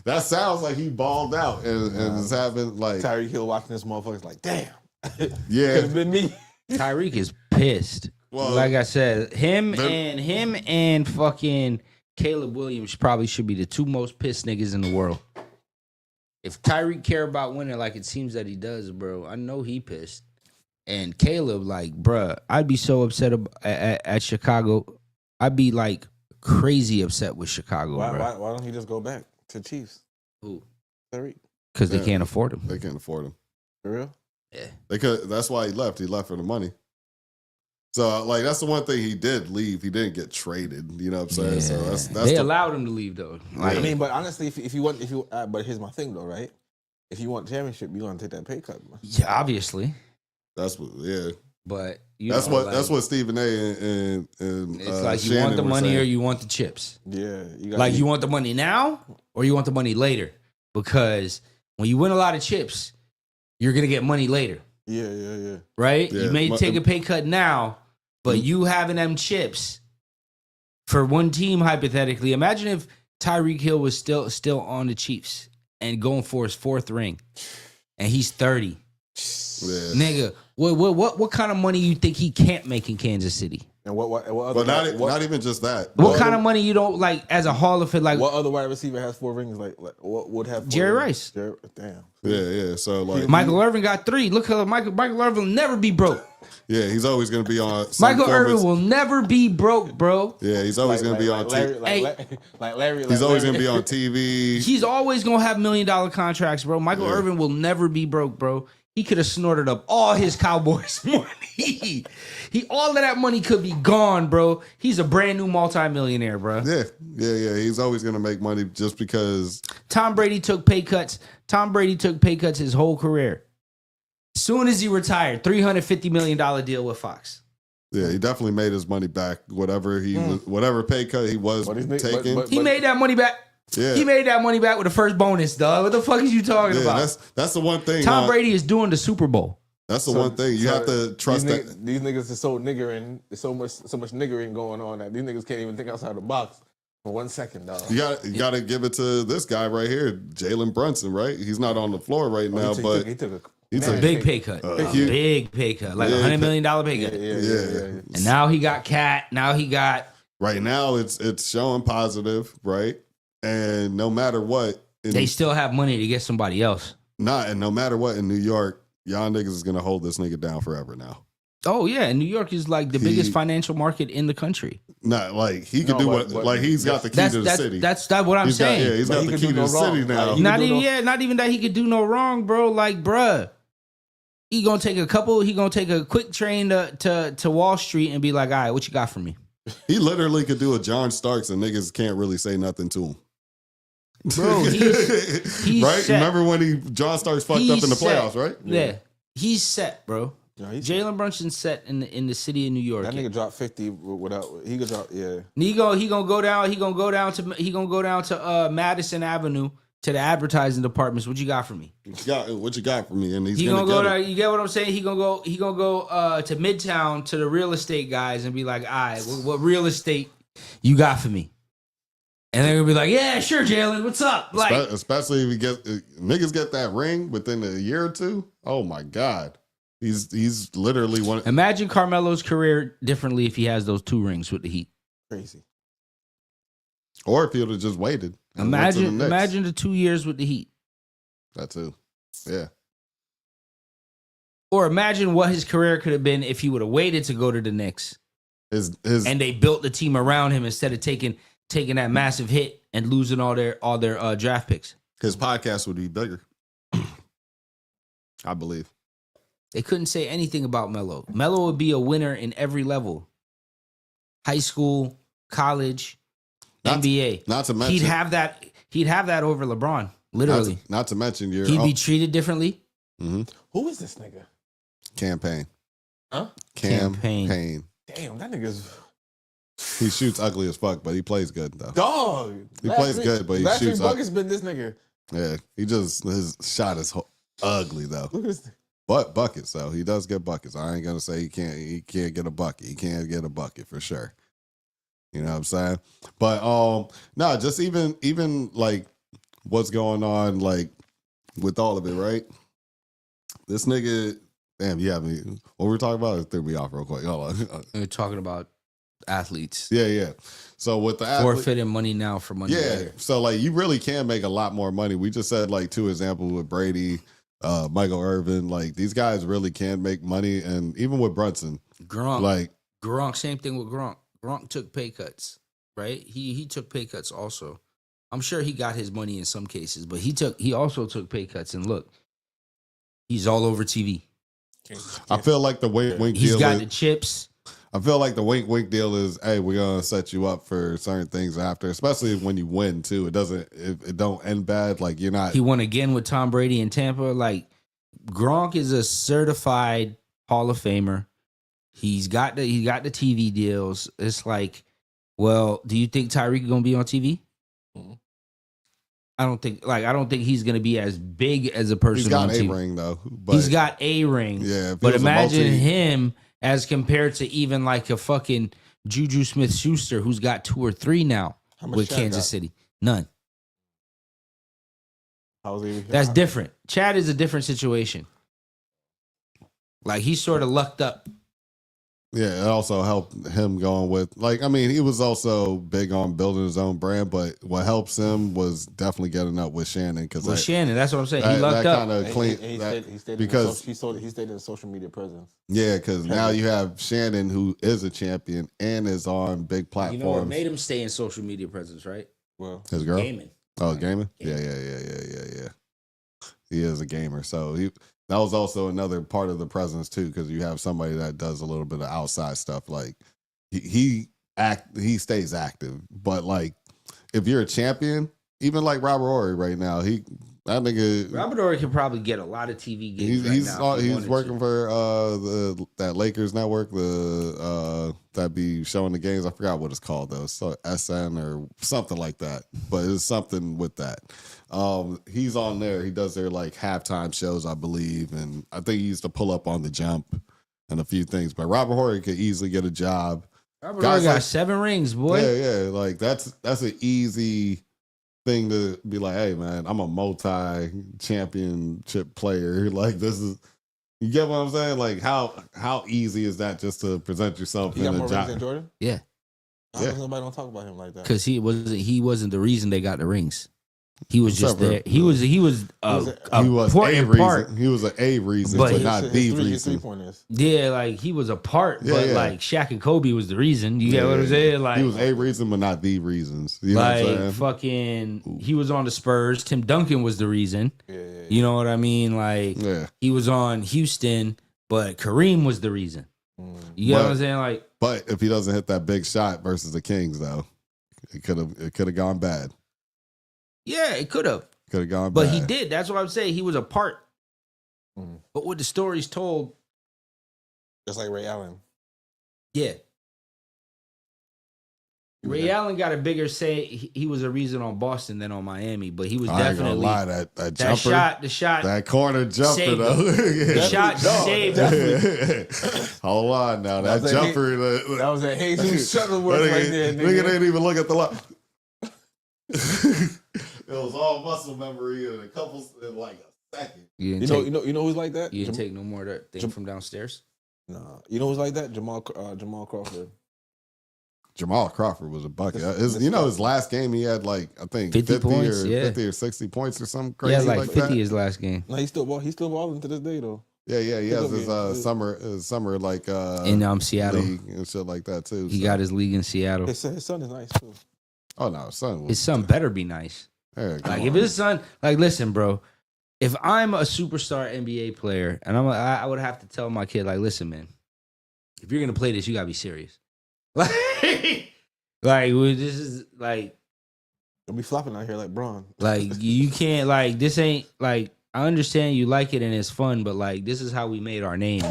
That sounds like he balled out and is having like, Tyreek Hill watching this motherfucker's like, damn. yeah. Could have been me. Tyreek is pissed. Well, like I said, him they're- and fucking Caleb Williams probably should be the 2 most pissed niggas in the world. If Tyreek care about winning like it seems that he does, bro, I know he pissed. And Caleb, like, bruh, I'd be so upset at Chicago. I'd be like crazy upset with Chicago, Why bro. don't he just go back to Chiefs? Who? Tyreek. Because they Yeah. can't afford him. They can't afford him. For real? Yeah. They could. That's why he left. He left for the money. So like that's the one thing he did leave. He didn't get traded. You know what I'm saying? So that's They allowed him to leave though. Like, I mean, but honestly, if you want, but here's my thing though, right? If you want championship, you gonna take that pay cut. Man. yeah, obviously. that's what. Yeah. But That's what Stephen A. and it's like you Shannon want the were money saying. or you want the chips. Yeah, You want the money now or you want the money later? Because when you win a lot of chips, you're gonna get money later, Yeah. right? Yeah. You may take a pay cut now, but you having them chips for one team hypothetically. Imagine if Tyreek Hill was still on the Chiefs and going for his 4th ring, and he's 30. Yeah. Nigga, what kind of money you think he can't make in Kansas City? And what other? But not even just that. What kind of money you don't like as a Hall of Fame? Like What other wide receiver has 4 rings? Like what would have 4 Jerry rings? Rice. Damn. Yeah. So like, Michael Irvin got 3. Look how Michael Irvin will never be broke. yeah, he's always gonna be on. some Michael form of- Irvin will never be broke, bro. Yeah, he's always gonna be on. Larry. He's always gonna be on TV. He's always gonna have $1 million contracts, bro. Michael Irvin will never be broke, bro. He could have snorted up all his Cowboys money. All of that money could be gone, bro. He's a brand new multimillionaire, bro. Yeah. He's always gonna make money just because. Tom Brady took pay cuts. Tom Brady took pay cuts his whole career. Soon as he retired, $350 million deal with Fox. Yeah, he definitely made his money back. Whatever whatever pay cut he was taking. He made that money back. Yeah. He made that money back with the first bonus, dog. What the fuck is you talking about? That's the one thing. Tom Brady is doing the Super Bowl. That's the one thing you have to trust that. These niggas are so niggering. There's so much niggering going on that these niggas can't even think outside the box for 1 second, dog. You got to give it to this guy right here, Jalen Brunson. Right, he's not on the floor right now, but he took He's A big pay cut. A huge- big pay cut. Like Yeah, $100 million pay cut. Yeah. And now he got Cat. Now he got. Right now, it's showing positive, right? And no matter what, They still have money to get somebody else. and no matter what in New York, y'all niggas is gonna hold this nigga down forever now. Oh yeah, and New York is like the biggest financial market in the country. Not like he could No, do but- what like he's got the key to the city. That's what I'm He's got, saying. yeah, he's But got he the could key do to no the wrong. city now. Like, he not could do even not even that he could do no wrong, bro. Like, bruh, he gonna take a quick train to Wall Street and be like, all right, what you got for me? He literally could do a John Starks and niggas can't really say nothing to him. Bro, he's right? set. Remember when John Starks fucked up in the He's set. playoffs, right? Yeah. He's set, bro. Yeah, he's- Jalen Brunson's set in the city of New York. That nigga dropped 50 without. He could drop. Yeah. He gonna go down to Madison Avenue to the advertising departments. What you got for me? What you got for me? And he's He gonna, gonna go get it. down. You get what I'm saying? He gonna go to Midtown to the real estate guys and be like, all right, what real estate you got for me? And they're gonna be like, yeah, sure, Jalen, what's up? Like, Especially if niggas get that ring within a year or two. Oh my god, he's literally one. imagine Carmelo's career differently if he has those 2 rings with the Heat. Crazy. Or if he would have just waited. and went to the Knicks. Imagine the 2 years with the Heat. that too. Yeah, Or imagine what his career could have been if he would have waited to go to the Knicks his and they built the team around him instead of taking that massive hit and losing all their draft picks. his podcast would be bigger. I believe. They couldn't say anything about Melo. Melo would be a winner in every level. High school, college, NBA. Not to mention, He'd have that over LeBron, literally. Not to mention your He'd be treated differently. Who is this nigga? campaign. Huh? Campaign. Damn, that nigga's He shoots ugly as fuck, but he plays good though. dog. He plays good, but he last shoots three buckets been this nigga. Yeah, his shot is ugly though. Look at this. But buckets though, he does get buckets. I ain't gonna say he can't get a bucket. He can't get a bucket for sure. You know what I'm saying? But no, just even like what's going on like with all of it, right? This nigga, damn, you have me. What we're talking about? It threw me off real quick. Hold on. We're talking about athletes. Yeah. So with the Forfeiting money now for money later. so like you really can make a lot more money. We just said like 2 examples with Brady, Michael Irvin. Like these guys really can make money, and even with Brunson, Gronk, like same thing with Gronk. Gronk took pay cuts, right? He took pay cuts also. I'm sure he got his money in some cases, but he also took pay cuts. And look, he's all over TV. I feel like the wink He's deal. got the chips. I feel like the wink deal is, hey, we're gonna set you up for certain things after, especially when you win too. It don't end bad. Like you're not. He won again with Tom Brady in Tampa. Like Gronk is a certified Hall of Famer. He's got the TV deals. It's like, well, do you think Tyreek gonna be on TV? I don't think he's gonna be as big as a person. He's got on a TV. ring though. But He's got a ring. Yeah, if he but was a imagine multi- him as compared to even like a fucking Juju Smith-Schuster who's got 2 or 3 now How much with Chad Kansas got? City. None. How's he? That's different. Chad is a different situation. Like he's sort of lucked up. Yeah, it also helped him going with he was also big on building his own brand, but what helps him was definitely getting up with Shannon because With Shannon, that's what I'm saying. He lucked up. kind of clean He stayed because he stayed in social media presence. yeah, because now you have Shannon who is a champion and is on big platforms. You know what made him stay in social media presence, right? Well, His girl, Gaming. oh, gaming, yeah. He is a gamer, so that was also another part of the presence too, because you have somebody that does a little bit of outside stuff. Like he stays active, but like if you're a champion, even like Robert Horry right now, that nigga. Robert Horry can probably get a lot of TV gigs right now. if he He's wanted working to. for that Lakers network, that be showing the games. I forgot what it's called though, so SN or something like that. But it's something with that. He's on there. He does their like halftime shows, I believe, and I think he used to pull up on the jump and a few things. But Robert Horry could easily get a job. Robert guys Horry got like- 7 rings, boy. Yeah, like that's an easy thing to be like, hey man, I'm a multi-championship player. Like this is, you get what I'm saying? Like how easy is that just to present yourself He got in more a rings than job? Jordan. Yeah, How come nobody don't talk about him like that? because he wasn't the reason they got the rings. He was just Except there. for- He was he was important a part. reason. He was an A reason, But but his- not the reason. pointers. Yeah, like he was a part, Yeah, but yeah. like Shaq and Kobe was the reason. You get what I'm Yeah. saying? Like He was a reason, but not the reasons. You know what I'm like saying? fucking. He was on the Spurs. Tim Duncan was the reason. Yeah. You know what I mean? Like Yeah. he was on Houston, but Kareem was the reason. You get what I'm saying? Like But if he doesn't hit that big shot versus the Kings, though, it could have gone bad. yeah, it could have. Could have gone But bad. he did. That's what I'm saying. He was a part. Mm. But what the stories told, Just like Ray Allen. yeah. Ray Allen got a bigger say. He was a reason on Boston than on Miami, but he was I ain't gonna definitely lie, that jumper, the shot. that corner jumper saved though. The shot saved him. Hold on now, that was a jumper. That was a Jesus Shuttleworth right there, Nigga nigga. didn't even look at the line. It was all muscle memory in like a second. You You didn't know, take, who's like that? you didn't take no more of that thing Jam- from downstairs. Nah. You know who's like that? Jamal Crawford. Jamal Crawford was a bucket. This His last game he had like I think 50 points, or yeah. 50 or 60 points or something He crazy had like like 50 that. his last game No, he's still balling to this day though. Yeah, he has Good his game. summer like in Seattle. league and shit like that too. He so. got his league in Seattle. His son is nice too. Oh no, son. His son better be nice. Hey, come Like on. if his son, like listen, bro. If I'm a superstar NBA player, and I would have to tell my kid, like, listen, man, if you're gonna play this, you gotta be serious. Like this is like Don't be flopping out here like Braun. you can't like this ain't like I understand you like it and it's fun, but like this is how we made our names.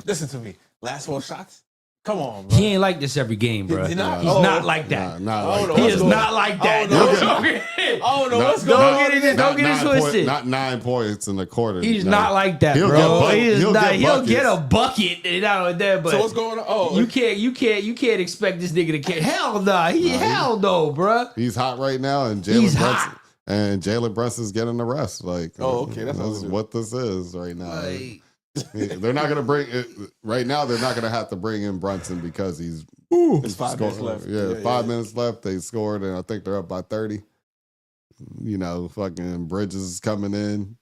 Listen to me. Last 4 shots. Come on, bro. He ain't like this every game, bro. He not? He's Oh. not like that. Not I like don't know that. He what's is going- not like that. I don't know what's Don't going- get it- I don't know what's Don't going get on. it. Don't get it twisted. Not 9 points in the quarter. He's No. not like that, He'll bro. get buck- He is he'll not. get He'll get a buckets. bucket and out with that, but So what's going on? Oh, you can't expect this nigga to catch. Hell nah. Hell no, bro. He's hot right now, and He's Jalen hot. Brunson and Jalen Brunson's getting the rest. Like, Oh, okay, that's that's what what this is right now. Like, They're not gonna bring it right now. They're not gonna have to bring in Brunson because he's it's 5 minutes scored- left. Yeah, 5 minutes left. They scored, and I think they're up by 30. You know, fucking Bridges is coming in.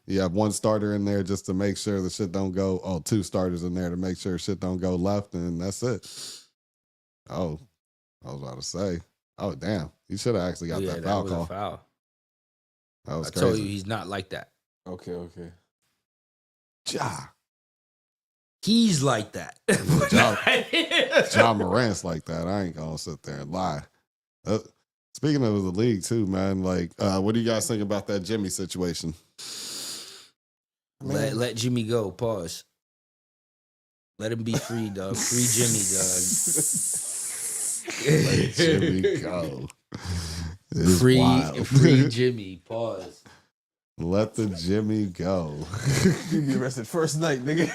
You have 1 starter in there just to make sure the shit don't go. Oh, 2 starters in there to make sure shit don't go left, and that's it. Oh, I was about to say. Oh, damn. You should have actually got yeah, that that foul was call. a foul. That was I crazy. told you he's not like that. Okay. Ja. He's like that. John Morant's like that. I ain't gonna sit there and lie. Speaking of the league too, man. Like, what do you guys think about that Jimmy situation? Let Jimmy go. Pause. Let him be free, dog. Free Jimmy, Let Jimmy go. It's Free wild. Jimmy. Pause. Let the Jimmy go. You get arrested first night, nigga.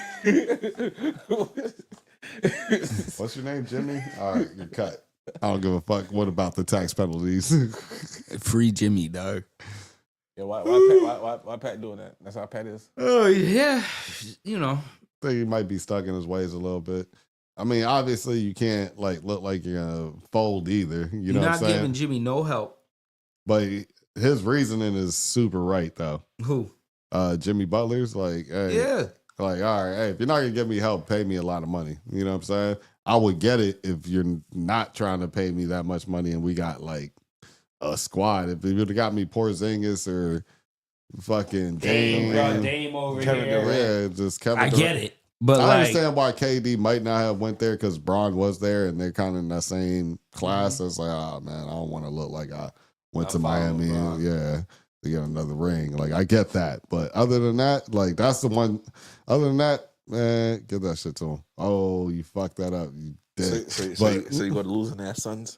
What's your name, Jimmy? All right, you're cut. I don't give a fuck. What about the tax penalties? Free Jimmy, dog. Yeah, why Pat doing that? That's how Pat is. Oh yeah, you know. I think he might be stuck in his ways a little bit. I mean, obviously, you can't like look like you're gonna fold either. You know You're what I'm not saying? giving Jimmy no help. But his reasoning is super right though. Who? Jimmy Butler's like, hey, Yeah. like, all right, hey, if you're not gonna give me help, pay me a lot of money. You know what I'm saying? I would get it if you're not trying to pay me that much money and we got like a squad. If you would have got me Porzingis or fucking Dame, Dame over Kevin here. Durant. yeah, just Kevin I Durant. get it, but I like, understand why KD might not have went there because Braun was there and they're kind of in that same class. It's like, oh man, I don't want to look like I went to I follow Miami Bron. and yeah, to get another ring. Like I get that, but other than that, like that's the one. Other than that, man, give that shit to him. Oh, you fucked that up, you dick. So But- you go to losing ass sons.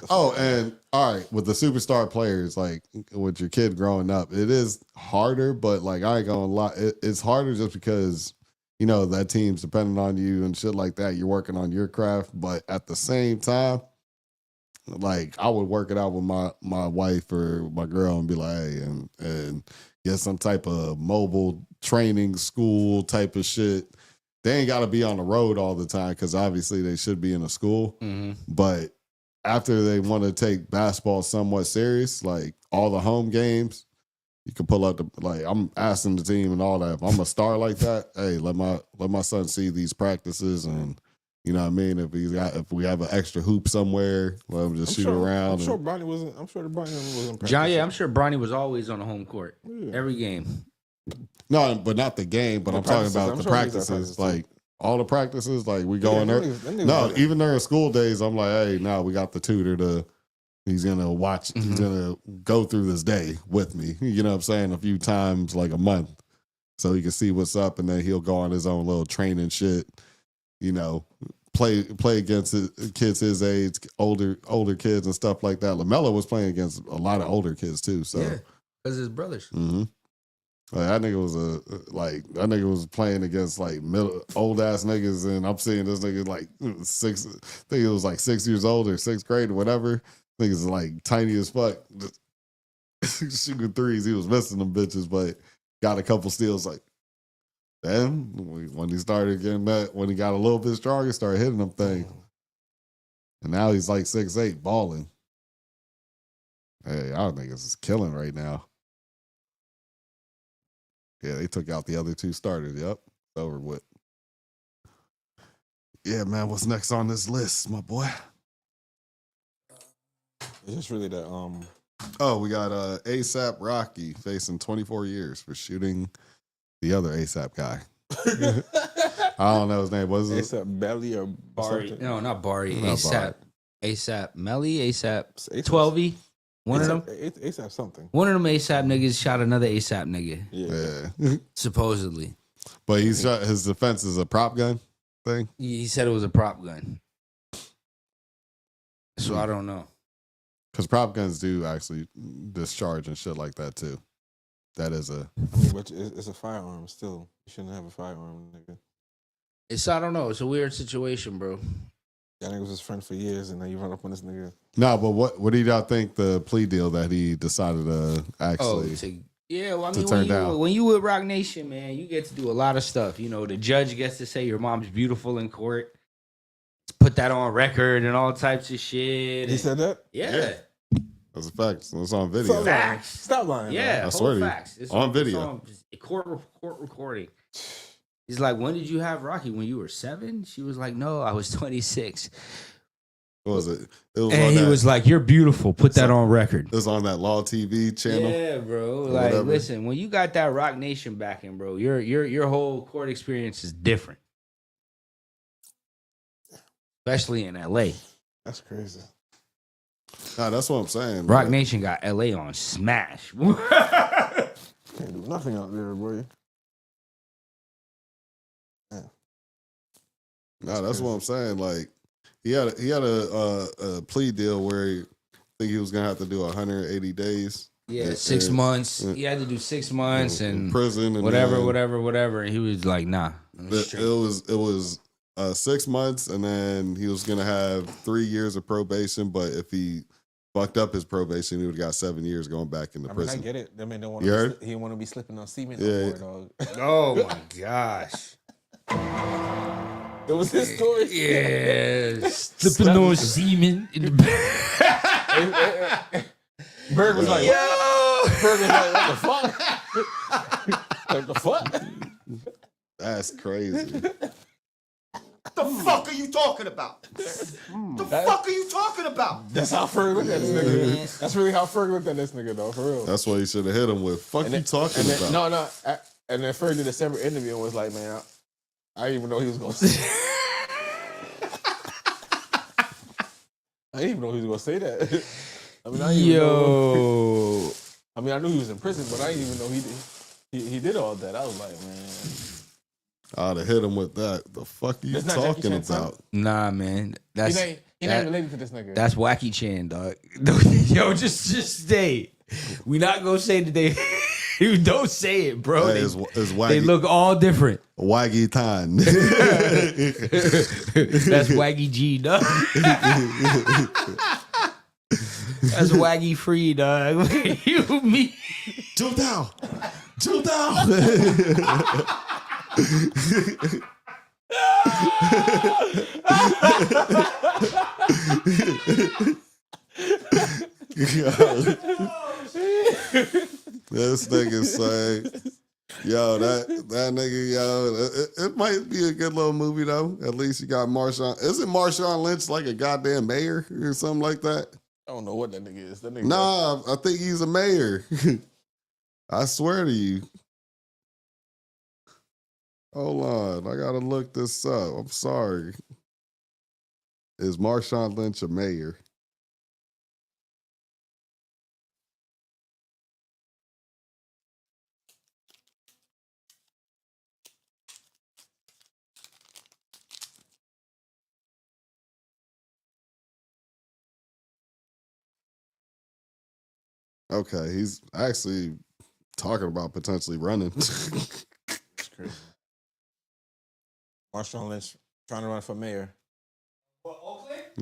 Oh, and all right, with the superstar players, like with your kid growing up, it is harder, but like I ain't gonna lie, it's harder just because you know that team's depending on you and shit like that. You're working on your craft, but at the same time, like I would work it out with my wife or my girl and be like, hey, and get some type of mobile training school type of shit. They ain't got to be on the road all the time because obviously they should be in a school. But after they want to take basketball somewhat serious, like all the home games, you can pull out I'm asking the team and all that. If I'm a star like that, hey, let my son see these practices and you know what I mean. If we have an extra hoop somewhere, let him just shoot around. I'm sure Bronny wasn't. I'm sure the Bronny wasn't. John, yeah, I'm sure Bronny was always on the home court every game. No, but not the game. But I'm talking about I'm the sure he's at practices, practice, like all the practices. Like we go in there. them niggas No, like that. even during school days, I'm like, hey, now we got the tutor to. He's gonna watch. He's gonna go through this day with me. You know what I'm saying? A few times, like a month, so he can see what's up, and then he'll go on his own little training shit. You know, play against kids his age, older kids and stuff like that. LaMelo was playing against a lot of older kids too. So, because his brothers. Like, that nigga was playing against like old ass niggas, and I'm seeing this nigga like six. I think it was like 6 years old or sixth grade or whatever. Niggas like tiny as fuck, just shooting threes. He was missing them bitches, but got a couple steals. Like, then when he started getting that, when he got a little bit stronger, started hitting them things. And now he's like 6'8", balling. Hey, y'all niggas is killing right now. Yeah, they took out the other two starters. Yep, it's over with. Yeah, man, what's next on this list, my boy? It's just really that. Oh, we got ASAP Rocky facing 24 years for shooting the other ASAP guy. I don't know his name. What is it? ASAP Belly or Bari. something? No, not Bari. Not ASAP. ASAP Melly. ASAP ASAP 12. One of them. ASAP something. One of them ASAP niggas shot another ASAP nigga. Yeah. Supposedly. But he's shot, his defense is a prop gun thing. He said it was a prop gun. So I don't know. Because prop guns do actually discharge and shit like that too. That is a. I mean, but it's a firearm still. You shouldn't have a firearm, nigga. I don't know. It's a weird situation, bro. That nigga was his friend for years, and now you run up on this nigga. No, but what do y'all think the plea deal that he decided to actually? Well, I to mean, turn down. when you with Rock Nation, man, you get to do a lot of stuff. You know, the judge gets to say your mom's beautiful in court. Put that on record and all types of shit. He said that? Yeah. That's a fact. It's on video. Stop lying. Stop lying. Yeah, I swear to you. facts. It's On video. on court recording. He's like, when did you have Rocky? When you were 7? She was like, no, I was 26. What was it? It was And on he that, was like, you're beautiful. Put that on record. It was on that Law TV channel. Yeah, bro. Like, whatever. listen, when you got that Rock Nation backing, bro, your whole court experience is different. Especially in LA. That's crazy. Nah, that's what I'm saying. Rock man. Nation got LA on smash. Can't do nothing out there, boy. Nah, that's what I'm saying. Like he had a plea deal where I think he was gonna have to do 180 days. Yeah, 6 months. He had to do 6 months in and prison and whatever. then And he was like, nah. I'm It straight. was 6 months, and then he was gonna have 3 years of probation. But if he fucked up his probation, he would have got 7 years going back into I mean, prison. I get it. I mean, don't want You heard? he didn't want to be slipping on semen Yeah. no more, dog. Oh my gosh. It was his story. Yeah. Slipping on semen in the back. Berg was like, Yo. Berg was like, what the fuck? What the fuck? That's crazy. The fuck are you talking about? The fuck are you talking about? That's how Ferg looked at this nigga. That's really how Ferg looked at this nigga, though, for real. That's what he should have hit him with. Fuck you talking and then, about? And then Ferg did a separate interview and was like, man, I didn't even know he was going to say I didn't even know he was going to say that. I mean, I didn't even know. Yo. I mean, I knew he was in prison, but I didn't even know he did all that. I was like, man. I'd have hit him with that. The fuck are you That's not Jackie talking Chan's son? about? Nah, man. That's He not related to this nigga. that's Wacky Chan, dog. Yo, just stay. We not gonna say that they. You don't say it, bro. Hey, it's They Waggy, look all different. Waggy Tan. That's Waggy G, dog. That's Waggy Free, dog. You, me. Chill down. Chill down. This nigga say, yo, that nigga, yo, it might be a good little movie though. At least you got Marshawn. Isn't Marshawn Lynch like a goddamn mayor or something like that? I don't know what that nigga is. That nigga. Nah, I think he's a mayor. I swear to you. Hold on, I gotta look this up. I'm sorry. Is Marshawn Lynch a mayor? Okay, he's actually talking about potentially running. It's crazy. Marshawn Lynch trying to run for mayor.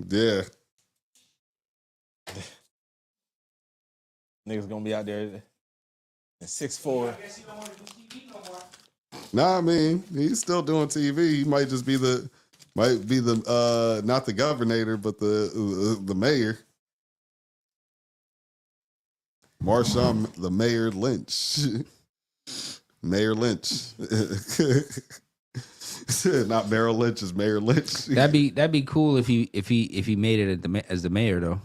Yeah. Niggas gonna be out there at 6'4". Nah, I mean, he's still doing TV. He might just be the not the governor, but the mayor. Marshawn, the Mayor Lynch. Mayor Lynch. Not Merrill Lynch, is Mayor Lynch. That'd be cool if he made it as the mayor though.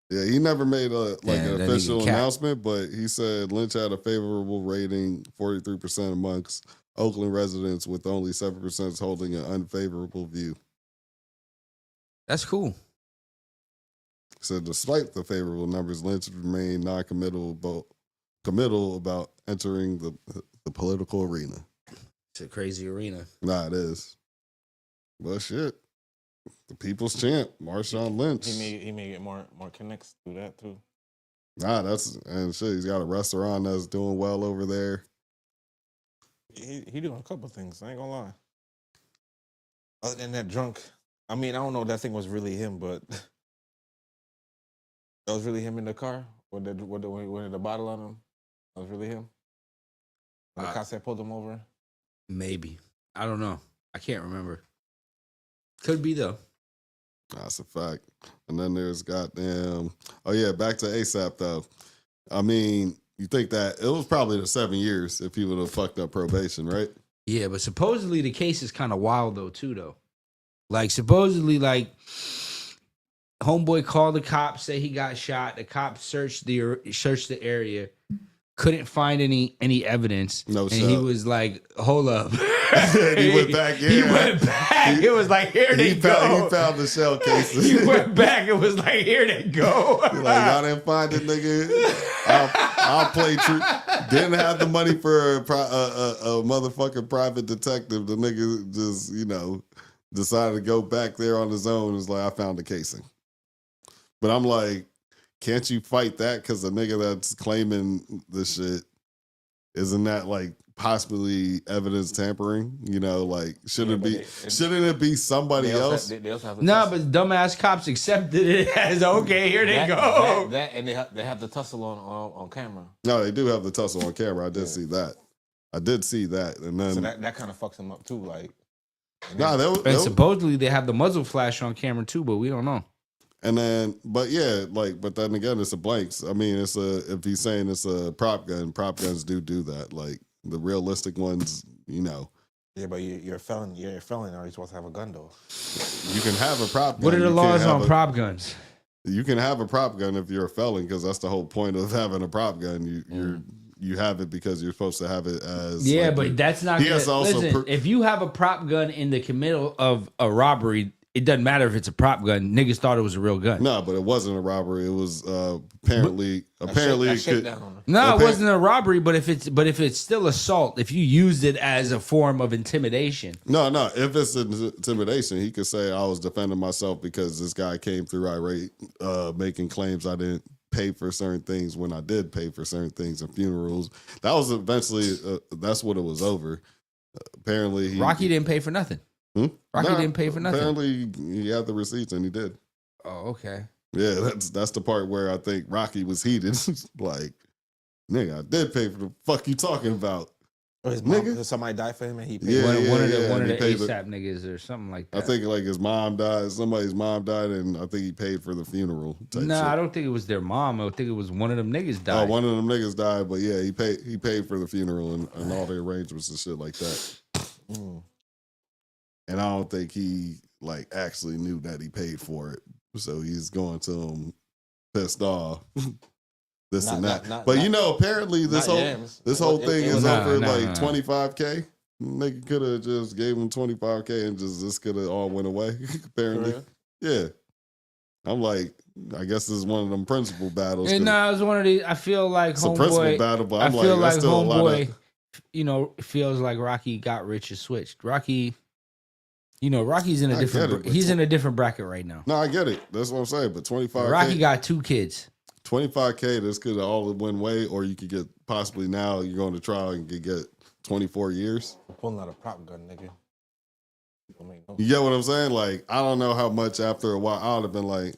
Yeah, he never made an that official nigga cap. announcement, but he said Lynch had a favorable rating, 43% amongst Oakland residents, with only 7% holding an unfavorable view. That's cool. So despite the favorable numbers, Lynch remained non-committal about entering the political arena. It's a crazy arena. Nah, it is. But shit, the people's champ, Marshawn Lynch. He may get more connects through that too. Nah, and shit. He's got a restaurant that's doing well over there. He doing a couple things. I ain't gonna lie. Other than that drunk, I mean, I don't know if that thing was really him, but that was really him in the car with the bottle on him. That was really him. When the cops had pulled him over. Maybe. I don't know. I can't remember. Could be though. That's a fact. And then there's goddamn. Oh yeah, back to ASAP though. I mean, you think that it was probably the 7 years if he would have fucked up probation, right? Yeah, but supposedly the case is kind of wild though too though. Like supposedly like homeboy called the cops, say he got shot. The cops searched the area, couldn't find any evidence. No and shot. he was like, "Hold up." He went back. Yeah. He went back. It was like, "Here they go." He found the shell cases. He went back. It was like, "Here they go." Like, y'all didn't find it, nigga. I'll play true. Didn't have the money for a motherfucking private detective. The nigga just, decided to go back there on his own. It's like, I found the casing. But I'm like, can't you fight that? Because the nigga that's claiming this shit, isn't that like possibly evidence tampering? Shouldn't it be somebody else? They also have to No, but dumbass cops accepted it as okay. Here they go. That and they have the tussle on camera. No, they do have the tussle on camera. I did see that. And then So that kind of fucks him up too. Like, nah, And supposedly they have the muzzle flash on camera too, but we don't know. And then, but then again, it's a blanks. I mean, if he's saying it's a prop gun, prop guns do that. Like the realistic ones, Yeah, but you're a felon. You're a felon. Are you supposed to have a gun though? You can have a prop gun. What are the You laws can't have on prop guns? You can have a prop gun if you're a felon, because that's the whole point of having a prop gun. You have it because you're supposed to have it as. Yeah, like, but that's not. He has to also Listen, if you have a prop gun in the committal of a robbery, it doesn't matter if it's a prop gun. Niggas thought it was a real gun. No, but it wasn't a robbery. It was apparently it could. No, it wasn't a robbery. But if it's still assault, if you used it as a form of intimidation. No. If it's intimidation, he could say I was defending myself because this guy came through irate, making claims I didn't pay for certain things when I did pay for certain things and funerals. That was eventually that's what it was over. Apparently, Rocky didn't pay for nothing. Rocky didn't pay for nothing. Apparently, he had the receipts and he did. Oh, okay. Yeah, that's the part where I think Rocky was heated. Like, nigga, I did pay for the fuck you talking about. Or his mom, Nigga. somebody died for him and he paid. Yeah, One of and the he paid ASAP niggas or something like I that. think like his mom died, somebody's mom died, and I think he paid for the funeral. Type Nah, shit. I don't think it was their mom. I think it was one of them niggas Oh, died. one of them niggas died, but yeah, he paid for the funeral and all the arrangements and shit like that. Mm. And I don't think he like actually knew that he paid for it, so he's going to him pissed off. This Not- and that, not- but not- you know, apparently this not whole yams. this whole It- thing it is was- over Nah, like nah. 25K. Nigga could have just gave him 25K and just this could have all went away. Apparently, real? yeah. I'm like, I guess this is one of them principal battles. And 'cause nah, it was one of these. I feel like it's a principal homeboy. battle, but I I'm feel like, like that's still a lot homeboy. of. You know, feels like Rocky got rich and switched. Rocky. You know, Rocky's in a I different. get it, but He's in a different bracket right now. No, I get it. That's what I'm saying. But 25K, Rocky got 2 kids. 25K, this could all win way, or you could get possibly now you're going to trial and could get 24 years. I'm pulling out a prop gun, nigga. Don't make no You get what I'm saying? Like, I don't know how much after a while I would have been like,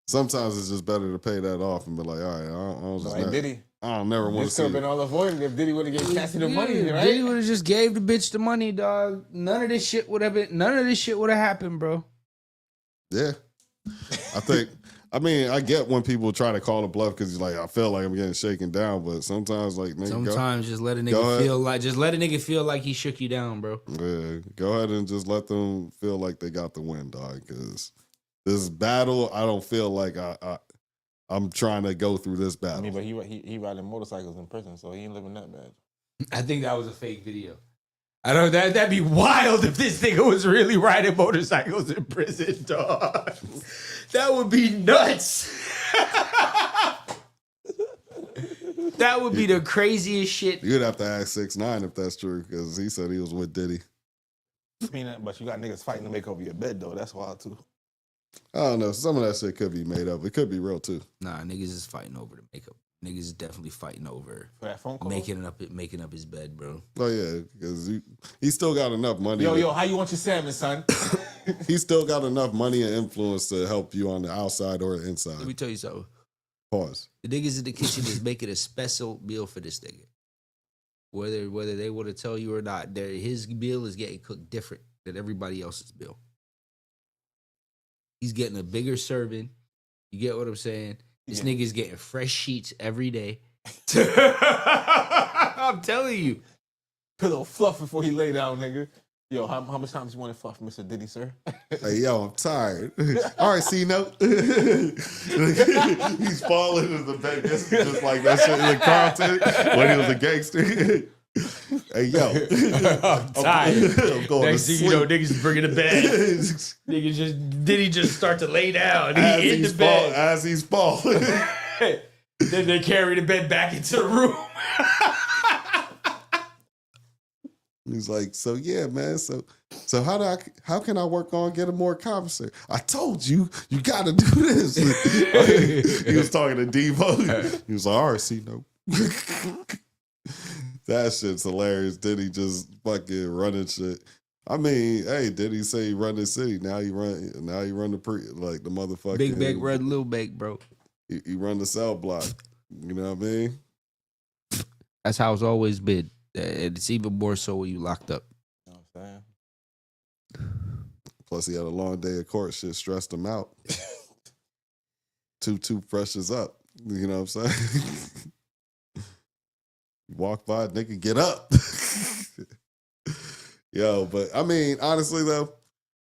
sometimes it's just better to pay that off and be like, all right, I don't just Like never, Diddy. I don't never want to This see could have it. been all avoided if Diddy would have gave Cassie the money, Yeah, right? Diddy would have just gave the bitch the money, dog. None of this shit would have been. None of this shit would have happened, bro. Yeah. I think, I mean, I get when people try to call a bluff because he's like, I feel like I'm getting shaken down, but sometimes, like, nigga, Sometimes just let a go nigga ahead. feel like. Just let a nigga feel like he shook you down, bro. go ahead and just let them feel like they got the win, dog, because this battle, I don't feel like I'm trying to go through this I battle. mean, but he riding motorcycles in prison, so he ain't living that bad. I think that was a fake video. I don't. That'd be wild if this nigga was really riding motorcycles in prison, dog. That would be nuts. That would be the craziest shit. You'd have to ask 6ix9ine if that's true, because he said he was with Diddy. I mean, but you got niggas fighting to make over your bed, though. That's wild, too. I don't know. Some of that shit could be made up. It could be real, too. Nah, niggas is fighting over the makeup. Niggas is definitely fighting over For that phone call. making up his bed, bro. Oh, yeah, because he still got enough money. Yo, how you want your salmon, son? He still got enough money and influence to help you on the outside or the Let me inside. tell you something. Pause. The niggas in the kitchen is making a special meal for this nigga. Whether they want to tell you or not, his meal is getting cooked different than everybody else's meal. He's getting a bigger serving. You get what I'm saying? This Yeah. nigga's getting fresh sheets every day. I'm telling you. Pillow fluff before he lay down, nigga. Yo, how much time you want to fluff, Mr. Diddy, sir? Hey, yo, I'm tired. All right, C-Note. He's falling into the bed just like that shit in Carlton when he was a gangster. Hey, yo. I'm tired. I'm going Next to thing you know, sleep. niggas is bringing the bed. Did he just start to lay down? As He in the he's, fall, bed. as he's falling. Then they carry the bed back into the room. He's like, so yeah, man. So how can I work on getting more commissary? I told you, you got to do this. He was talking to Devo. He was like, all right, C-Note. That shit's hilarious. Did he just fucking running shit? I mean, hey, did he say he run the city? Now he run the the motherfucking Big Bag run Lil Bag, bro. He run the cell block. You know what I mean? That's how it's always been. And it's even more so when you locked up. You know what I'm saying? Plus, he had a long day of court. Shit stressed him out. 2 toothbrushes up. You know what I'm saying? You walk by, nigga, get up. Yo, but I mean, honestly though,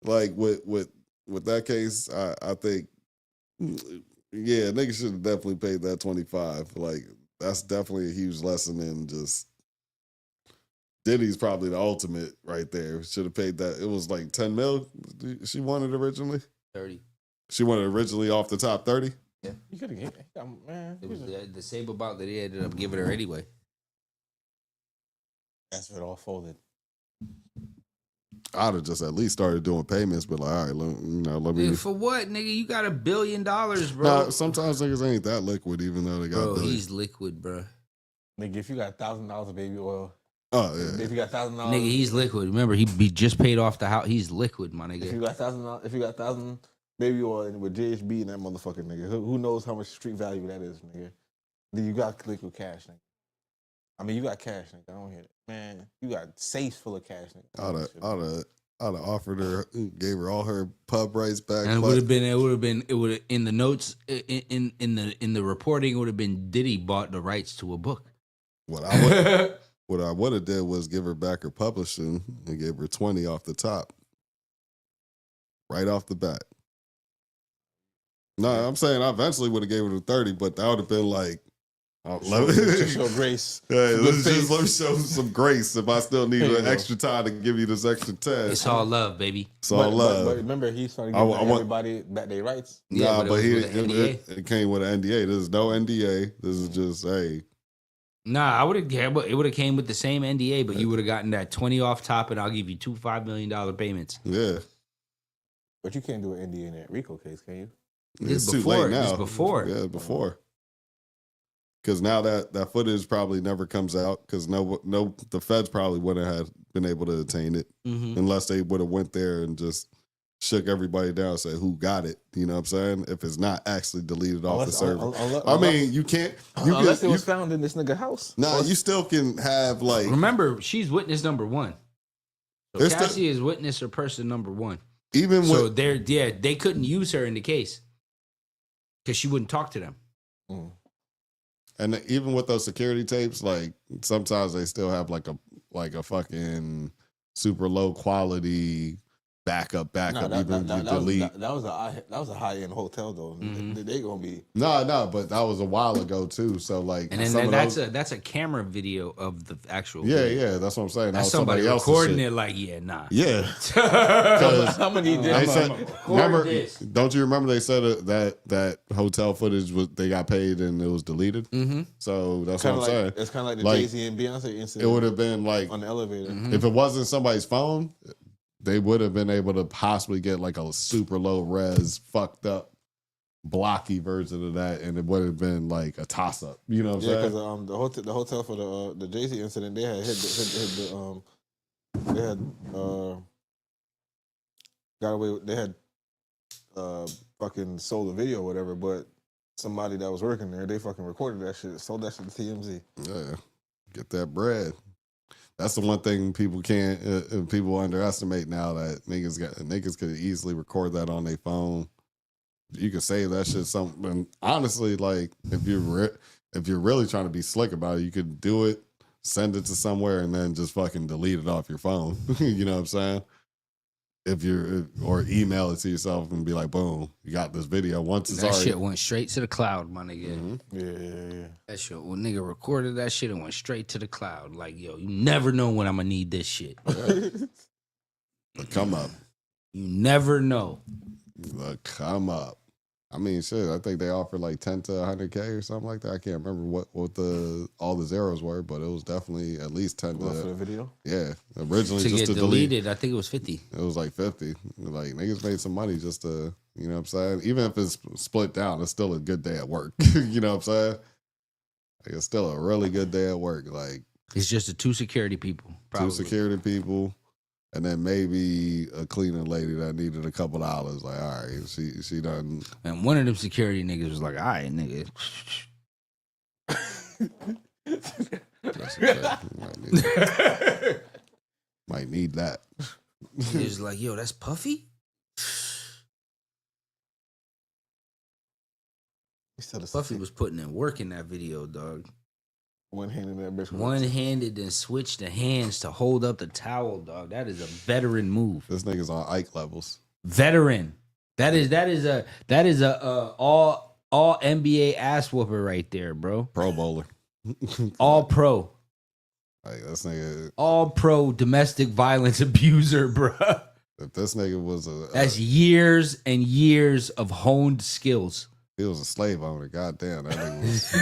like with that case, I think, yeah, nigga should have definitely paid that 25. Like, that's definitely a huge lesson in just. Diddy's probably the ultimate right there. Should have paid that. It was like 10 mil. She wanted originally. 30. She wanted originally off the top 30. You could have man. It was the same amount that he ended up giving her anyway. That's it all folded. I'd have just at least started doing payments, but like, all right, let me. Dude, for what, nigga? You got $1 billion, bro. Nah, sometimes niggas ain't that liquid, even though they got. Bro, billions. he's liquid, bro. Nigga, if you got $1,000 of baby oil, Oh yeah. if you got $1,000, Nigga, he's liquid. Remember, he just paid off the house. He's liquid, my if you nigga. got $1,000, if you got $1,000 baby oil with JHB and that motherfucking nigga. Who knows how much street value that is, nigga? Then you got liquid cash, nigga. I mean, you got cash, nigga. I don't hear it. Man, you got safes full of cash, nigga. I'd have offered her, gave her all her pub rights back. And it would have in the notes in the reporting, it would have been Diddy bought the rights to a book. What I would have did was give her back her publishing and give her 20 off the top, right off the bat. No, I'm saying I eventually would have gave her the 30, but that would have been like, show grace. Hey, let me show some grace if I still need an extra time to give you this extra 10. It's all love, baby. It's all love. But remember, he started giving everybody back their rights. Yeah, but it came with an NDA. There's no NDA. This is just, hey. Nah, I would have. It would have came with the same NDA, but you would have gotten that 20 off top, and I'll give you two $5 million payments. Yeah. But you can't do an NDA in that RICO case, can you? It's too before, late now. It's before. Yeah, before. Because now that footage probably never comes out because the feds probably wouldn't have been able to attain it unless they would have went there and just shook everybody down and said who got it. You know what I'm saying? If it's not actually deleted off the server. I mean, you can't. Unless it was found in this nigga house. Nah, you still can have like. Remember, she's witness number one. So It's Cassie is witness or person number one. Even So with they couldn't use her in the case because she wouldn't talk to them. and even with those security tapes, like sometimes they still have like a fucking super low quality backup. That Delete. was a high end hotel though. They gonna be No, but that was a while ago too. So like, And then that's a camera video of the actual. yeah, that's what I'm saying. That That's was somebody else's recording shit. it. Like, yeah, nah. Yeah, 'Cause how many they said, remember? this. Don't you remember they said that hotel footage was they got paid and it was deleted? Mm-hmm. So that's kind what of I'm like saying. it's kind of like the Like, Jay-Z and Beyonce It incident would have been like on the elevator. if it wasn't somebody's phone, they would have been able to possibly get like a super low res, fucked up, blocky version of that, and it would have been like a toss up. You know what I'm Yeah, saying? because the hotel for the Jay-Z incident, they had they had got away with, they had fucking sold a video or whatever, but somebody that was working there, they fucking recorded that shit, sold that shit to TMZ. Yeah, get that bread. That's the one thing people can't, people underestimate now that niggas could easily record that on their phone. You could save that shit something. Honestly, like if you're really trying to be slick about it, you could do it, send it to somewhere, and then just fucking delete it off your phone. You know what I'm saying? Or email it to yourself and be like, boom, you got this video. Once it's That already, shit went straight to the cloud, my nigga. Mm-hmm. Yeah. That shit, when nigga recorded that shit, it went straight to the cloud. Like, yo, you never know when I'm gonna need this shit. come up. You never know. Come up. I mean, shit. I think they offered like 10 to 100K or something like that. I can't remember what all the zeros were, but it was definitely at least 10 What, for the to. video? Yeah, originally To just get to delete. deleted, I think it was 50. It was like 50. Like niggas made some money just to, you know what I'm saying? Even if it's split down, it's still a good day at work. You know what I'm saying? Like, it's still a really good day at work. Like It's just the two security people. Probably. 2 security people, and then maybe a cleaning lady that needed a couple dollars. Like, all right, she done. And one of them security niggas was like, all right, nigga. Might need that. He was like, yo, that's Puffy? Puffy was putting in work in that video, dog. One hand in that bitch. One-handed and switched the hands to hold up the towel, dog. That is a veteran move. This nigga's on Ike levels. Veteran. That is a all NBA ass whooper right there, bro. Pro bowler. All pro. Like this nigga. All pro domestic violence abuser, bro. If this nigga was That's years and years of honed skills. he was a slave owner, goddamn, that nigga was.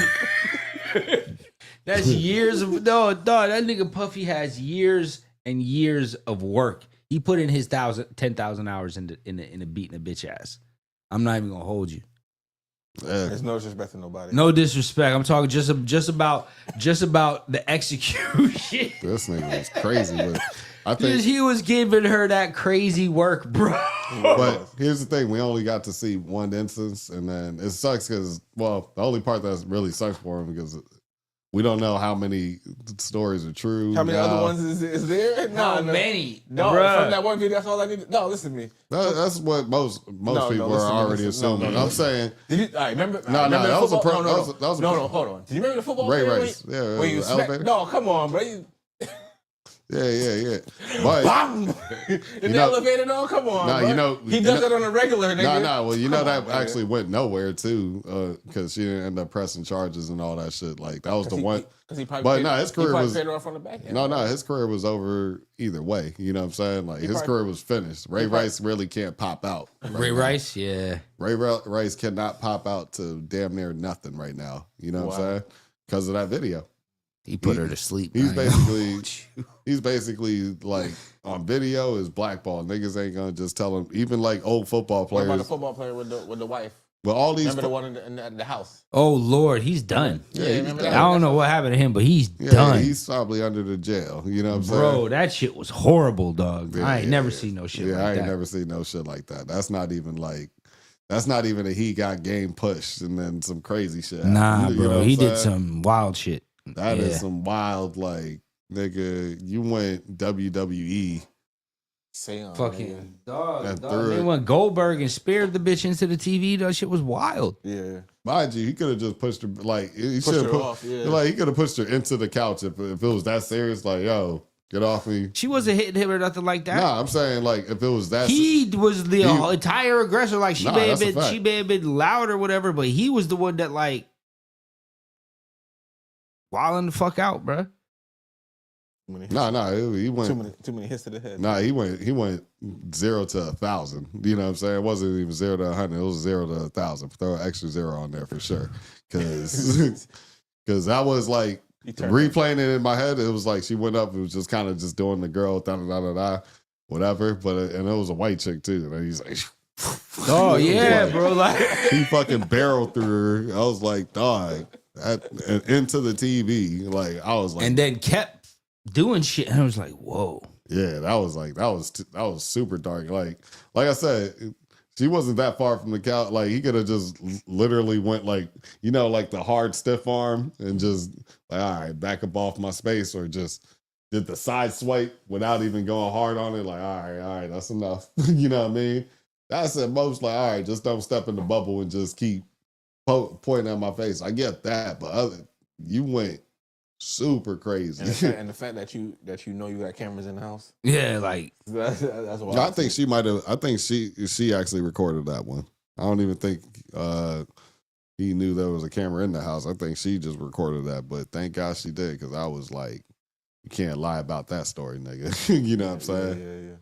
That's years of dog. That nigga Puffy has years and years of work. He put in his 10,000 hours in the beating a bitch ass. I'm not even gonna hold you. Yeah. There's no disrespect to nobody. No disrespect. I'm talking just about the execution. This nigga was crazy with. I think, he was giving her that crazy work, bro. but here's the thing: we only got to see one instance, and then it sucks because, well, the only part that really sucks for him because we don't know how many stories are true. How many now. other ones is there? How many? No, Bruh. from that one video, that's all I need. No, listen to me. That's what most people listen are to me, already listen. No, assuming. no, I'm saying Did you? All right, remember? No, remember that the was a football- pro- that was a no, hold on. Do you remember the football? Ray player Rice. when- Yeah, when you elevator. smack, no, come on, bro. yeah. But Bam! In the know- elevator, no, come on. Nah, bro. you know- he you does know- that on a regular. Nigga. well, you know Come that on, man. actually went nowhere too, because she didn't end up pressing charges and all that shit. Like that was the one. Because he probably But paid, no, his he career probably was paid her off on the back end. no, bro. his career was over either way. You know what I'm saying? Like his probably- career was finished. Ray Rice really can't pop out. Ray Rice, yeah. Ray Rice cannot pop out to damn near nothing right now. You know what I'm Wow. saying? Because of that video. He put her to sleep. He's man. basically like on video is blackball. Niggas ain't gonna just tell him. Even like old football What about the players. football player with the wife? But all these, Remember the one in the house? Oh Lord, he's done. yeah, Yeah, he's remember done. that? I don't know what happened to him, but he's Yeah, done. he's probably under the jail. You know what I'm saying? Bro, that shit was horrible, dog. Yeah, I ain't yeah, never yeah. seen no shit Yeah, like I ain't that. never seen no shit like that. That's not even a he got game pushed and then some crazy shit. Nah, happened. You know bro, what he I'm did saying? some wild shit. That is Yeah. some wild, like, nigga, you went WWE. Saying Fucking dog. That dog. third- They went Goldberg and speared the bitch into the TV. That shit was wild. Yeah. Mind you, he could have just pushed her, like, he Pushed should her have put, off, yeah. like, he could have pushed her into the couch if it was that serious. Like, yo, get off me. She wasn't hitting him or nothing like that. Nah, I'm saying, like, if it was that, He was the He- entire aggressor. Like she Nah, may have that's a been, fact. she may have been loud or whatever, but he was the one that like wilding the fuck out, bro. he went. Too many hits to the head. Nah, he went 0 to 1,000. You know what I'm saying? It wasn't even 0 to 100. It was 0 to 1,000. Throw an extra 0 on there for sure. Because I was like turned replaying it in my head. It was like she went up and was just kind of just doing the girl, whatever. But and it was a white chick too. And he's like, Oh It was yeah, like- bro. Like he fucking barreled through her. I was like, dog, and into the TV. Like I was like, and then kept doing shit, and I was like, whoa. yeah, that was super dark. Like I said, she wasn't that far from the couch. Like he could have just literally went like, you know, like the hard stiff arm and just like, all right, back up off my space, or just did the side swipe without even going hard on it. Like, all right, that's enough. You know what I mean? That's at most like, all right, just don't step in the bubble and just keep pointing at my face. I get that, but you went super crazy. And the fact that you know you got cameras in the house. Yeah, like That's wild. I think she might have. I think she actually recorded that one. I don't even think he knew there was a camera in the house. I think she just recorded that. But thank God she did, because I was like, you can't lie about that story, nigga. You know what I'm saying? Yeah.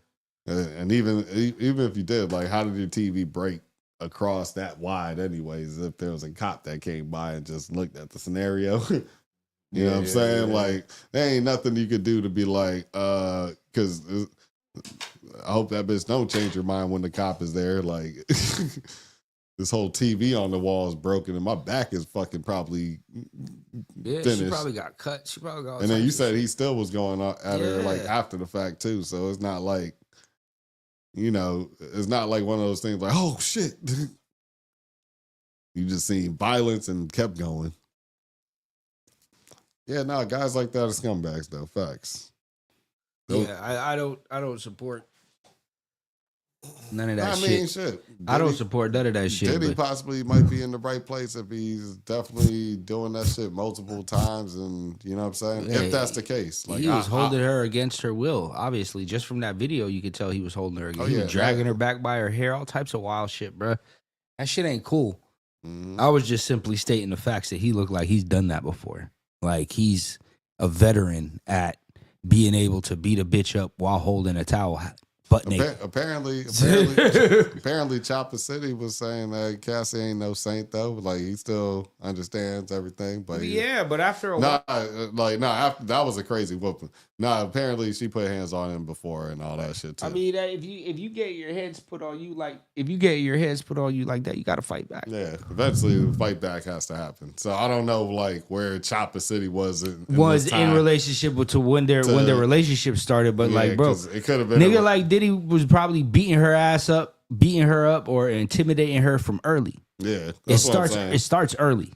And even if you did, like, how did your TV break across that wide, anyways? If there was a cop that came by and just looked at the scenario. You know what I'm saying? Yeah. Like, there ain't nothing you could do to be like, because I hope that bitch don't change your mind when the cop is there. Like, this whole TV on the wall is broken and my back is fucking probably yeah, she finished. probably got cut. She probably got. all And then you types of said he still was going at her like Yeah. after the fact too. So it's not like, you know, it's not like one of those things like, oh shit. You just seen violence and kept going. Yeah, no, guys like that are scumbags though. Facts. shit. Yeah, I don't support none of that I shit. mean, shit. I don't Diddy- support none of that shit. Diddy but- possibly might be in the right place if he's definitely doing that shit multiple times, and you know what I'm saying? Yeah, if that's the case. Like he was I- holding her against her will. Obviously, just from that video, you could tell he was holding her. Oh, he yeah, was dragging that- her back by her hair, all types of wild shit, bro. That shit ain't cool. Mhm. I was just simply stating the facts that he looked like he's done that before. Like he's a veteran at being able to beat a bitch up while holding a towel, butt naked. Apparently, Chopper City was saying that Cassie ain't no saint though. Like he still understands everything, but Yeah, but after a nah, while, after that was a crazy whooping. Nah, apparently she put hands on him before and all that shit too. I mean, that if you get your heads put on you like that, you gotta fight back. yeah, eventually the fight back has to happen. So I don't know like where Chopper City was in Was this in time. relationship to when their relationship started, but Yeah, like, bro, 'cause it could have been nigga like Diddy was probably beating her up or intimidating her from early. yeah. That's what I'm saying. It starts early.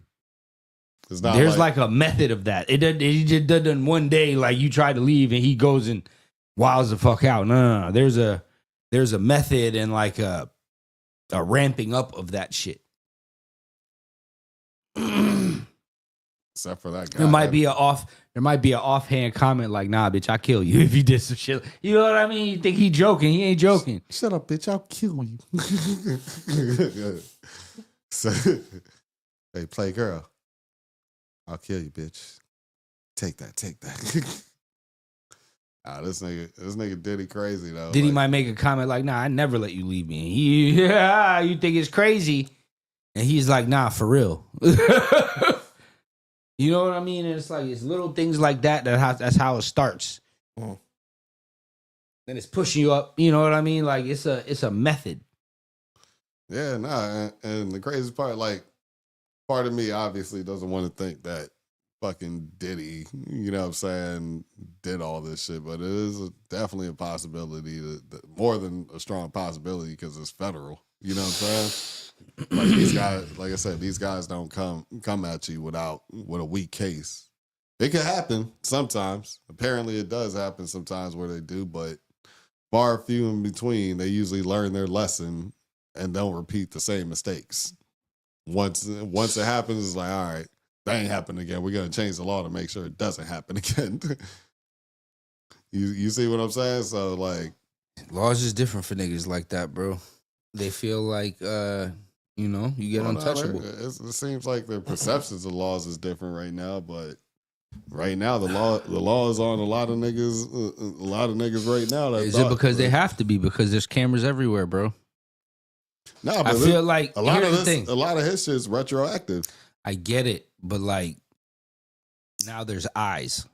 It's not There's like a method of that. It just doesn't one day like you try to leave and he goes and wilds the fuck out. No. There's a method and like a ramping up of that shit. except for that guy. There might be an offhand comment like, "Nah, bitch, I'll kill you if you did some shit." You know what I mean? You think he joking? He ain't joking. Shut up, bitch! I'll kill you. So, hey, play girl. I'll kill you, bitch. Take that. This nigga Diddy crazy though. Diddy Like, might make a comment like, "Nah, I never let you leave me." You think it's crazy, and he's like, "Nah, for real." You know what I mean? And it's like it's little things like that's how it starts. Mhm. Then it's pushing you up. You know what I mean? Like it's a method. Yeah, nah, and the crazy part, like, part of me obviously doesn't want to think that fucking Diddy, you know what I'm saying, did all this shit, but it is definitely a possibility, that more than a strong possibility because it's federal. You know what I'm saying? Like these guys, like I said, these guys don't come at you with a weak case. It can happen sometimes. Apparently, it does happen sometimes where they do, but far few in between. They usually learn their lesson and don't repeat the same mistakes. Once it happens, it's like, all right, that ain't happening again. We're gonna change the law to make sure it doesn't happen again. You see what I'm saying? So like, Laws is different for niggas like that, bro. They feel like you get untouchable. It seems like their perceptions of laws is different right now, but right now the law is on a lot of niggas right now. Is it because they have to be? Because there's cameras everywhere, bro. No, I but feel like a lot here's of the thing. a lot of his shit's retroactive. I get it, but like now there's eyes.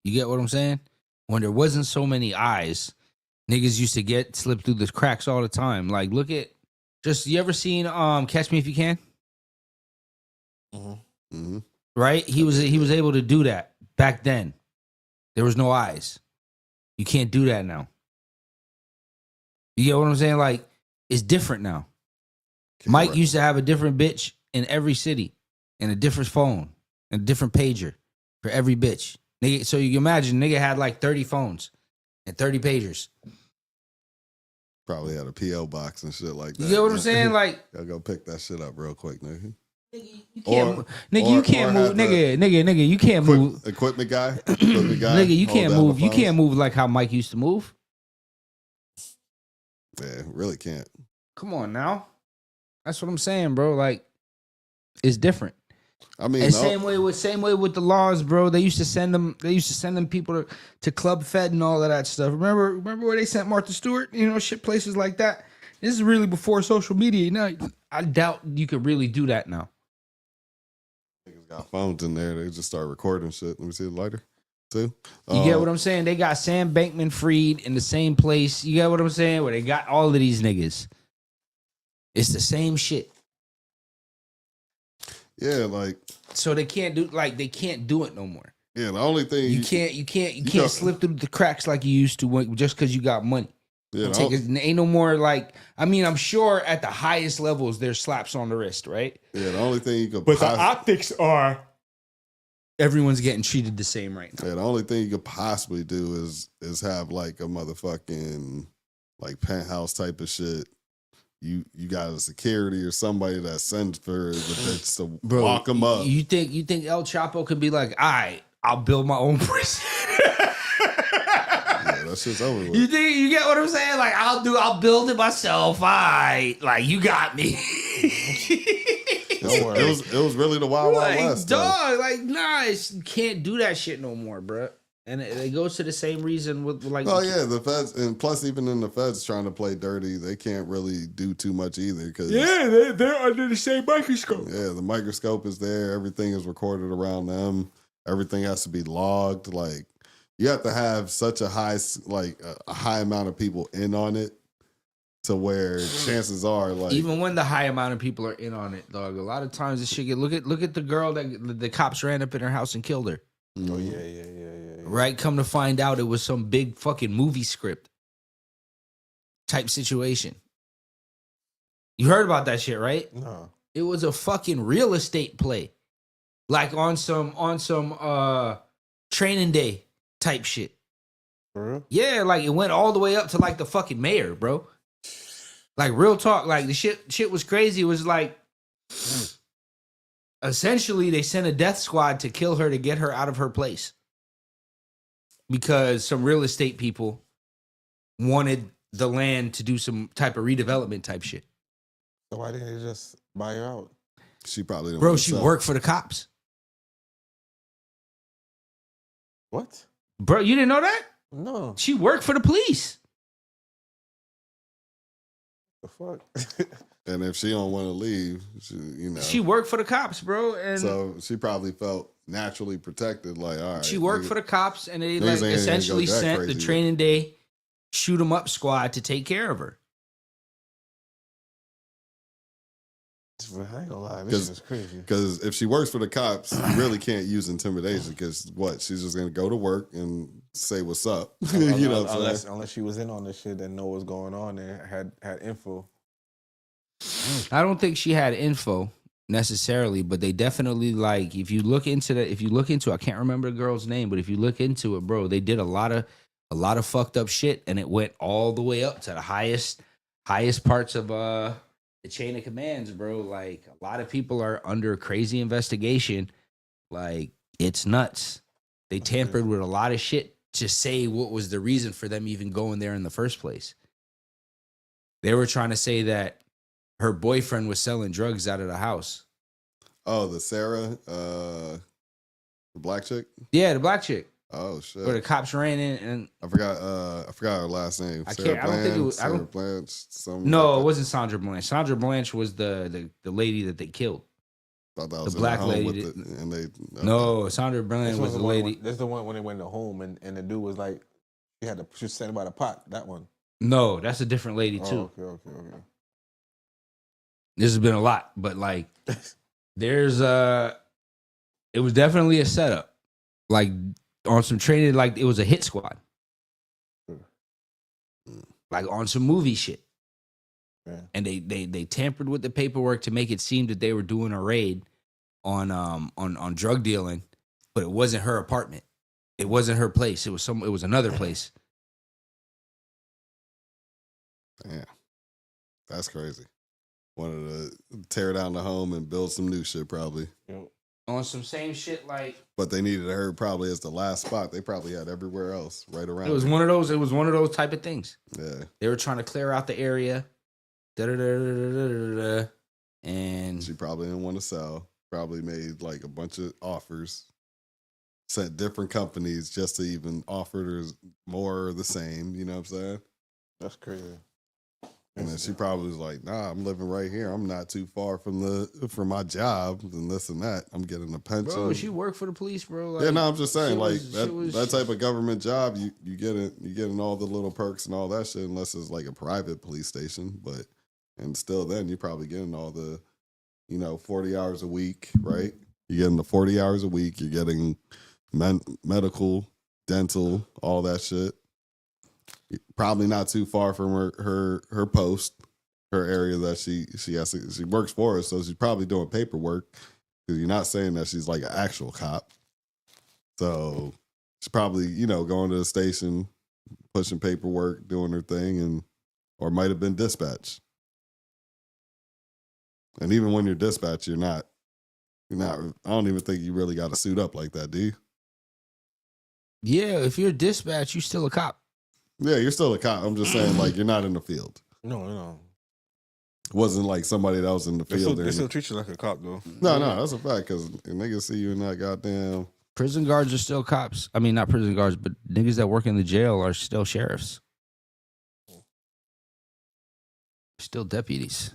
You get what I'm saying? When there wasn't so many eyes, niggas used to slip through the cracks all the time. Like, look at you ever seen Catch Me If You Can? Mm-hmm. Right? He was able to do that back then. There was no eyes. You can't do that now. You get what I'm saying? Like, it's different now. Mike used to have a different bitch in every city, and a different phone, and a different pager for every bitch. Nigga, so you can imagine, nigga had like 30 phones and 30 pagers. Probably had a PO box and shit like that. You get what I'm saying? Like, I'll go pick that shit up real quick, nigga. you can't you can't move, nigga, you can't move. Equipment guy, Nigga, you hold can't down the move. You phones. can't move like how Mike used to move. Yeah, really can't. Come on now. That's what I'm saying, bro. Like, it's different. I mean, And same way with the laws, bro. They used to send them people to Club Fed and all of that stuff. Remember where they sent Martha Stewart? You know, shit, places like that. This is really before social media. Now, I doubt you could really do that now. niggas got phones in there. They just start recording shit. Let me see the lighter, too. You get what I'm saying? They got Sam Bankman-Fried in the same place. You get what I'm saying? Where they got all of these niggas. It's the same shit. Yeah, like, So they can't do it no more. yeah. The only thing You can't don't- slip through the cracks like you used to just because you got money. Yeah, Ain't no more like, I mean, I'm sure at the highest levels there's slaps on the wrist, right? yeah, the only thing you could. But the optics are everyone's getting treated the same right now. Yeah, the only thing you could possibly do is have like a motherfucking like penthouse type of shit. You got a security or somebody that sends for the bitch to lock them up. You think El Chapo could be like, all right, I'll build my own prison? Yeah, that shit's over with. You think you get what I'm saying? Like, I'll build it myself. All right, like you got me. Don't worry. It was really the Wild Wild Like, West. though. dog, like, nah, you can't do that shit no more, bro. And it goes to the same reason with like. Oh yeah, the feds, and plus even in the feds trying to play dirty, they can't really do too much either. Cause they're under the same microscope. yeah, the microscope is there. Everything is recorded around them. Everything has to be logged. Like you have to have such a high like a high amount of people in on it to where chances are like Even when the high amount of people are in on it, dog, a lot of times this shit get look at the girl that the cops ran up in her house and killed her. Oh yeah. Right? Come to find out, it was some big fucking movie script type situation. You heard about that shit, right? No. It was a fucking real estate play, like on some Training Day type shit. For real? Yeah, like it went all the way up to like the fucking mayor, bro. Like real talk, like the shit was crazy. It was like essentially they sent a death squad to kill her to get her out of her place because some real estate people wanted the land to do some type of redevelopment type shit. So why didn't they just buy her out? she probably didn't Bro, want to she sell. worked for the cops. What? Bro, you didn't know that? No. She worked for the police. The fuck? And if she don't want to leave, She worked for the cops, bro, and so she probably felt naturally protected. Like, all right, she worked for the cops, and they niggas like ain't gonna essentially go that sent the crazy. Training Day shoot 'em up squad to take care of her. I ain't gonna lie, this is crazy. Because if she works for the cops, you really can't use intimidation. Because what? She's just gonna go to work and say what's up. You know, what I'm saying? unless she was in on this shit and know what's going on and had info. I don't think she had info necessarily, but they definitely like if you look into I can't remember the girl's name, but if you look into it, bro, they did a lot of fucked up shit, and it went all the way up to the highest parts of the chain of commands, bro. Like a lot of people are under crazy investigation. Like it's nuts. They tampered with a lot of shit to say what was the reason for them even going there in the first place. They were trying to say that her boyfriend was selling drugs out of the house. Oh, the Sarah, the black chick. Yeah, the black chick. Oh shit! Where the cops ran in and I forgot her last name. I Sarah can't- I don't think it was- I Sarah don't- Blanche. Something no, like it that. wasn't Sandra Blanche. Sandra Blanche was the lady that they killed. Thought that the was in black home lady with did- and they okay. No, Sandra Blanche This was the one lady. That's the one when they went to home and the dude was like, she was sitting by the pot. That one. No, that's a different lady too. Oh, okay. This has been a lot, but like there's it was definitely a setup. Like on some training, like it was a hit squad. Like on some movie shit. Yeah. And they tampered with the paperwork to make it seem that they were doing a raid on drug dealing, but it wasn't her apartment. It wasn't her place. It was another place. Damn, that's crazy. Wanted to tear down the home and build some new shit, probably. Yo, On some same shit like But they needed her probably as the last spot. They probably had everywhere else right around. it was her. one of those type of things. Yeah, They were trying to clear out the area. Da-da-da-da-da-da-da. And she probably didn't want to sell. Probably made like a bunch of offers. Sent different companies just to even offer her more or the same. You know what I'm saying? that's crazy. And then she probably was like, "Nah, I'm living right here. I'm not too far from my job and this and that. I'm getting a pension." bro, she worked for the police, bro. Like, Yeah, no, I'm just saying, shit like was- that shit was- that type of government job, you getting all the little perks and all that shit, unless it's like a private police station. But and still, then you're probably getting all the, 40 hours a week, right? You're getting the 40 hours a week. You're getting medical, dental, all that shit. Probably not too far from her post, her area that she works for us, so she's probably doing paperwork because you're not saying that she's like an actual cop. So she's probably going to the station, pushing paperwork, doing her thing, or might have been dispatched. And even when you're dispatched, you're not. I don't even think you really got to suit up like that, do you? Yeah, if you're dispatch, you still a cop. Yeah, you're still a cop. I'm just saying, like, you're not in the field. No. It wasn't like somebody that was in the field. They still treat you like a cop though. No, that's a fact because niggas see you in that goddamn. Prison guards are still cops. I mean, not prison guards, but niggas that work in the jail are still sheriffs. Still deputies.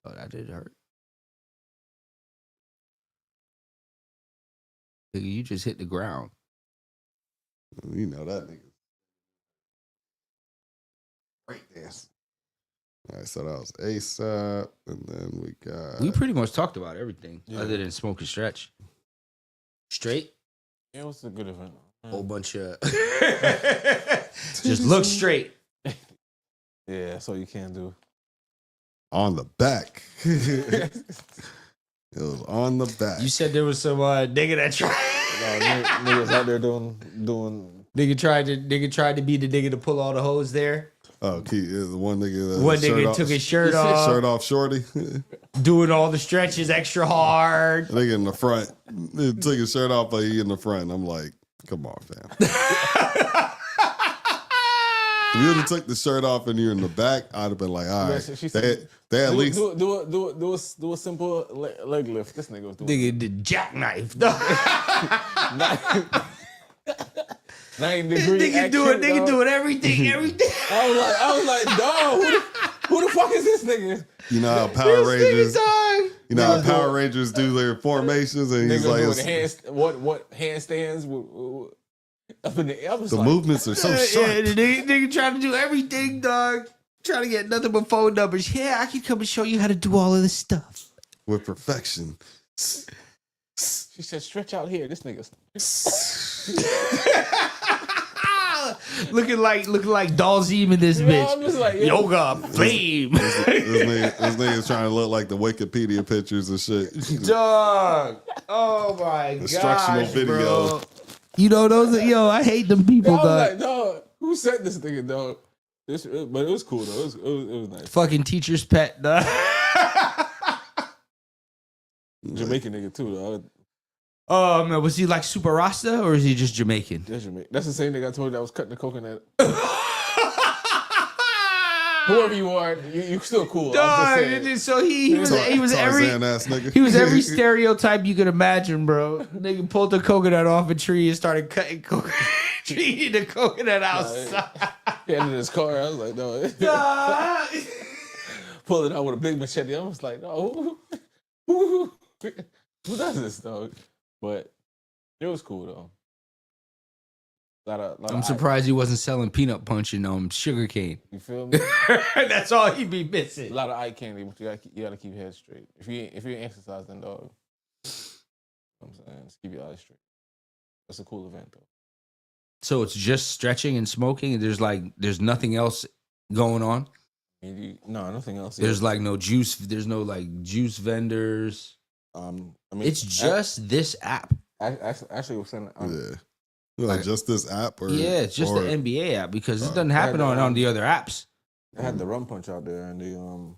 Oh, that did hurt. Nigga, you just hit the ground. You know that nigga. Break dance. All right, so that was ASAP, and then we got. We pretty much talked about everything Yeah. other than Smoke and Stretch. Straight, Yeah, it was a good event. whole bunch of just look straight. Yeah, that's all you can do. On the back. It was on the back. You said there was some nigga that tried. Niggas out there doing. Nigga tried to be the nigga to pull all the hoes there. Oh, Keith is the one nigga. One nigga took his shirt off, Shirt off, shorty. doing all the stretches extra hard. Nigga in the front. He took his shirt off, but he in the front. I'm like, come on, fam. If you would have took the shirt off and you're in the back, I'd have been like, all right. She They said, at do, least. do a simple leg lift. This nigga was doing. Nigga did jackknife. 90-degree Nigga doing everything. I was like, dog, who the fuck is this nigga? You know how Power Rangers. Dog. You know how Power Rangers do their formations, and he's Nigga like, doing what handstands up in the air. I was the like, movements are so Yeah, sharp the nigga trying to do everything, dog. Trying to get nothing but phone numbers. Yeah, I can come and show you how to do all of this stuff. with perfection. She said, stretch out here. This nigga. looking like Dalzim in this bitch. I'm just like, Yoga flame. This nigga's trying to look like the Wikipedia pictures and shit. Dog. Oh my Instructional gosh, video. bro. You know those? I hate them people, I was dog. like, dog, who sent this nigga, dog? But it was cool though. It was nice. Fucking teacher's pet, dog. Jamaican nigga too, dog. Oh man, was he like super Rasta or is he just Jamaican? That's Jamaican. That's the same nigga I told you that was cutting the coconut. Whoever you are, you still cool. I'm just saying. Dog, so he was every Tarzan ass nigga. he was every stereotype you could imagine, bro. Nigga pulled the coconut off a tree and started cutting treating the coconut outside. He had it in his car. I was like, no. Dog. Pulled it out with a big machete. I was like, no. Who does this, dog? But it was cool though. Lot I'm of surprised he wasn't selling peanut punch and sugar cane. You feel me? That's all he'd be A missing. lot of eye candy, but you gotta keep your head straight. If you ain't exercising, dog, you know what I'm saying, just keep your eyes straight. That's a cool event though. So it's just stretching and smoking, and there's nothing else going on. No, nothing else. There's like no juice. There's no like juice vendors. I mean, It's just this app. actually was saying, Yeah. Like just this app, or Yeah, it's just or, the NBA app because it doesn't happen on the other apps. I had the rum punch out there, and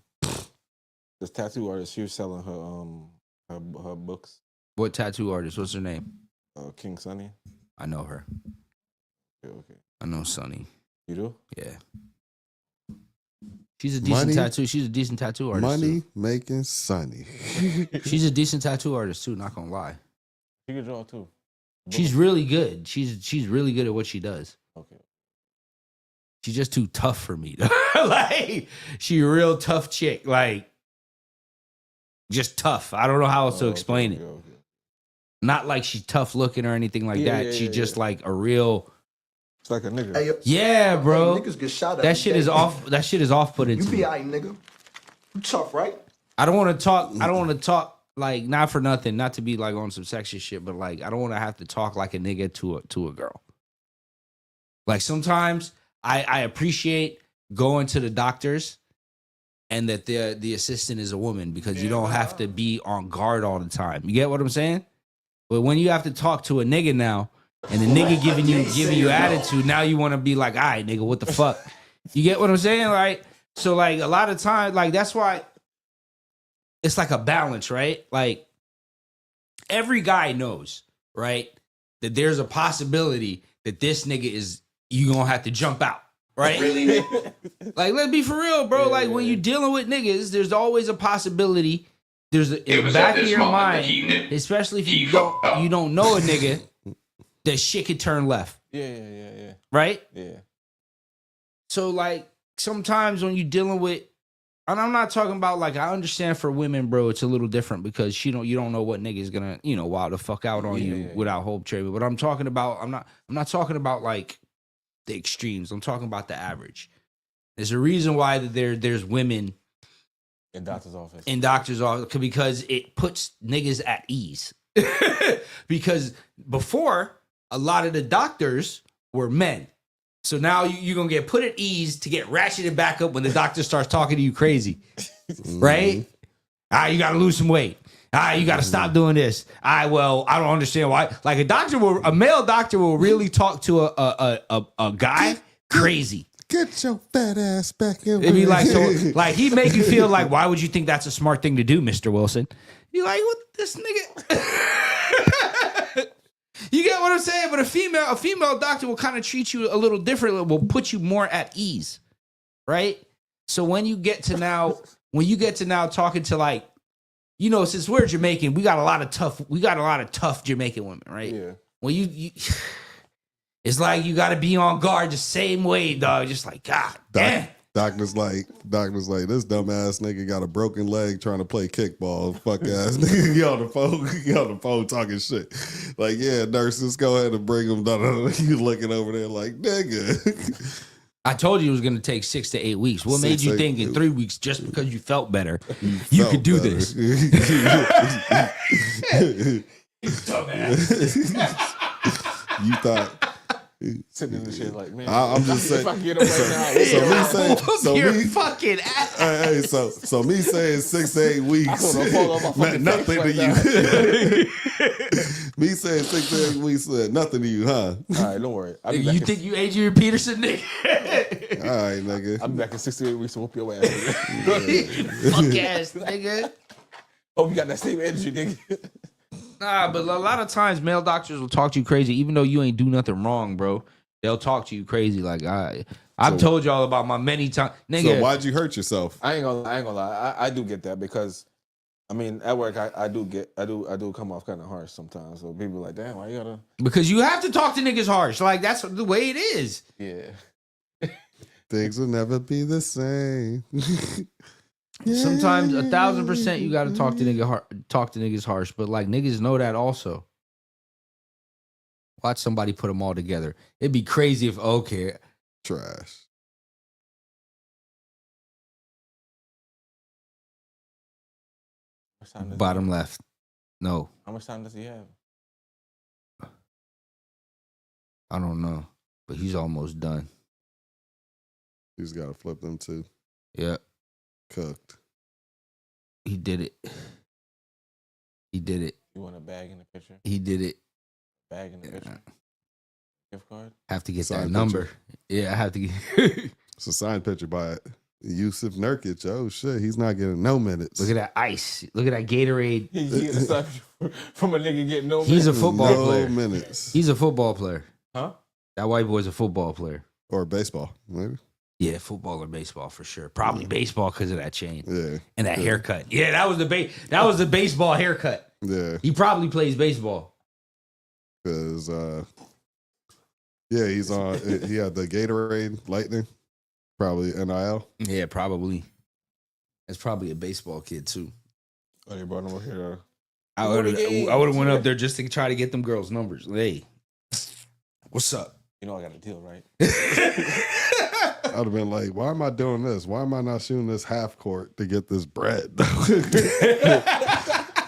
this tattoo artist, she was selling her books. What tattoo artist? What's her name? King Sunny. I know her. Okay. I know Sunny. You do? Yeah. She's a decent Money- tattoo. She's a decent tattoo artist. money Too. making Sunny. She's a decent tattoo artist too. Not gonna lie. She can draw too. She's really good. She's really good at what she does. Okay. She's just too tough for me. Like she a real tough chick. Like just tough. I don't know how else to explain it. Okay. Not like she's tough looking or anything like Yeah, that. yeah, She's yeah, just yeah. like a real. It's like a nigga. Hey, yo, Yeah, bro. niggas get shot at. That shit is off. That shit is off putting You to be me. alright, nigga. You tough, right? I don't want to talk. I don't want to talk like not for nothing. Not to be like on some sexist shit, but like I don't want to have to talk like a nigga to a girl. Like sometimes I appreciate going to the doctors and that the assistant is a woman because you don't have to be on guard all the time. You get what I'm saying? But when you have to talk to a nigga now and the nigga giving you attitude, now you want to be like, all right, nigga, what the fuck? You get what I'm saying? Like, so like a lot of times, like that's why it's like a balance, right? Like every guy knows, right? That there's a possibility that this nigga is you gonna have to jump out, right? Really? Like, let's be for real, bro. Like, when you're dealing with niggas, there's always a possibility. There's in the back of your mind, especially if you don't know a nigga, that shit could turn left, Yeah. right? Yeah. So, like, sometimes when you're dealing with And I'm not talking about like I understand for women, bro, it's a little different because you don't know what nigga's gonna, wild the fuck out on you without hope treatment. But I'm talking about I'm not talking about like the extremes. I'm talking about the average. There's a reason why there's women in doctor's office. Because it puts niggas at ease. Because before, a lot of the doctors were men. So now you're going to get put at ease to get ratcheted back up when the doctor starts talking to you crazy. Right? You got to lose some weight. You got to stop doing this. I don't understand why. Like a male doctor will really talk to a guy crazy. Get your fat ass back in. It'd be like, he make you feel like, why would you think that's a smart thing to do, Mr. Wilson? You like, what this nigga? You get what I'm saying? But a female doctor will kind of treat you a little differently, will put you more at ease, right? So when you get to now talking to like, since we're Jamaican, we got a lot of tough Jamaican women, right? Yeah. When you it's like you got to be on guard the same way, dog. Just like, God damn. Doctor's like, this dumbass nigga got a broken leg trying to play kickball. Fuck ass nigga, you on the phone talking shit. Like, yeah, nurses, go ahead and bring him. You looking over there like, nigga. I told you it was going to take 6 to 8 weeks. What made you think in 3 weeks, just because you felt better, you could do this? Dumbass. You thought. Sitting in the shit like, man, I'm just saying. If I can get up right now, so me saying 6 to 8 weeks meant nothing to you. Me saying 6 to 8 weeks meant nothing to you, huh? All right, don't worry. You think you Adrian Peterson, nigga? All right, nigga. I'll be back in 6 to 8 weeks to whoop your ass. Fuck ass, nigga. Oh, you got that same energy, nigga. Nah, but a lot of times male doctors will talk to you crazy, even though you ain't do nothing wrong, bro. They'll talk to you crazy. Like I've told y'all about my many times, nigga. So why'd you hurt yourself? I ain't gonna lie. I do get that because, I mean, at work I do come off kind of harsh sometimes. So people are like, damn, why you gotta? Because you have to talk to niggas harsh. Like that's the way it is. Yeah. Things will never be the same. Sometimes 1,000% you got to talk to niggas harsh, but like niggas know that also. Watch somebody put them all together. It'd be crazy if Trash. Bottom left. No, How much time does he have? I don't know, but he's almost done. He's got to flip them too. Yeah, Cooked. he did it. He did it. You want a bag in the picture? He did it. Bag in the picture? Gift card? Have to get Signed that number. picture. Yeah, I have to get. It's a signed picture by Yusuf Nurkic. Oh shit, he's not getting no minutes. Look at that ice. Look at that Gatorade. He's getting stuff from a nigga getting no He's a minutes. football player. minutes. He's a football player. Huh? That white boy's a football player. Or baseball, maybe. Yeah, football or baseball for sure. Probably baseball because of that chain Yeah. and that haircut. Yeah, that was the baseball haircut. Yeah. He probably plays baseball. Because he's on. He had the Gatorade Lightning, probably NIL. Yeah, probably. That's probably a baseball kid too. Oh, they brought him over here. I would have went up there just to try to get them girls' numbers. Hey, what's up? You know I got a deal, right? I'd have been like, why am I doing this? Why am I not shooting this half court to get this bread?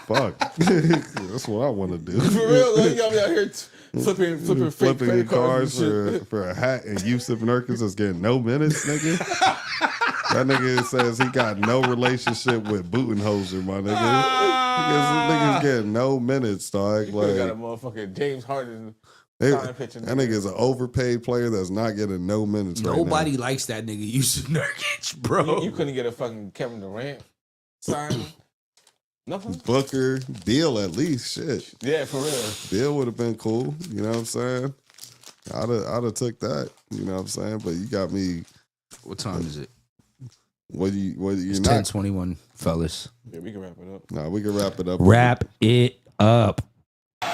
Fuck. That's what I want to do. For real, though, you got me out here flipping fake credit cards for a hat, and Yusuf Nurkic is getting no minutes, nigga. That nigga says he got no relationship with Budenholzer, my nigga. Nigga's getting no minutes, dog. You Like, got a motherfucking James Harden that pitching. nigga is an overpaid player that's not getting no minutes right now. Nobody likes that nigga Yusuf Nurkic, bro. You couldn't get a fucking Kevin Durant sign. Nothing. Booker, Beal at least, shit. Yeah, for real. Beal would have been cool, you know what I'm saying? I'd have took that, you know what I'm saying? But you got me. What time is it? What you It's not? 10:21, fellas. Yeah, we can wrap it up. Nah, we can wrap it up. Wrap it up. And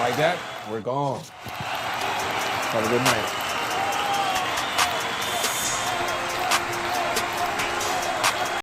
like that, we're gone. Have a good night.